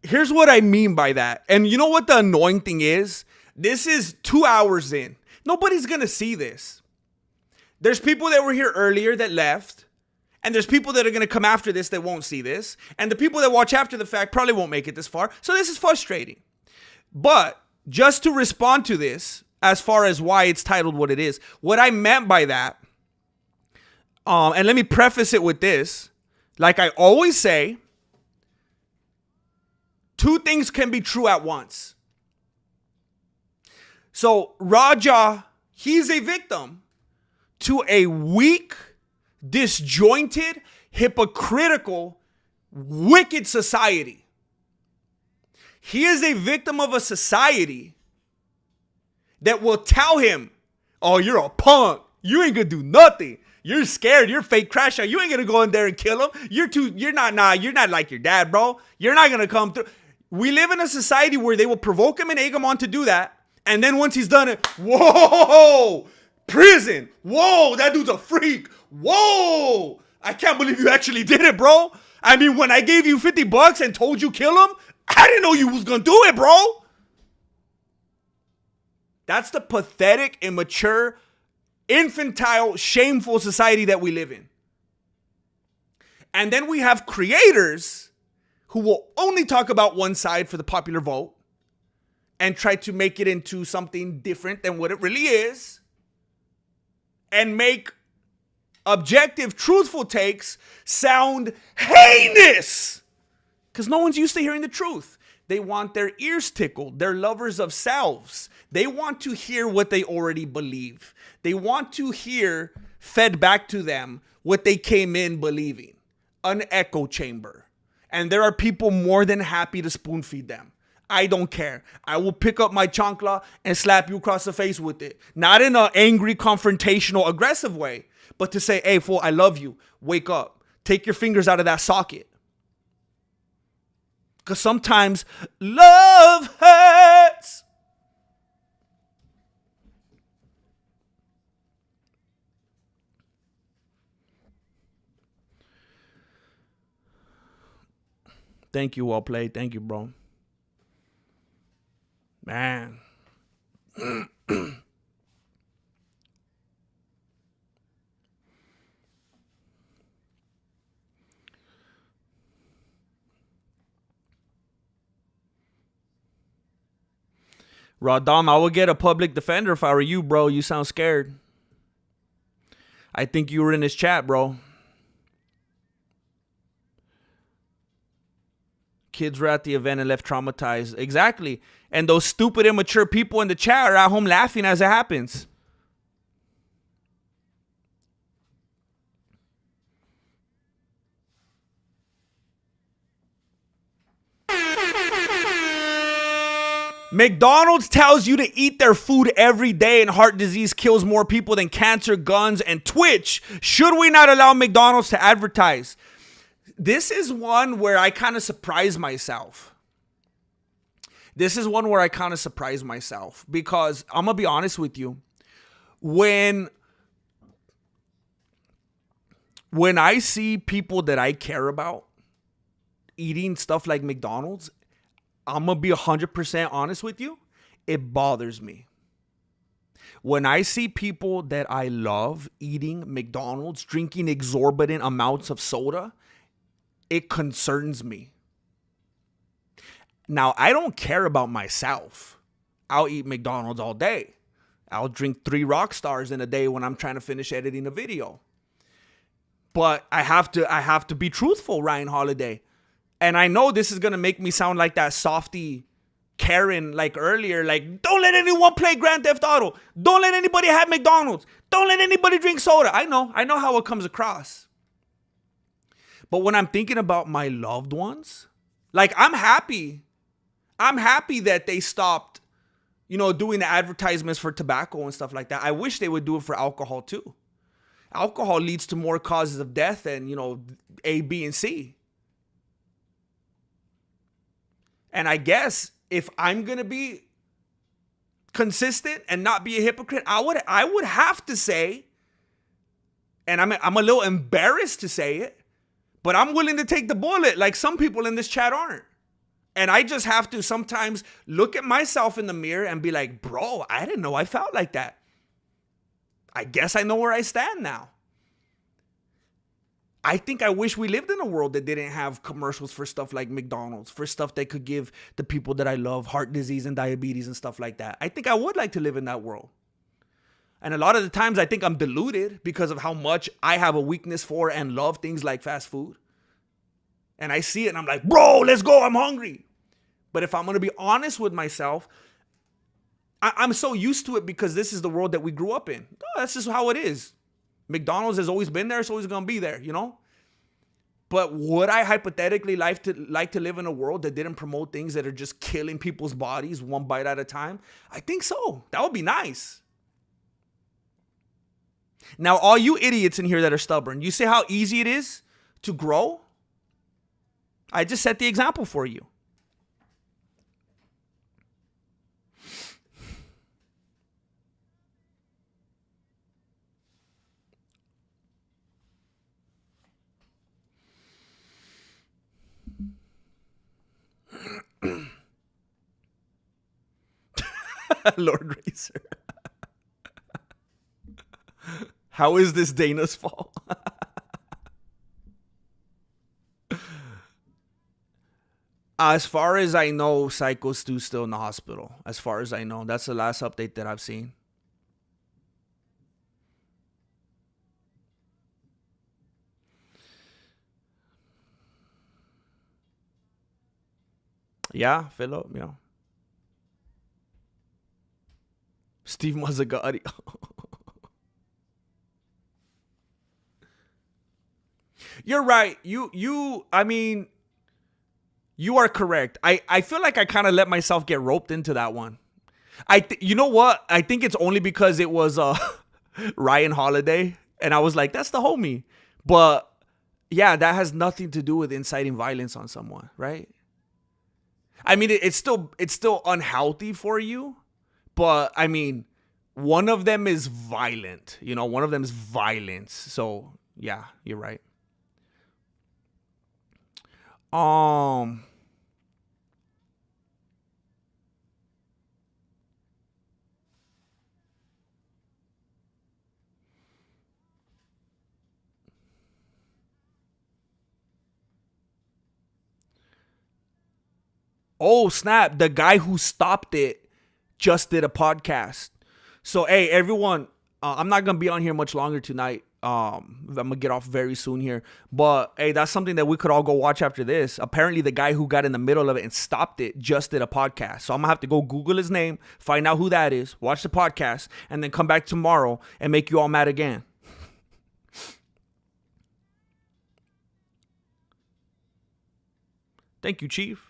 Here's what I mean by that. And you know what the annoying thing is? This is 2 hours in. Nobody's going to see this. There's people that were here earlier that left. And there's people that are going to come after this that won't see this. And the people that watch after the fact probably won't make it this far. So this is frustrating. But just to respond to this, as far as why it's titled what it is, what I meant by that, and let me preface it with this, like I always say, two things can be true at once. So Raja, he's a victim to a weak, disjointed, hypocritical, wicked society. He is a victim of a society that will tell him, oh, you're a punk. You ain't gonna do nothing. You're scared. You're fake crash out. You ain't gonna go in there and kill him. You're not like your dad, bro. You're not gonna come through. We live in a society where they will provoke him and egg him on to do that. And then once he's done it, whoa, prison. Whoa, that dude's a freak. Whoa, I can't believe you actually did it, bro. I mean, when I gave you $50 and told you kill him, I didn't know you was gonna do it, bro. That's the pathetic, immature, infantile, shameful society that we live in. And then we have creators who will only talk about one side for the popular vote and try to make it into something different than what it really is and make objective, truthful takes sound heinous because no one's used to hearing the truth. They want their ears tickled. They're lovers of selves. They want to hear what they already believe. They want to hear fed back to them what they came in believing. An echo chamber. And there are people more than happy to spoon feed them. I don't care. I will pick up my chancla and slap you across the face with it. Not in an angry, confrontational, aggressive way, but to say, hey, fool, I love you. Wake up. Take your fingers out of that socket. Because sometimes love hurts. Thank you, well played. Thank you, bro. Man. Radam, I would get a public defender if I were you, bro. You sound scared. I think you were in his chat, bro. Kids were at the event and left traumatized. Exactly. And those stupid, immature people in the chat are at home laughing as it happens. McDonald's tells you to eat their food every day and heart disease kills more people than cancer, guns, and Twitch. Should we not allow McDonald's to advertise? This is one where I kind of surprise myself. Because I'm going to be honest with you. When When I see people that I care about eating stuff like McDonald's, I'm going to be 100% honest with you. It bothers me. When I see people that I love eating McDonald's, drinking exorbitant amounts of soda, it concerns me. Now, I don't care about myself. I'll eat McDonald's all day. I'll drink 3 Rockstars in a day when I'm trying to finish editing a video. But I have to be truthful, Ryan Holiday. And I know this is going to make me sound like that softy Karen like earlier. Like, don't let anyone play Grand Theft Auto. Don't let anybody have McDonald's. Don't let anybody drink soda. I know how it comes across. But when I'm thinking about my loved ones, like I'm happy that they stopped, doing the advertisements for tobacco and stuff like that. I wish they would do it for alcohol too. Alcohol leads to more causes of death than, A, B, and C. And I guess if I'm going to be consistent and not be a hypocrite, I would have to say, and I'm a little embarrassed to say it, but I'm willing to take the bullet like some people in this chat aren't. And I just have to sometimes look at myself in the mirror and be like, bro, I didn't know I felt like that. I guess I know where I stand now. I think I wish we lived in a world that didn't have commercials for stuff like McDonald's, for stuff that could give the people that I love heart disease and diabetes and stuff like that. I think I would like to live in that world. And a lot of the times I think I'm deluded because of how much I have a weakness for and love things like fast food. And I see it and I'm like, bro, let's go. I'm hungry. But if I'm going to be honest with myself, I'm so used to it because this is the world that we grew up in. Oh, that's just how it is. McDonald's has always been there. It's always going to be there, But would I hypothetically like to live in a world that didn't promote things that are just killing people's bodies one bite at a time? I think so. That would be nice. Now, all you idiots in here that are stubborn, you see how easy it is to grow? I just set the example for you. Lord Racer. How is this Dana's fault? As far as I know, Psycho Stu's still in the hospital. As far as I know. That's the last update that I've seen. Yeah, Philip, yeah. Steve Mazzagatti. You're right. I mean, you are correct. I feel like I kind of let myself get roped into that one. You know what? I think it's only because it was Ryan Holiday. And I was like, that's the homie. But yeah, that has nothing to do with inciting violence on someone, right? I mean, it's still unhealthy for you. But I mean, one of them is violent. One of them is violence. So yeah, you're right. Oh, snap. The guy who stopped it just did a podcast. So, hey, everyone, I'm not going to be on here much longer tonight. I'm going to get off very soon here. But, hey, that's something that we could all go watch after this. Apparently, the guy who got in the middle of it and stopped it just did a podcast. So, I'm going to have to go Google his name, find out who that is, watch the podcast, and then come back tomorrow and make you all mad again. Thank you, Chief.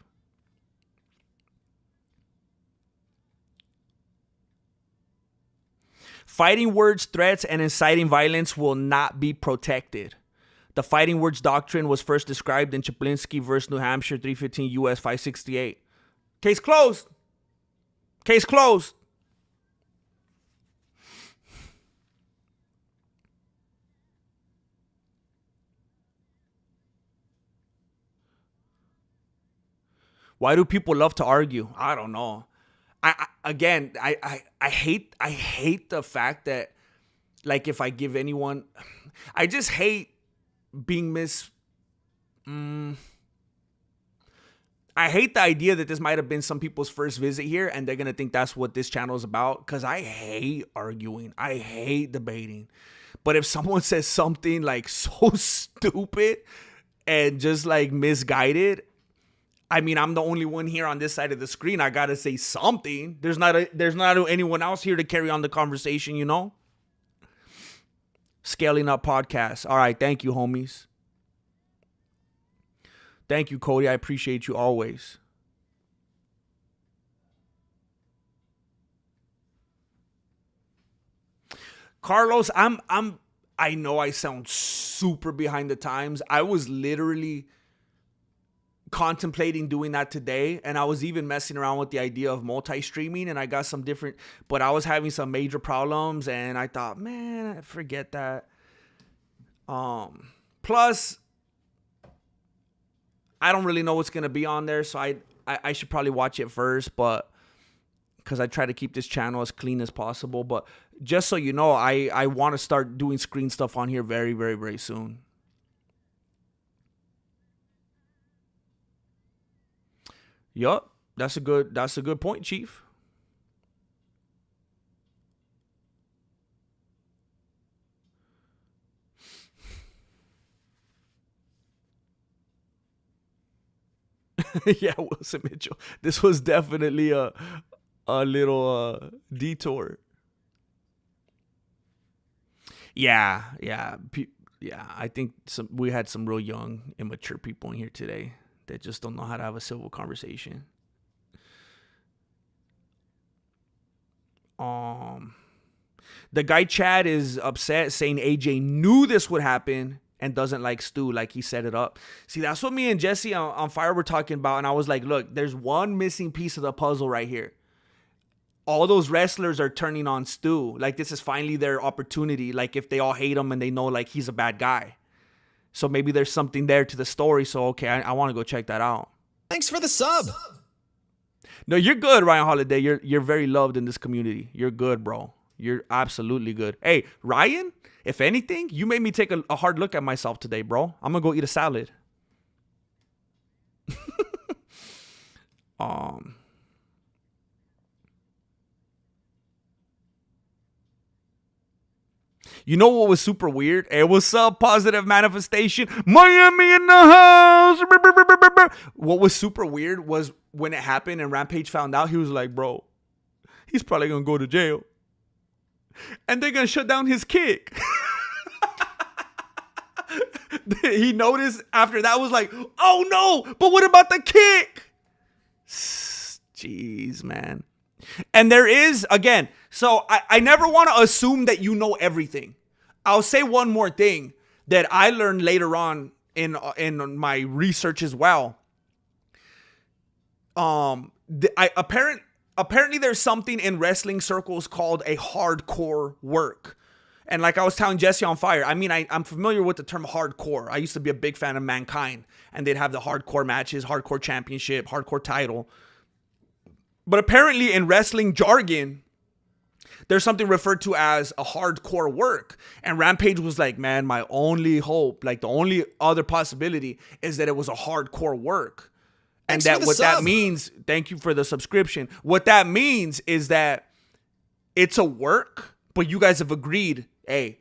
Fighting words, threats, and inciting violence will not be protected. The fighting words doctrine was first described in Chaplinsky v. New Hampshire, 315 U.S. 568. Case closed. Case closed. Why do people love to argue? I don't know. I hate the fact that, like, if I give anyone, I just hate being I hate the idea that this might have been some people's first visit here and they're going to think that's what this channel is about, because I hate arguing. I hate debating. But if someone says something like so stupid and just like misguided, I mean, I'm the only one here on this side of the screen. I got to say something. There's not anyone else here to carry on the conversation, you know? Scaling Up Podcast. All right. Thank you, homies. Thank you, Cody. I appreciate you always. Carlos, I know I sound super behind the times. I was literally contemplating doing that today, and I was even messing around with the idea of multi-streaming, and I got some different, but I was having some major problems, and I thought, man, forget that. Plus, I don't really know what's going to be on there, so I should probably watch it first, but because I try to keep this channel as clean as possible. But just so you know, I want to start doing screen stuff on here very, very, very soon. Yup, that's a good point, Chief. Yeah, Wilson Mitchell. This was definitely a little detour. Yeah. I think we had some real young, immature people in here today that just don't know how to have a civil conversation. The guy Chad is upset, saying AJ knew this would happen and doesn't like Stu, like he set it up. See, that's what me and Jesse on Fire were talking about, and I was like, look, there's one missing piece of the puzzle right here. All those wrestlers are turning on Stu. Like, this is finally their opportunity. Like, if they all hate him and they know, like, he's a bad guy. So maybe there's something there to the story. So, okay, I want to go check that out. Thanks for the sub. No, you're good, Ryan Holiday. You're very loved in this community. You're good, bro. You're absolutely good. Hey, Ryan, if anything, you made me take a hard look at myself today, bro. I'm going to go eat a salad. You know what was super weird? Hey, what's up, Positive Manifestation? Miami in the house. What was super weird was when it happened and Rampage found out, he was like, bro, he's probably going to go to jail. And they're going to shut down his kick. He noticed after that, was like, oh no, but what about the kick? Jeez, man. And there is, again, so I never want to assume that you know everything. I'll say one more thing that I learned later on in my research as well. Apparently there's something in wrestling circles called a hardcore work. And like I was telling Jesse on Fire, I mean, I'm familiar with the term hardcore. I used to be a big fan of Mankind, and they'd have the hardcore matches, hardcore championship, hardcore title. But apparently in wrestling jargon, there's something referred to as a hardcore work. And Rampage was like, man, my only hope, like the only other possibility is that it was a hardcore work. And that what that means, thank you for the subscription. What that means is that it's a work, but you guys have agreed, hey,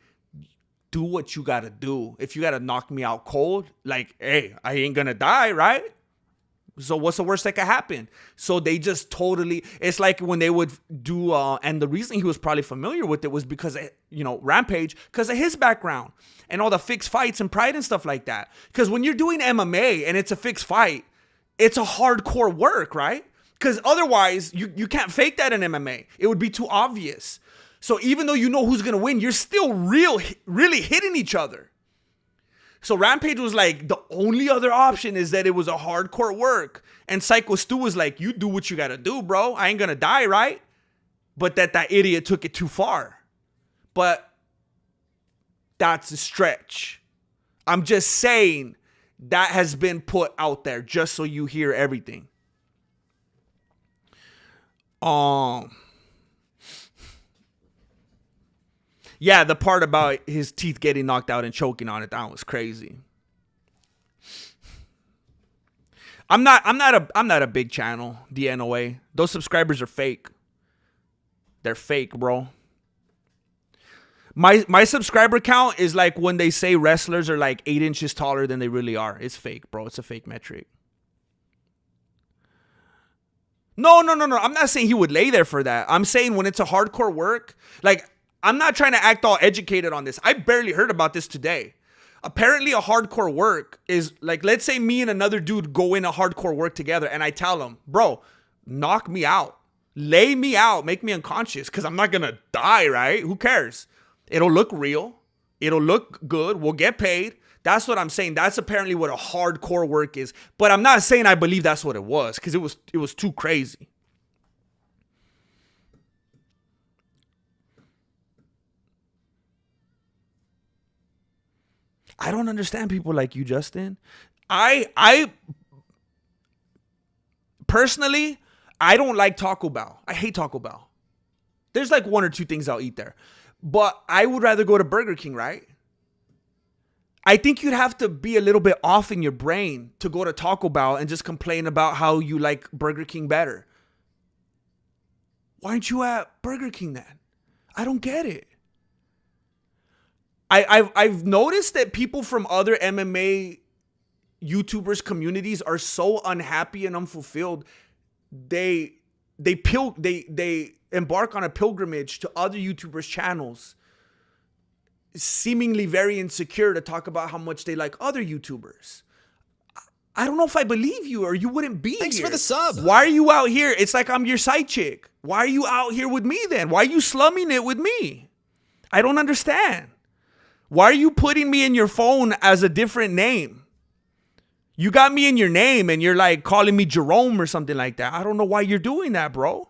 do what you got to do. If you got to knock me out cold, like, hey, I ain't going to die, right? So what's the worst that could happen? So they just totally, it's like when they would do, and the reason he was probably familiar with it was because, Rampage, because of his background and all the fixed fights and Pride and stuff like that. Because when you're doing MMA and it's a fixed fight, it's a hardcore work, right? Because otherwise, you can't fake that in MMA. It would be too obvious. So even though you know who's going to win, you're still really hitting each other. So Rampage was like, the only other option is that it was a hardcore work. And Psycho Stu was like, you do what you got to do, bro. I ain't going to die, right? But that idiot took it too far. But that's a stretch. I'm just saying that has been put out there just so you hear everything. Um, yeah, the part about his teeth getting knocked out and choking on it, that was crazy. I'm not a big channel, DNOA. Those subscribers are fake. They're fake, bro. My subscriber count is like when they say wrestlers are like 8 inches taller than they really are. It's fake, bro. It's a fake metric. No. I'm not saying he would lay there for that. I'm saying when it's a hardcore work, like, I'm not trying to act all educated on this. I barely heard about this today. Apparently a hardcore work is like, let's say me and another dude go in a hardcore work together and I tell him, bro, knock me out. Lay me out. Make me unconscious because I'm not going to die, right? Who cares? It'll look real. It'll look good. We'll get paid. That's what I'm saying. That's apparently what a hardcore work is. But I'm not saying I believe that's what it was because it was too crazy. I don't understand people like you, Justin. I personally, I don't like Taco Bell. I hate Taco Bell. There's like 1 or 2 things I'll eat there. But I would rather go to Burger King, right? I think you'd have to be a little bit off in your brain to go to Taco Bell and just complain about how you like Burger King better. Why aren't you at Burger King then? I don't get it. I've noticed that people from other MMA YouTubers communities are so unhappy and unfulfilled. They embark on a pilgrimage to other YouTubers' channels, seemingly very insecure to talk about how much they like other YouTubers. I don't know if I believe you or you wouldn't be Thanks here. for the sub. Why are you out here? It's like I'm your side chick. Why are you out here with me then? Why are you slumming it with me? I don't understand. Why are you putting me in your phone as a different name? You got me in your name and you're like calling me Jerome or something like that. I don't know why you're doing that, bro.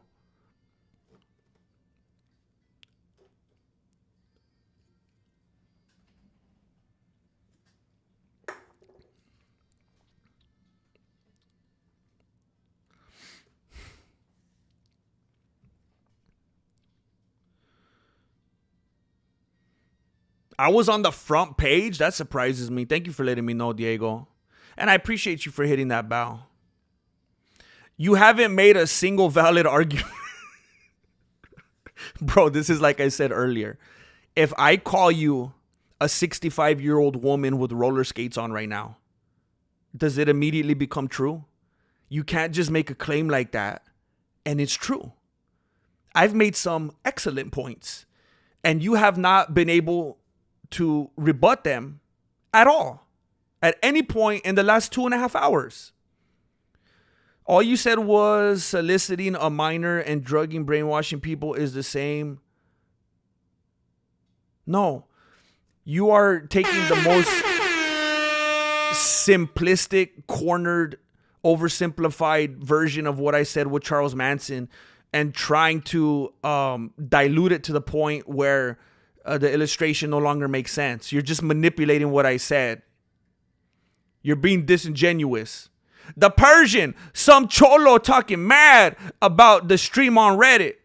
I was on the front page. That surprises me. Thank you for letting me know, Diego. And I appreciate you for hitting that bell. You haven't made a single valid argument. Bro, this is like I said earlier. If I call you a 65-year-old woman with roller skates on right now, does it immediately become true? You can't just make a claim like that and it's true. I've made some excellent points and you have not been able to rebut them at all, at any point in the last 2.5 hours. All you said was soliciting a minor and drugging, brainwashing people is the same. No, you are taking the most simplistic, cornered, oversimplified version of what I said with Charles Manson and trying to dilute it to the point where the illustration no longer makes sense. You're just manipulating what I said. You're being disingenuous. The Persian, some cholo talking mad about the stream on Reddit.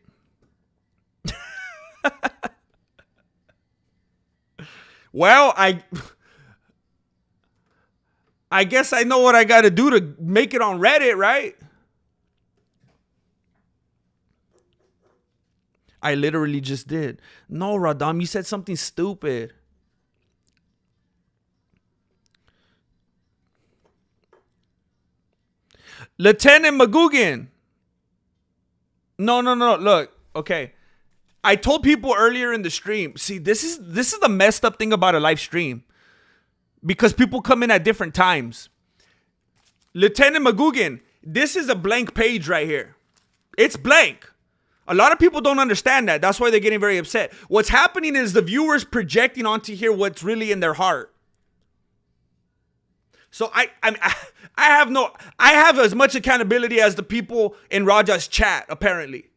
Well, I guess I know what I got to do to make it on Reddit, right? I literally just did. No, Radam, you said something stupid. Lieutenant Magoogan. No. Look, okay. I told people earlier in the stream. See, this is the messed up thing about a live stream. Because people come in at different times. Lieutenant Magoogan, this is a blank page right here. It's blank. A lot of people don't understand that. That's why they're getting very upset. What's happening is the viewers projecting onto here what's really in their heart. So I have as much accountability as the people in Raja's chat, apparently.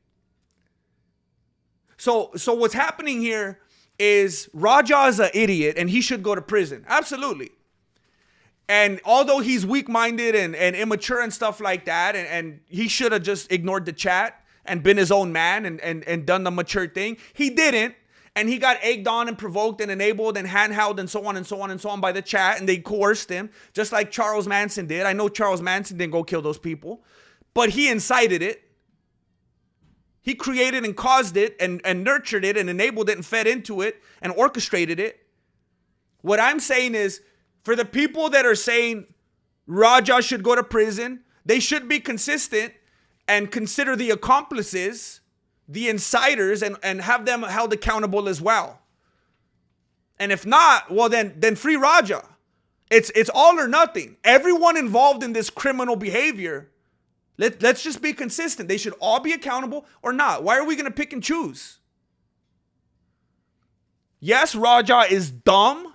So what's happening here is Raja is an idiot and he should go to prison. Absolutely. And although he's weak-minded and immature and stuff like that, and he should have just ignored the chat and been his own man and done the mature thing. He didn't. And he got egged on and provoked and enabled and handheld and so on and so on and so on by the chat. And they coerced him, just like Charles Manson did. I know Charles Manson didn't go kill those people, but he incited it. He created and caused it and nurtured it and enabled it and fed into it and orchestrated it. What I'm saying is, for the people that are saying Raja should go to prison, they should be consistent and consider the accomplices, the insiders, and have them held accountable as well. And if not, well then free Raja. It's all or nothing. Everyone involved in this criminal behavior, let's just be consistent. They should all be accountable or not. Why are we going to pick and choose? Yes, Raja is dumb.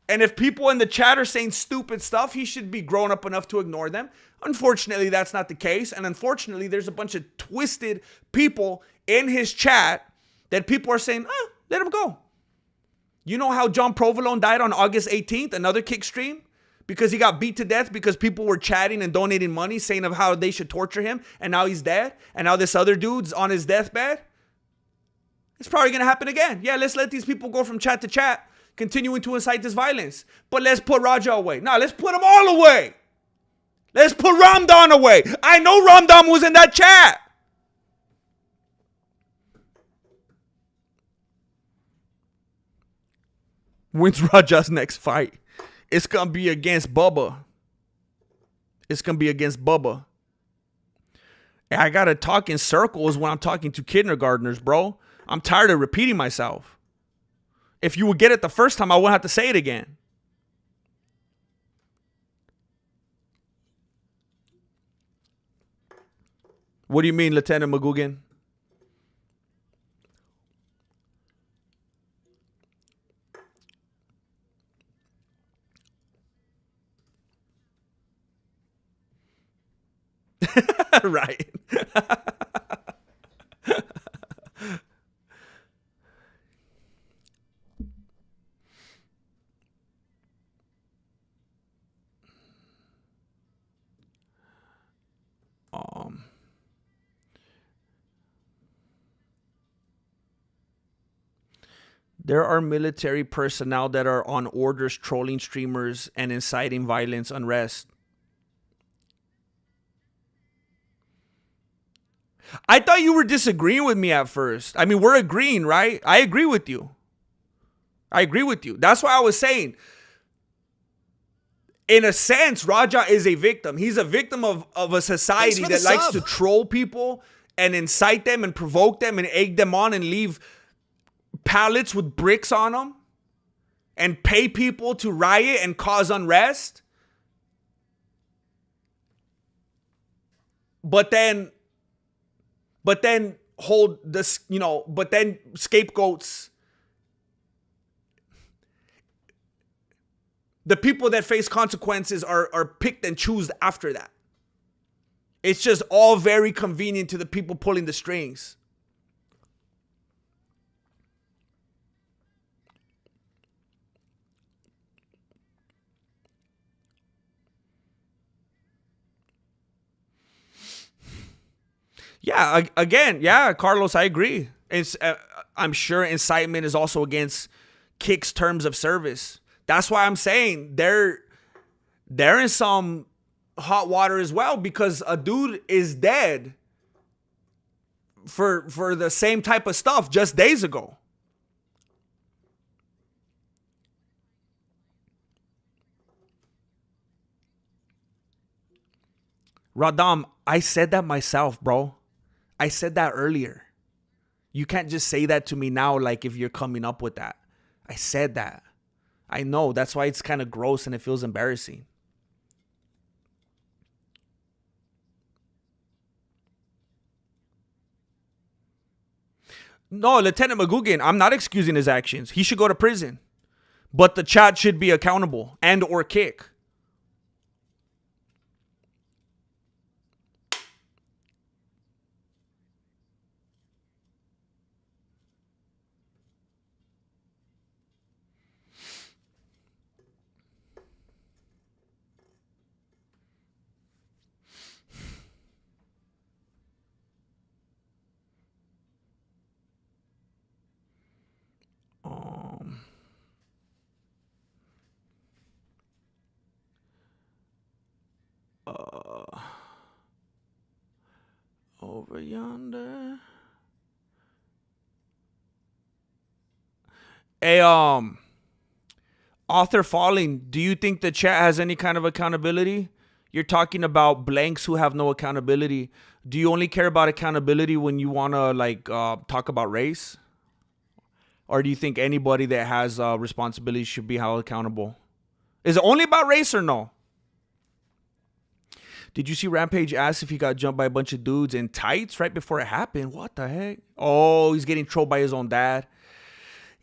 And if people in the chat are saying stupid stuff, he should be grown up enough to ignore them. Unfortunately, that's not the case. And unfortunately, there's a bunch of twisted people in his chat that people are saying, let him go. You know how John Provolone died on August 18th, another kick stream? Because he got beat to death because people were chatting and donating money saying of how they should torture him. And now he's dead. And now this other dude's on his deathbed. It's probably going to happen again. Yeah, let's let these people go from chat to chat, continuing to incite this violence. But let's put Raja away. No, let's put them all away. Let's put Ramdan away. I know Ramdan was in that chat. When's Raja's next fight? It's going to be against Bubba. It's going to be against Bubba. And I got to talk in circles when I'm talking to kindergartners, bro. I'm tired of repeating myself. If you would get it the first time, I wouldn't have to say it again. What do you mean, Lieutenant McGugan? Right. There are military personnel that are on orders trolling streamers and inciting violence, unrest. I thought you were disagreeing with me at first. I mean, we're agreeing, right? I agree with you. I agree with you. That's why I was saying, in a sense, Raja is a victim. He's a victim of a society that likes to troll people and incite them and provoke them and egg them on and leave pallets with bricks on them and pay people to riot and cause unrest. But then hold this, but then scapegoats the people that face consequences are picked and chosen after that. It's just all very convenient to the people pulling the strings. Yeah, again, Carlos, I agree. It's I'm sure incitement is also against Kick's terms of service. That's why I'm saying they're in some hot water as well, because a dude is dead for the same type of stuff just days ago. Radam, I said that myself, bro. I said that earlier. You can't just say that to me now like if you're coming up with that. I said that. I know. That's why it's kind of gross and it feels embarrassing. No, Lieutenant McGugan, I'm not excusing his actions. He should go to prison. But the chat should be accountable and or Kick. over yonder. Hey, Author Falling, do you think the chat has any kind of accountability? You're talking about blanks who have no accountability. Do you only care about accountability when you want to talk about race? Or do you think anybody that has responsibility should be held accountable? Is it only about race or no? Did you see Rampage ask if he got jumped by a bunch of dudes in tights right before it happened? What the heck? Oh, he's getting trolled by his own dad.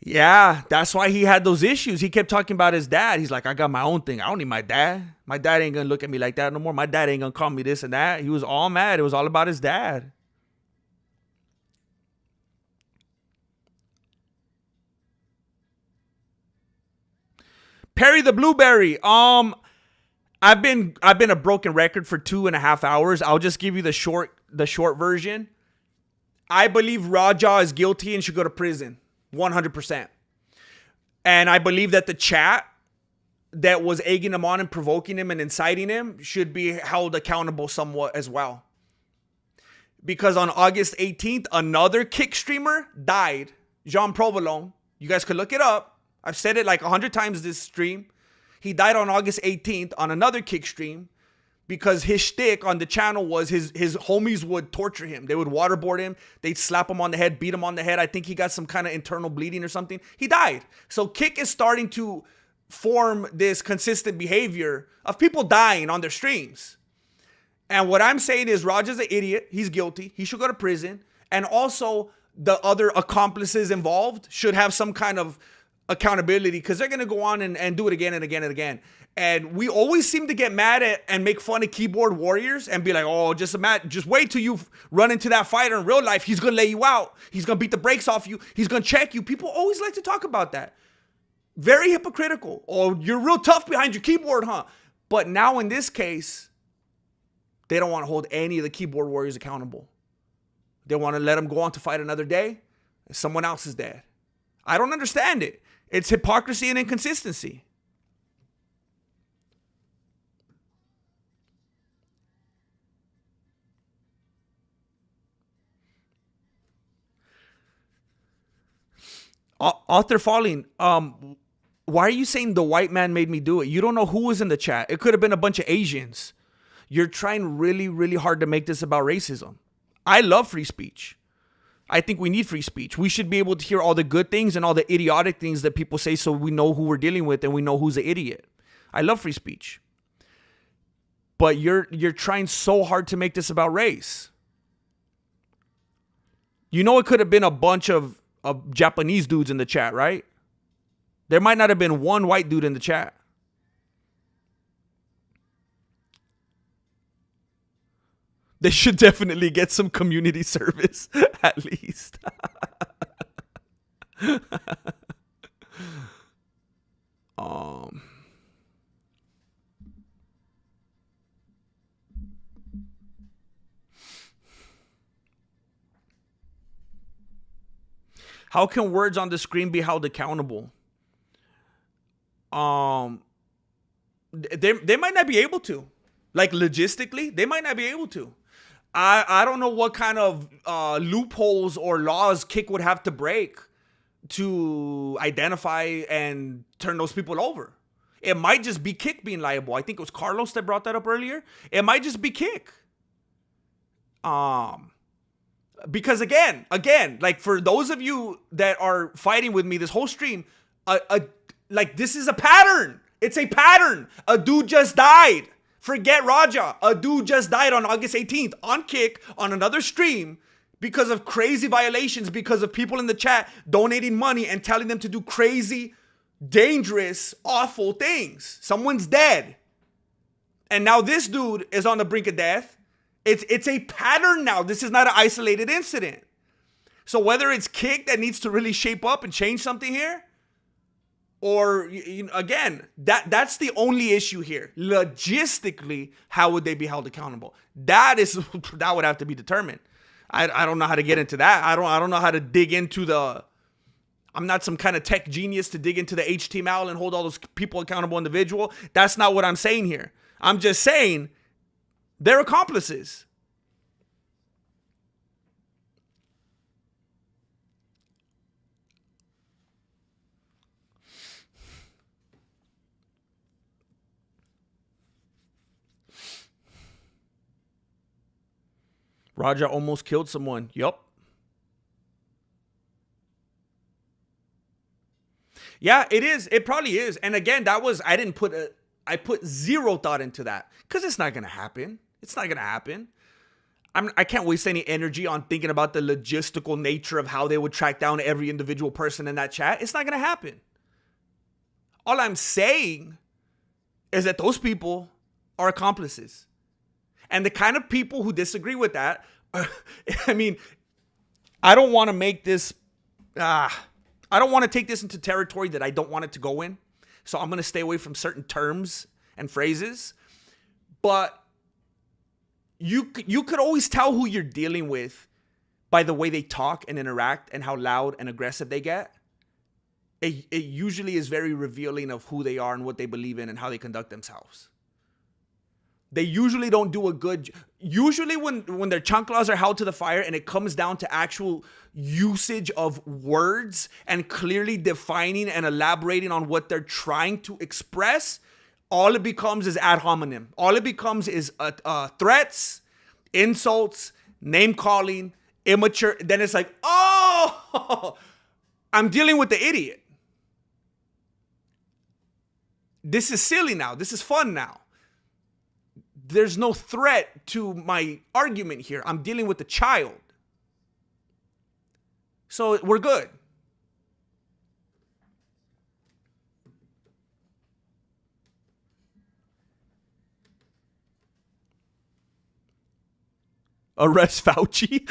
Yeah, that's why he had those issues. He kept talking about his dad. He's like, I got my own thing. I don't need my dad. My dad ain't going to look at me like that no more. My dad ain't going to call me this and that. He was all mad. It was all about his dad. Perry the Blueberry. I've been a broken record for 2.5 hours. I'll just give you the short version. I believe Raja is guilty and should go to prison. 100%. And I believe that the chat that was egging him on and provoking him and inciting him should be held accountable somewhat as well. Because on August 18th, another Kick streamer died. Jean Provolone. You guys could look it up. I've said it like 100 times this stream. He died on August 18th on another Kick stream because his shtick on the channel was his homies would torture him. They would waterboard him. They'd slap him on the head, beat him on the head. I think he got some kind of internal bleeding or something. He died. So Kick is starting to form this consistent behavior of people dying on their streams. And what I'm saying is Raja's an idiot. He's guilty. He should go to prison. And also the other accomplices involved should have some kind of accountability because they're going to go on and do it again and again and again. And we always seem to get mad at and make fun of keyboard warriors and be like, oh, just wait till you run into that fighter in real life. He's going to lay you out. He's going to beat the brakes off you. He's going to check you. People always like to talk about that. Very hypocritical. Oh, you're real tough behind your keyboard, huh? But now in this case, they don't want to hold any of the keyboard warriors accountable. They want to let them go on to fight another day and someone else is dead. I don't understand it. It's hypocrisy and inconsistency. Author Falling, why are you saying the white man made me do it? You don't know who was in the chat. It could have been a bunch of Asians. You're trying really, really hard to make this about racism. I love free speech. I think we need free speech. We should be able to hear all the good things and all the idiotic things that people say so we know who we're dealing with and we know who's an idiot. I love free speech. But you're trying so hard to make this about race. You know it could have been a bunch of Japanese dudes in the chat, right? There might not have been one white dude in the chat. They should definitely get some community service, at least. How can words on the screen be held accountable? They might not be able to. Like logistically, they might not be able to. I don't know what kind of loopholes or laws Kick would have to break to identify and turn those people over. It might just be Kick being liable. I think it was Carlos that brought that up earlier. It might just be Kick. Because again, like for those of you that are fighting with me this whole stream, like this is a pattern. It's a pattern. A dude just died. Forget Raja. A dude just died on August 18th on Kick on another stream because of crazy violations, because of people in the chat donating money and telling them to do crazy, dangerous, awful things. Someone's dead. And now this dude is on the brink of death. It's a pattern now. This is not an isolated incident. So whether it's Kick that needs to really shape up and change something here, or again, that's the only issue here. Logistically, how would they be held accountable? That would have to be determined. I don't know how to get into that. I don't know how to dig into the. I'm not some kind of tech genius to dig into the HTML and hold all those people accountable individual. That's not what I'm saying here. I'm just saying they're accomplices. Raja almost killed someone. Yup. Yeah, it is. It probably is. And again, I put zero thought into that because it's not going to happen. It's not going to happen. I can't waste any energy on thinking about the logistical nature of how they would track down every individual person in that chat. It's not going to happen. All I'm saying is that those people are accomplices. And the kind of people who disagree with that, I mean, I don't want to make this, I don't want to take this into territory that I don't want it to go in. So I'm going to stay away from certain terms and phrases. But you could always tell who you're dealing with by the way they talk and interact and how loud and aggressive they get. It usually is very revealing of who they are and what they believe in and how they conduct themselves. They usually don't do a good... Usually when their chanclas are held to the fire and it comes down to actual usage of words and clearly defining and elaborating on what they're trying to express, all it becomes is ad hominem. All it becomes is threats, insults, name-calling, immature. Then it's like, oh, I'm dealing with the idiot. This is silly now. This is fun now. There's no threat to my argument here. I'm dealing with the child. So we're good. Arrest Fauci.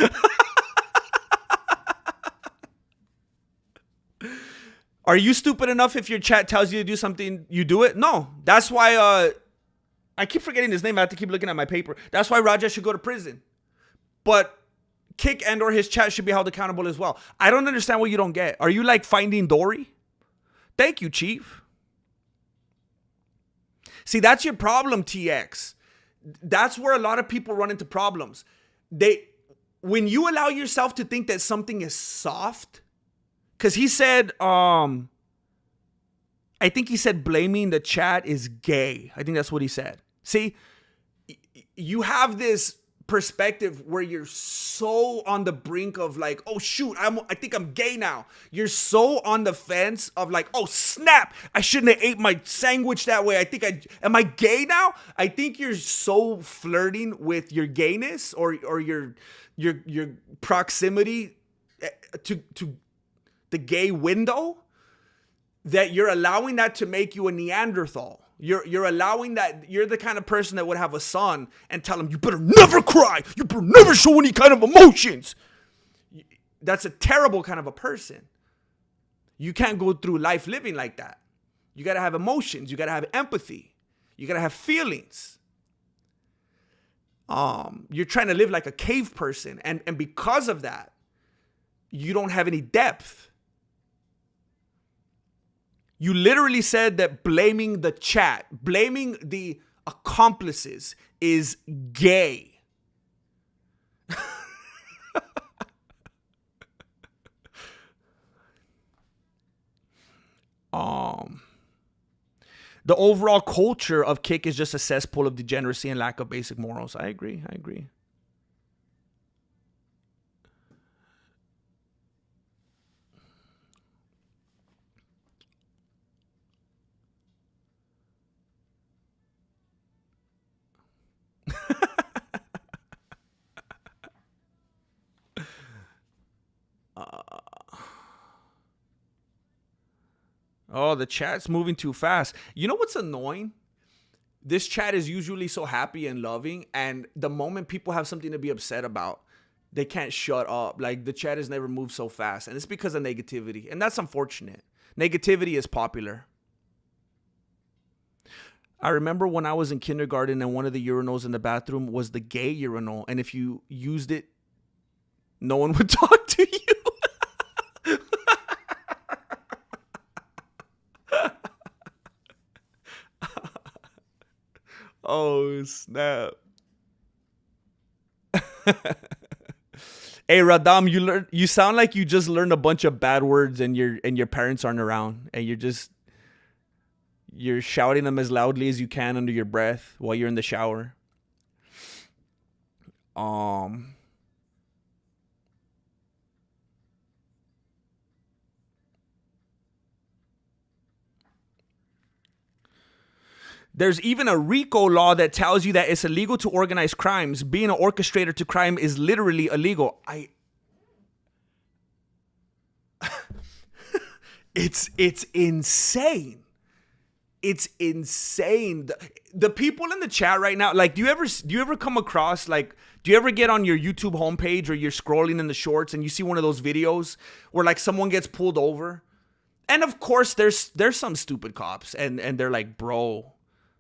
Are you stupid enough if your chat tells you to do something, you do it? No. That's why I keep forgetting his name. I have to keep looking at my paper. That's why Raja should go to prison. But Kick and or his chat should be held accountable as well. I don't understand what you don't get. Are you like Finding Dory? Thank you, Chief. See, that's your problem, TX. That's where a lot of people run into problems. When you allow yourself to think that something is soft, because he said, I think he said blaming the chat is gay. I think that's what he said. See, you have this perspective where you're so on the brink of like, oh shoot, I think I'm gay now. You're so on the fence of like, oh snap, I shouldn't have ate my sandwich that way. Am I gay now? I think you're so flirting with your gayness or your proximity to the gay window that you're allowing that to make you a Neanderthal. You're allowing that. You're the kind of person that would have a son and tell him, you better never cry. You better never show any kind of emotions. That's a terrible kind of a person. You can't go through life living like that. You got to have emotions. You got to have empathy. You got to have feelings. You're trying to live like a cave person. And because of that, you don't have any depth. You literally said that blaming the chat, blaming the accomplices is gay. The overall culture of Kick is just a cesspool of degeneracy and lack of basic morals. I agree. Oh, the chat's moving too fast. You know what's annoying? This chat is usually so happy and loving, and the moment people have something to be upset about, they can't shut up. Like, the chat has never moved so fast, and it's because of negativity, and that's unfortunate. Negativity is popular. I remember when I was in kindergarten and one of the urinals in the bathroom was the gay urinal, and if you used it, no one would talk to you. Oh, snap. Hey, Radam, you sound like you just learned a bunch of bad words and your parents aren't around, and you're shouting them as loudly as you can under your breath while you're in the shower. There's even a RICO law that tells you that it's illegal to organize crimes. Being an orchestrator to crime is literally illegal. It's insane. It's insane. The people in the chat right now, like, do you ever come across, like, do you ever get on your YouTube homepage or you're scrolling in the shorts and you see one of those videos where, like, someone gets pulled over? And of course there's some stupid cops and they're like, bro,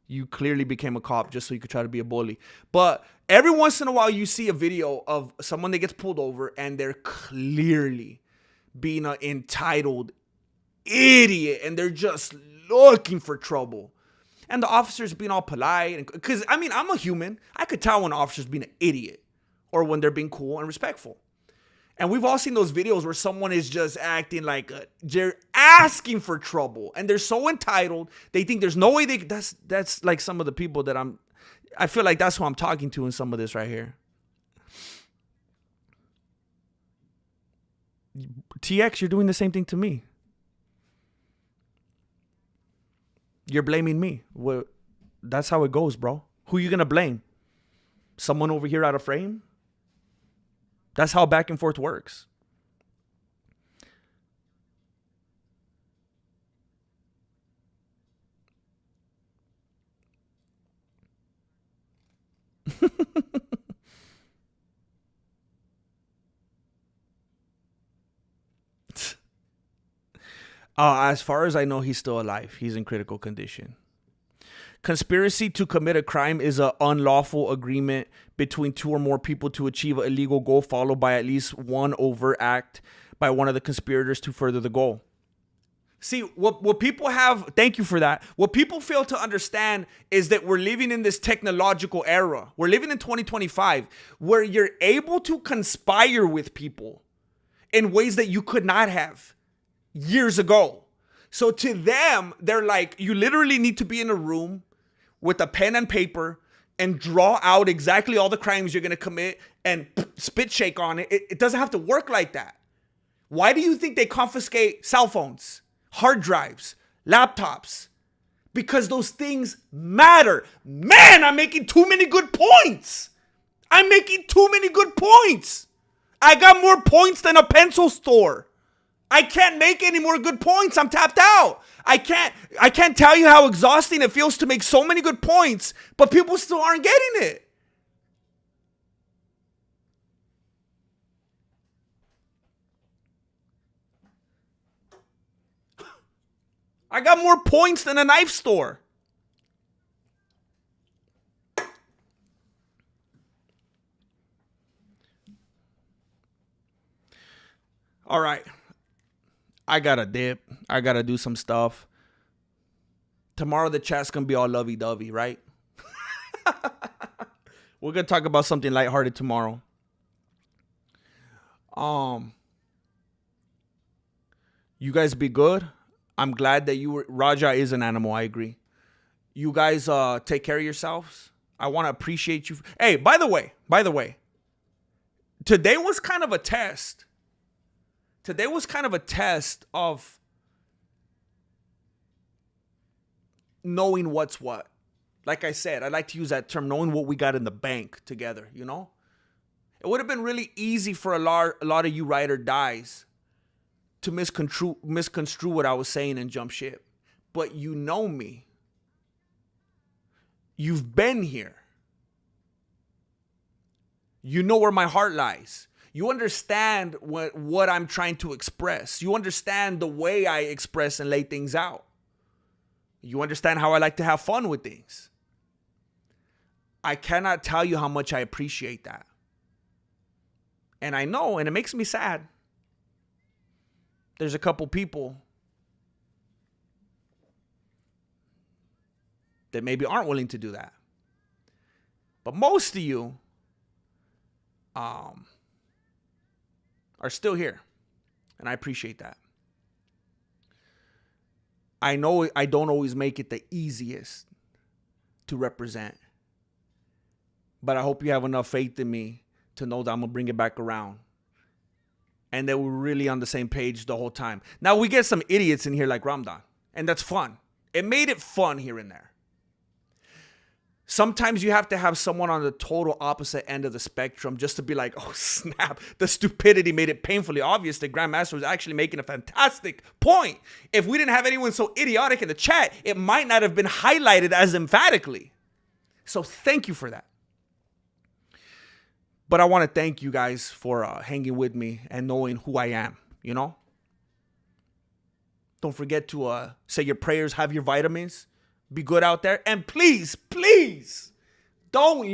you clearly became a cop just so you could try to be a bully. But every once in a while you see a video of someone that gets pulled over and they're clearly being an entitled idiot and they're just looking for trouble. And the officer's being all polite. Because, I mean, I'm a human. I could tell when an officer's being an idiot or when they're being cool and respectful. And we've all seen those videos where someone is just acting like they're asking for trouble. And they're so entitled. They think there's no way that's like some of the people that I feel like that's who I'm talking to in some of this right here. TX, you're doing the same thing to me. You're blaming me. Well, that's how it goes, bro. Who you gonna blame? Someone over here out of frame? That's how back and forth works. As far as I know, he's still alive. He's in critical condition. Conspiracy to commit a crime is an unlawful agreement between two or more people to achieve an illegal goal, followed by at least one overt act by one of the conspirators to further the goal. See, what people have, thank you for that. What people fail to understand is that we're living in this technological era. We're living in 2025 where you're able to conspire with people in ways that you could not have years ago. So to them, they're like, you literally need to be in a room with a pen and paper and draw out exactly all the crimes you're going to commit and spit shake on it. It doesn't have to work like that. Why do you think they confiscate cell phones, hard drives, laptops? Because those things matter. Man, I'm making too many good points. I'm making too many good points. I got more points than a pencil store. I can't make any more good points. I'm tapped out. I can't tell you how exhausting it feels to make so many good points, but people still aren't getting it. I got more points than a knife store. All right. I gotta dip. I gotta do some stuff. Tomorrow the chat's gonna be all lovey-dovey, right? We're gonna talk about something lighthearted tomorrow. You guys be good. I'm glad that Raja is an animal. I agree. You guys take care of yourselves. I want to appreciate you. Hey, by the way, today was kind of a test. Today was kind of a test of knowing what's what. Like I said, I like to use that term, knowing what we got in the bank together, you know? It would have been really easy for a lot of you ride or dies to misconstrue what I was saying and jump ship. But you know me. You've been here. You know where my heart lies. You understand what I'm trying to express. You understand the way I express and lay things out. You understand how I like to have fun with things. I cannot tell you how much I appreciate that. And I know, and it makes me sad. There's a couple people that maybe aren't willing to do that. But most of you are still here. And I appreciate that. I know I don't always make it the easiest to represent. But I hope you have enough faith in me to know that I'm going to bring it back around. And that we're really on the same page the whole time. Now, we get some idiots in here like Ramdan. And that's fun. It made it fun here and there. Sometimes you have to have someone on the total opposite end of the spectrum just to be like, oh, snap. The stupidity made it painfully obvious that Grandmaster was actually making a fantastic point. If we didn't have anyone so idiotic in the chat, it might not have been highlighted as emphatically. So thank you for that. But I want to thank you guys for hanging with me and knowing who I am, you know? Don't forget to say your prayers, have your vitamins, be good out there. And please, please, don't